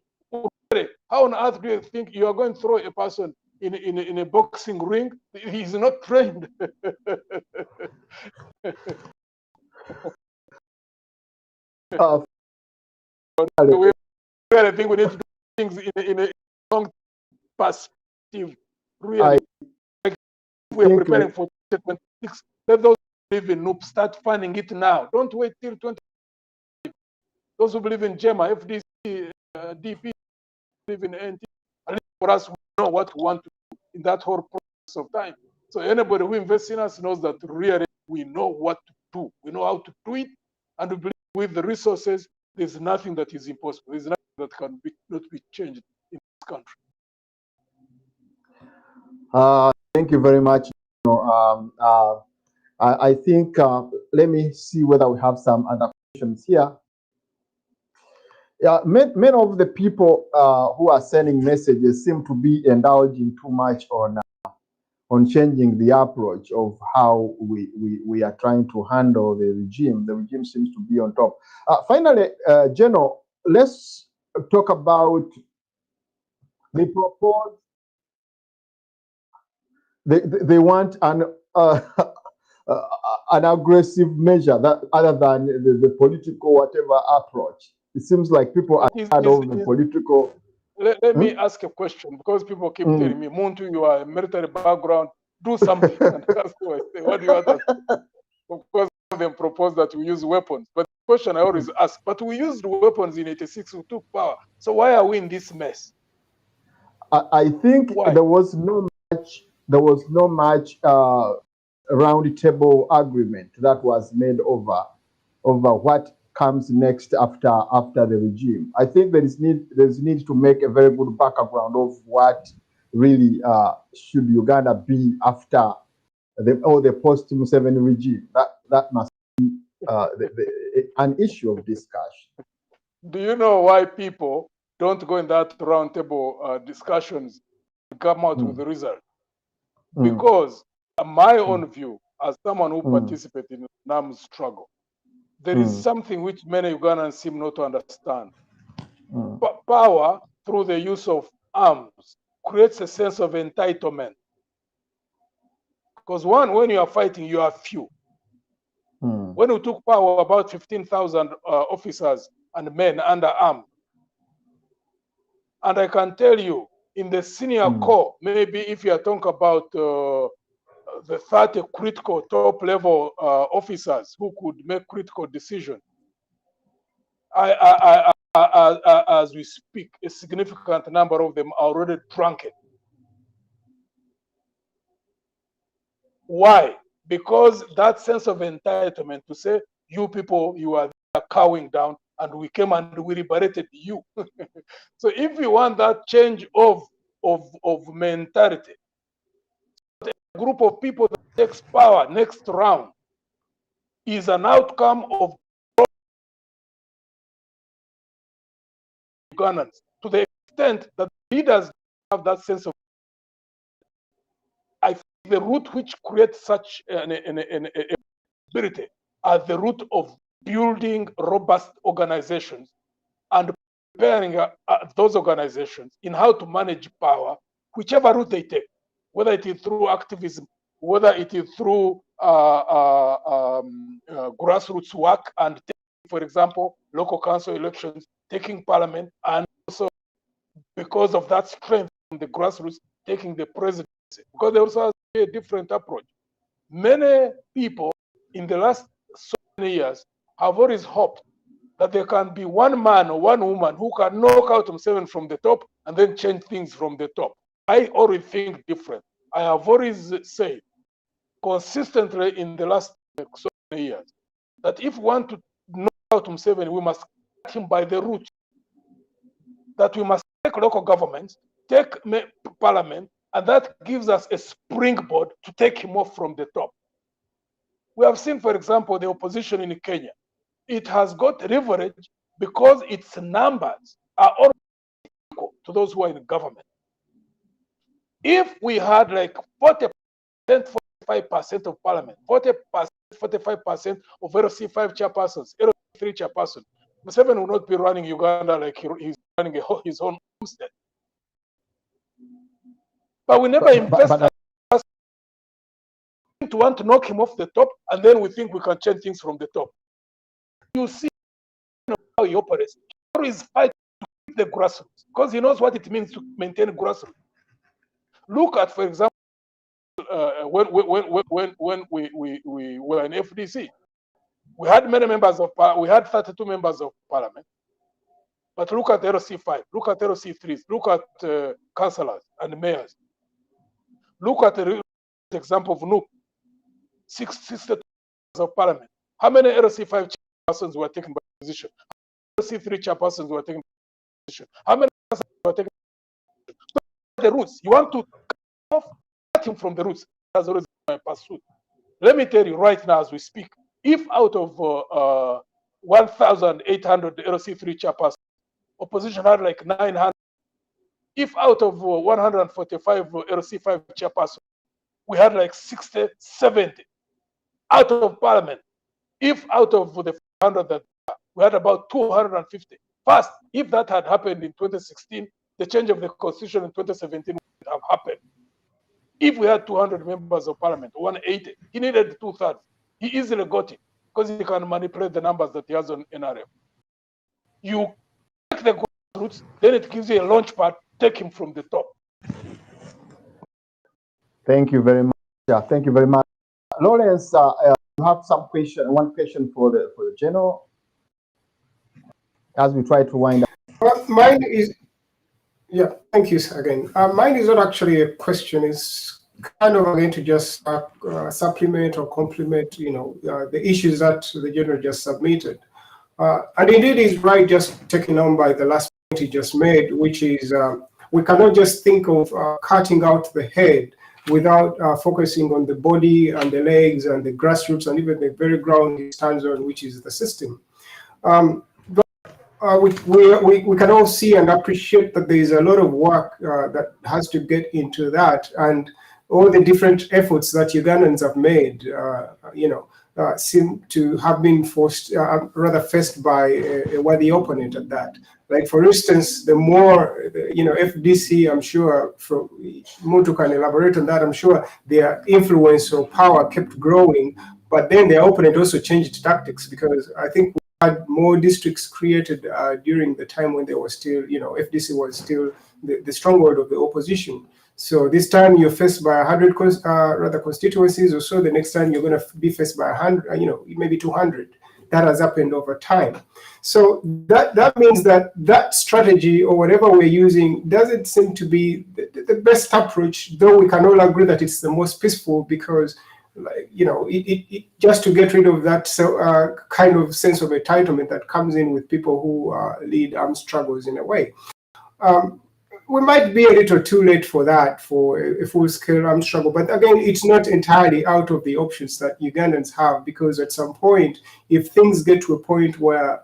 How on earth do you think you are going to throw a person in a boxing ring? He's not trained. I think we need to do things in a long perspective. Really, like we are preparing for 2026. Let those who believe in NUP start funding it now. Don't wait till 20. Those who believe in GEMA, FDC, DP, believe in NT. At least for us, we know what we want to do in that whole process of time. So anybody who invests in us knows that really we know what to do. We know how to do it, and we believe with the resources, there's nothing that is impossible. There's nothing that can not be changed in this country. Thank you very much. I think, let me see whether we have some other questions here. Many of the people who are sending messages seem to be indulging too much on changing the approach of how we are trying to handle the regime. The regime seems to be on top. Finally, Geno, let's talk about the proposed. They want an aggressive measure that other than the political whatever approach. It seems like people are tired of the political. Let me ask a question, because people keep telling me, Muntu, you are a military background, do something. And that's why I say, what do you want us to do? Of course, some of them propose that we use weapons. But the question I always ask, but we used weapons in 86, we took power. So why are we in this mess? I think there was no much round table agreement that was made over what comes next after the regime. I think there's need to make a very good background of what really should Uganda be after the post-Museveni regime. That must be an issue of discussion. Do you know why people don't go in that round table discussions to come out with the result? Because my own view, as someone who participated in NAM's struggle, there is something which many Ugandans seem not to understand. Power through the use of arms creates a sense of entitlement. Because when you are fighting, you are few. When we took power, about 15,000 officers and men under arms. And I can tell you, in the senior corps, maybe if you are talking about the 30 critical top level officers who could make critical decisions, as we speak, a significant number of them are already drunken. Why? Because that sense of entitlement to say, you people, you are cowing down, and we came and we liberated you. So if you want that change of mentality, a group of people that takes power next round is an outcome of Ugandans, to the extent that leaders have that sense of. I think the root which creates such an ability are the root of building robust organizations and preparing those organizations in how to manage power, whichever route they take, whether it is through activism, whether it is through grassroots work and, for example, local council elections, taking parliament, and also because of that strength from the grassroots, taking the president because they also have a different approach. Many people in the last so many years have always hoped that there can be one man or one woman who can knock out Museveni from the top and then change things from the top. I always think different. I have always said consistently in the last so many years that if we want to knock out Museveni, we must cut him by the root. That we must take local governments, take parliament, and that gives us a springboard to take him off from the top. We have seen, for example, the opposition in Kenya. It has got leverage because its numbers are almost equal to those who are in government. If we had like 40%, 45% of parliament, 40%, 45% of LC5 chairpersons, LC3 chairpersons, Museveni will not be running Uganda like he's running his own homestead. But we never invest to want to knock him off the top, and then we think we can change things from the top. You see how he operates. He is fighting to keep the grassroots because he knows what it means to maintain grassroots. Look at, for example, when we were in FDC, we had many members of we had 32 members of parliament. But look at LC5, look at LC3s, look at councillors and mayors. Look at the example of NUP, 60 members of parliament. How many LC5 chairpersons were taken by position? How many LC3 chairpersons were taken by position? How many were taken by position? The roots. You want to cut him from the roots. That's always my pursuit. Let me tell you right now as we speak, if out of 1,800 LC3 chairpersons, opposition had like 900. If out of 145 LC5 chairpersons, we had like 60, 70 out of parliament. If out of the 400 that we had about 250. First, if that had happened in 2016, the change of the constitution in 2017 would have happened. If we had 200 members of parliament, 180, he needed 2/3. He easily got it because he can manipulate the numbers that he has on NRM. You take the grassroots, then it gives you a launch pad, take him from the top. Thank you very much. Yeah, thank you very much. Lawrence, you have one question for the general as we try to wind up. Mine is, yeah, thank you again. Mine is not actually a question, it's kind of going to just supplement or complement, the issues that the general just submitted. And indeed he's right, just taking on by the last point he just made, which is we cannot just think of cutting out the head without focusing on the body and the legs and the grassroots and even the very ground it stands on, which is the system. We can all see and appreciate that there is a lot of work that has to get into that, and all the different efforts that Ugandans have made, seem to have been faced by a worthy opponent at that. Like, for instance, the more, FDC, I'm sure, Muntu can elaborate on that, I'm sure their influence or power kept growing, but then their opponent also changed tactics, because I think we had more districts created during the time when they were still, FDC was still the stronghold of the opposition. So this time you're faced by 100 constituencies or so. The next time you're going to be faced by 100, maybe 200. That has happened over time. So that means that strategy or whatever we're using doesn't seem to be the best approach, though we can all agree that it's the most peaceful, because just to get rid of that kind of sense of entitlement that comes in with people who lead armed struggles in a way. We might be a little too late for that, for a full-scale armed struggle. But again, it's not entirely out of the options that Ugandans have, because at some point, if things get to a point where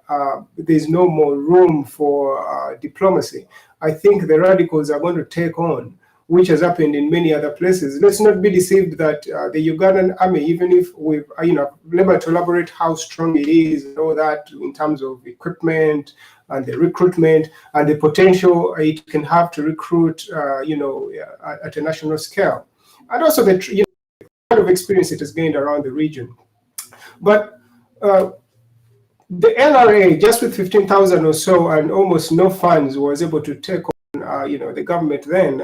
there's no more room for diplomacy, I think the radicals are going to take on, which has happened in many other places. Let's not be deceived that the Ugandan army, even if we've able to elaborate how strong it is and all that in terms of equipment and the recruitment and the potential it can have to recruit, at a national scale, and also the kind of experience it has gained around the region. But the NRA, just with 15,000 or so and almost no funds, was able to take on, the government then.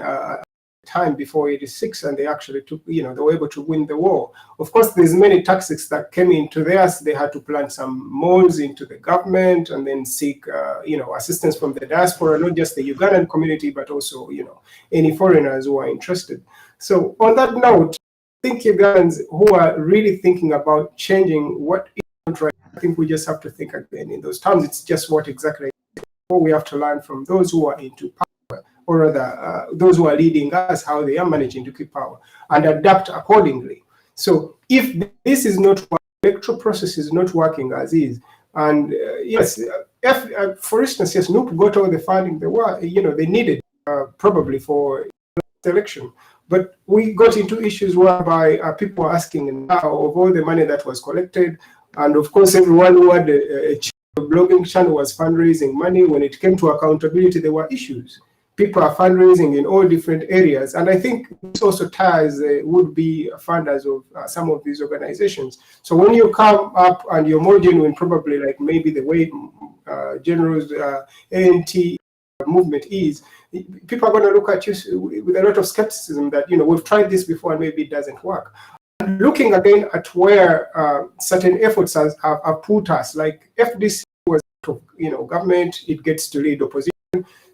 time before 86, and they actually took, they were able to win the war. Of course, there's many tactics that came into theirs. They had to plant some molds into the government and then seek, assistance from the diaspora, not just the Ugandan community, but also, any foreigners who are interested. So on that note, I think Ugandans who are really thinking about changing what is not right, I think we just have to think again in those terms. It's just what exactly we have to learn from those who are into power, or rather those who are leading us, how they are managing to keep power, and adapt accordingly. So if this is not working, the electoral process is not working as is, and yes, for instance, yes, NUP got all the funding they needed probably for the election. But we got into issues whereby people are asking now of all the money that was collected, and of course everyone who had a blogging channel was fundraising money. When it came to accountability, there were issues. People are fundraising in all different areas, and I think this also ties would-be funders of some of these organizations. So when you come up and you're more genuine, probably like maybe the way General's ANT movement is, people are going to look at you with a lot of skepticism that, we've tried this before and maybe it doesn't work. And looking again at where certain efforts have put us, like FDC was, government, it gets to lead opposition.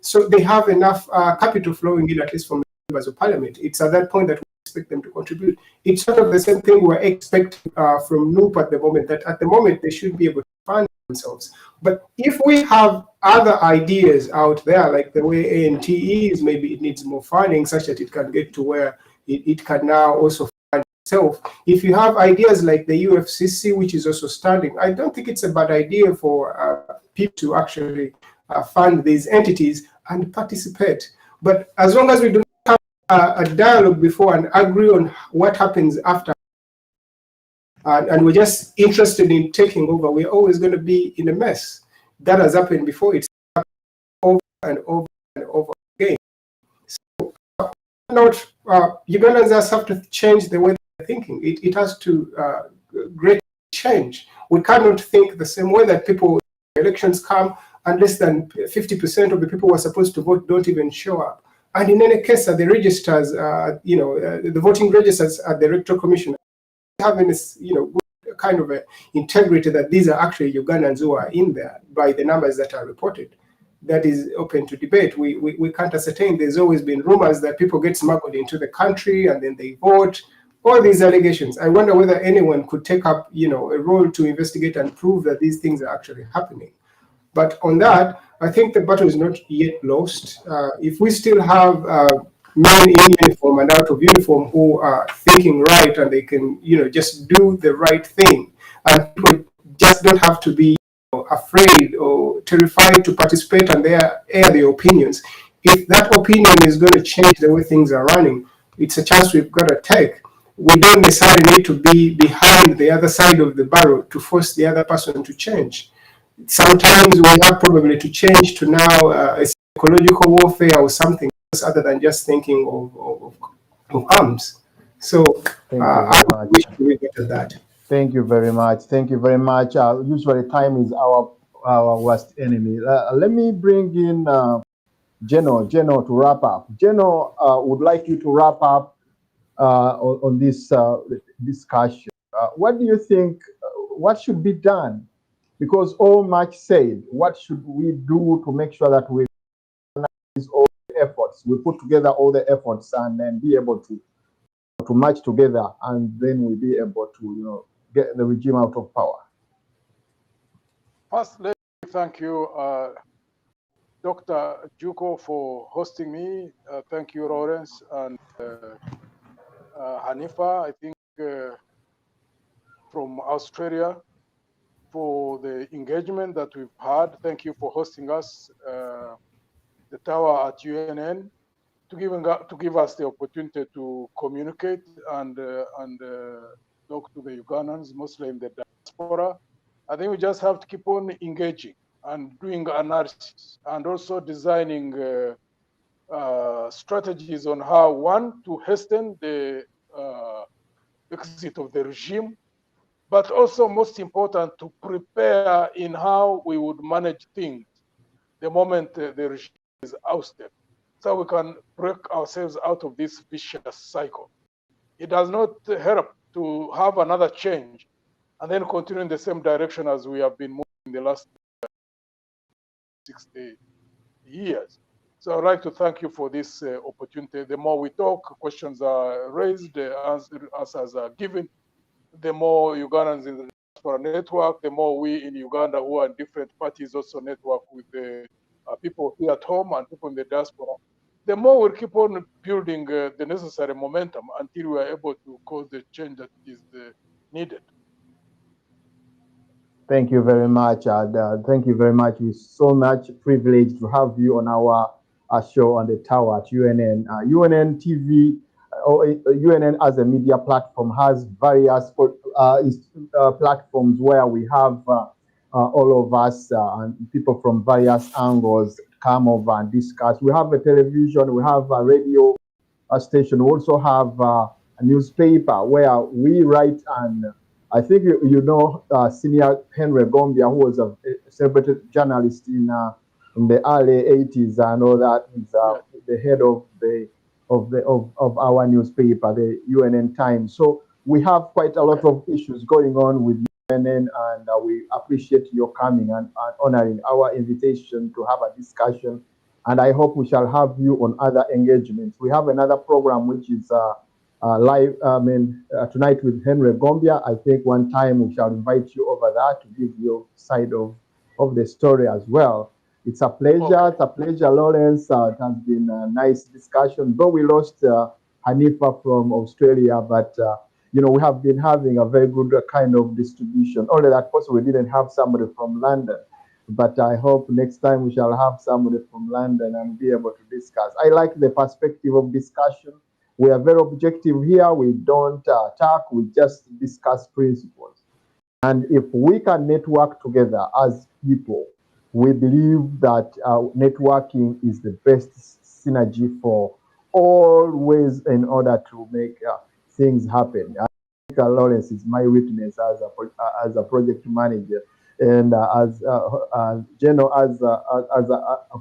So they have enough capital flowing in, at least from members of parliament. It's at that point that we expect them to contribute. It's sort of the same thing we're expecting from NUP at the moment, that at the moment they should be able to fund themselves. But if we have other ideas out there, like the way ANT is, maybe it needs more funding such that it can get to where it can now also fund itself. If you have ideas like the UFCC, which is also standing, I don't think it's a bad idea for people to actually fund these entities and participate. But as long as we do not have a dialogue before and agree on what happens after, and we're just interested in taking over, we're always going to be in a mess. That has happened before. It's happened over and over and over again. So, Ugandans just have to change the way they're thinking. It has to greatly change. We cannot think the same way that people, elections come, and less than 50% of the people who are supposed to vote don't even show up. And in any case, the registers, the voting registers at the Electoral Commission, having this, kind of a integrity that these are actually Ugandans who are in there by the numbers that are reported. That is open to debate. We can't ascertain. There's always been rumors that people get smuggled into the country and then they vote. All these allegations. I wonder whether anyone could take up, a role to investigate and prove that these things are actually happening. But on that, I think the battle is not yet lost. If we still have men in uniform and out of uniform who are thinking right and they can, just do the right thing, and people just don't have to be afraid or terrified to participate and air their opinions. If that opinion is going to change the way things are running, it's a chance we've got to take. We don't necessarily need to be behind the other side of the barrel to force the other person to change. Sometimes we have probably to change to now a psychological warfare or something else other than just thinking of arms. So I wish we get to that. Thank you very much. Thank you very much. Usually time is our worst enemy. Let me bring in Geno to wrap up. Geno would like you to wrap up on this discussion. What do you think, what should be done? Because all much said, what should we do to make sure that we organize all the efforts, we put together all the efforts and then be able to match together, and then we'll be able to, get the regime out of power? First, let me thank you, Dr. Juko, for hosting me. Thank you, Lawrence and Hanifa, I think, from Australia, for the engagement that we've had. Thank you for hosting us, the tower at UNN, to give us the opportunity to communicate and talk to the Ugandans, mostly in the diaspora. I think we just have to keep on engaging and doing analysis and also designing strategies on how, one, to hasten the exit of the regime, but also most important, to prepare in how we would manage things the moment the regime is ousted. so we can break ourselves out of this vicious cycle. It does not help to have another change and then continue in the same direction as we have been moving in the last 60 years. So I'd like to thank you for this opportunity. The more we talk, questions are raised, answers are given, the more Ugandans in the diaspora network, the more we in Uganda who are in different parties also network with the people here at home and people in the diaspora, the more we'll keep on building the necessary momentum until we are able to cause the change that is needed. Thank you very much. Thank you very much. We're so much privileged to have you on our show on the tower at UNN. UNN TV, or UNN as a media platform, has various platforms where we have all of us and people from various angles come over and discuss. We have a television, we have a radio station, we also have a newspaper where we write, and I think you know senior Henry Gombia, who was a celebrated journalist in the early 80s and all that. He's the head of our newspaper, the UNN Times. So we have quite a lot of issues going on with UNN, and we appreciate your coming and honoring our invitation to have a discussion. And I hope we shall have you on other engagements. We have another program which is live, tonight with Henry Gombia. I think one time we shall invite you over there to give your side of the story as well. It's a pleasure. Okay. It's a pleasure, Lawrence. It has been a nice discussion. Though we lost Hanifa from Australia, but you know, we have been having a very good kind of distribution. Only that possibly we didn't have somebody from London. But I hope next time we shall have somebody from London and be able to discuss. I like the perspective of discussion. We are very objective here. We don't attack. We just discuss principles. And if we can network together as people, we believe that networking is the best synergy for all ways in order to make things happen. I think Lawrence is my witness as a project manager. And as a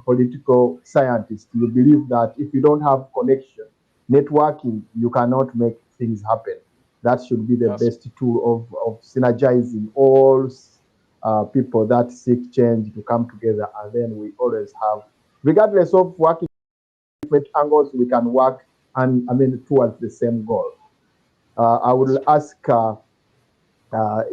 political scientist, you believe that if you don't have connection, networking, you cannot make things happen. That should be the best tool of synergizing all people that seek change to come together, and then we always have, regardless of working different angles, we can work and towards the same goal. I will ask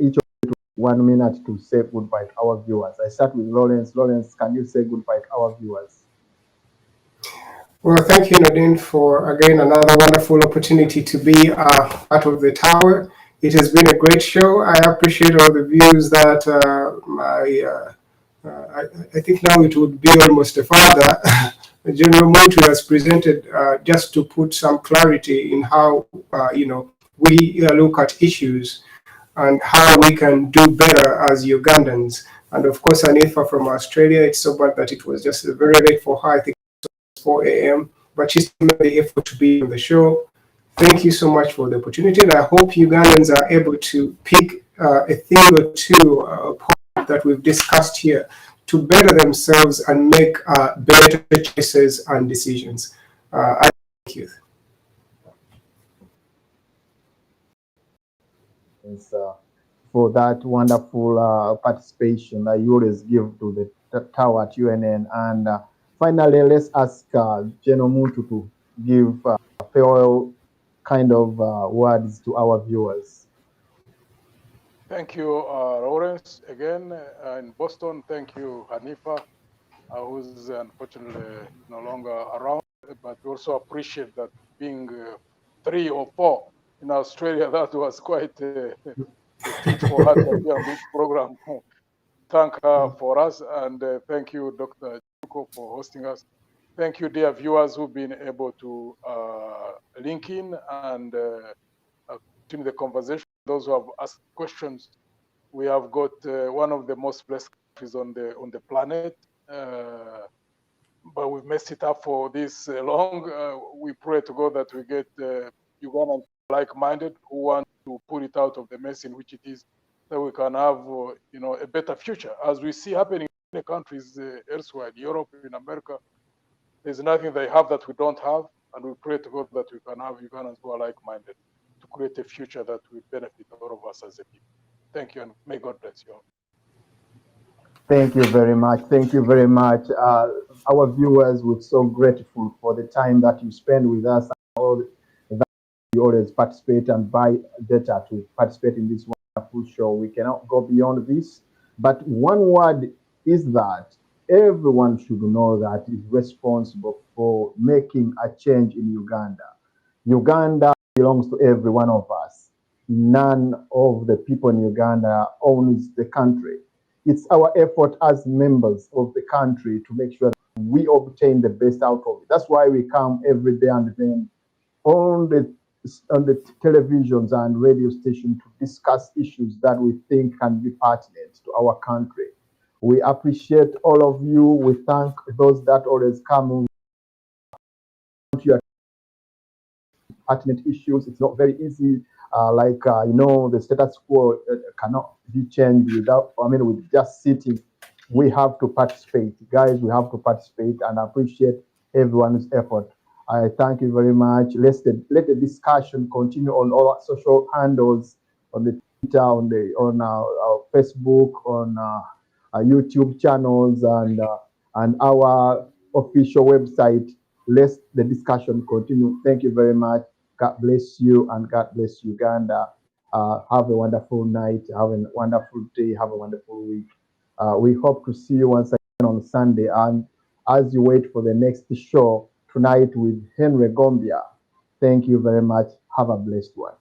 each of 1 minute to say goodbye to our viewers. I start with Lawrence. Lawrence, can you say goodbye to our viewers? Well, thank you, Nadine, for again another wonderful opportunity to be part of the tower. It has been a great show. I appreciate all the views that I think now it would be almost a father. General Montu has presented just to put some clarity in how we look at issues and how we can do better as Ugandans. And of course, Anifa from Australia, it's so bad that it was just very late for her. I think it was 4 a.m., but she still made the effort to be on the show. Thank you so much for the opportunity. And I hope Ugandans are able to pick a thing or two that we've discussed here to better themselves and make better choices and decisions. I thank you. For that wonderful participation that you always give to the tower at UNN. And finally, let's ask General Muntu to give farewell kind of words to our viewers. Thank you, Lawrence, again in Boston. Thank you, Hanifa, who's unfortunately no longer around, but we also appreciate that being 3 or 4 in Australia, that was quite a treat for her to be on this program. Thank her for us, and thank you, Dr. Juko, for hosting us. Thank you, dear viewers, who've been able to link in and continue the conversation. Those who have asked questions, we have got one of the most blessed countries on the planet, but we've messed it up for this long. We pray to God that we get Ugandans like-minded who want to put it out of the mess in which it is, so we can have a better future, as we see happening in the countries elsewhere, in Europe, in America. There's nothing they have that we don't have, and we pray to God that we can have Ugandans who are like-minded to create a future that will benefit all of us as a people. Thank you, and may God bless you all. Thank you very much. Thank you very much. Our viewers, we're so grateful for the time that you spend with us. All that you always participate and buy data to participate in this wonderful show. We cannot go beyond this. But one word is that everyone should know that is responsible for making a change in Uganda. Uganda belongs to every one of us. None of the people in Uganda owns the country. It's our effort as members of the country to make sure that we obtain the best out of it. That's why we come every day and then on the televisions and radio stations to discuss issues that we think can be pertinent to our country. We appreciate all of you. We thank those that always come to your pertinent issues. It's not very easy. The status quo cannot be changed with just sitting. We have to participate, guys. We have to participate, and appreciate everyone's effort. I thank you very much. Let the discussion continue on all our social handles, on the Twitter, on our Facebook, on our YouTube channels, and our official website. Let the discussion continue. Thank you very much. God bless you, and God bless Uganda. Have a wonderful night. Have a wonderful day. Have a wonderful week. We hope to see you once again on Sunday. And as you wait for the next show tonight with Henry Gombia, thank you very much. Have a blessed one.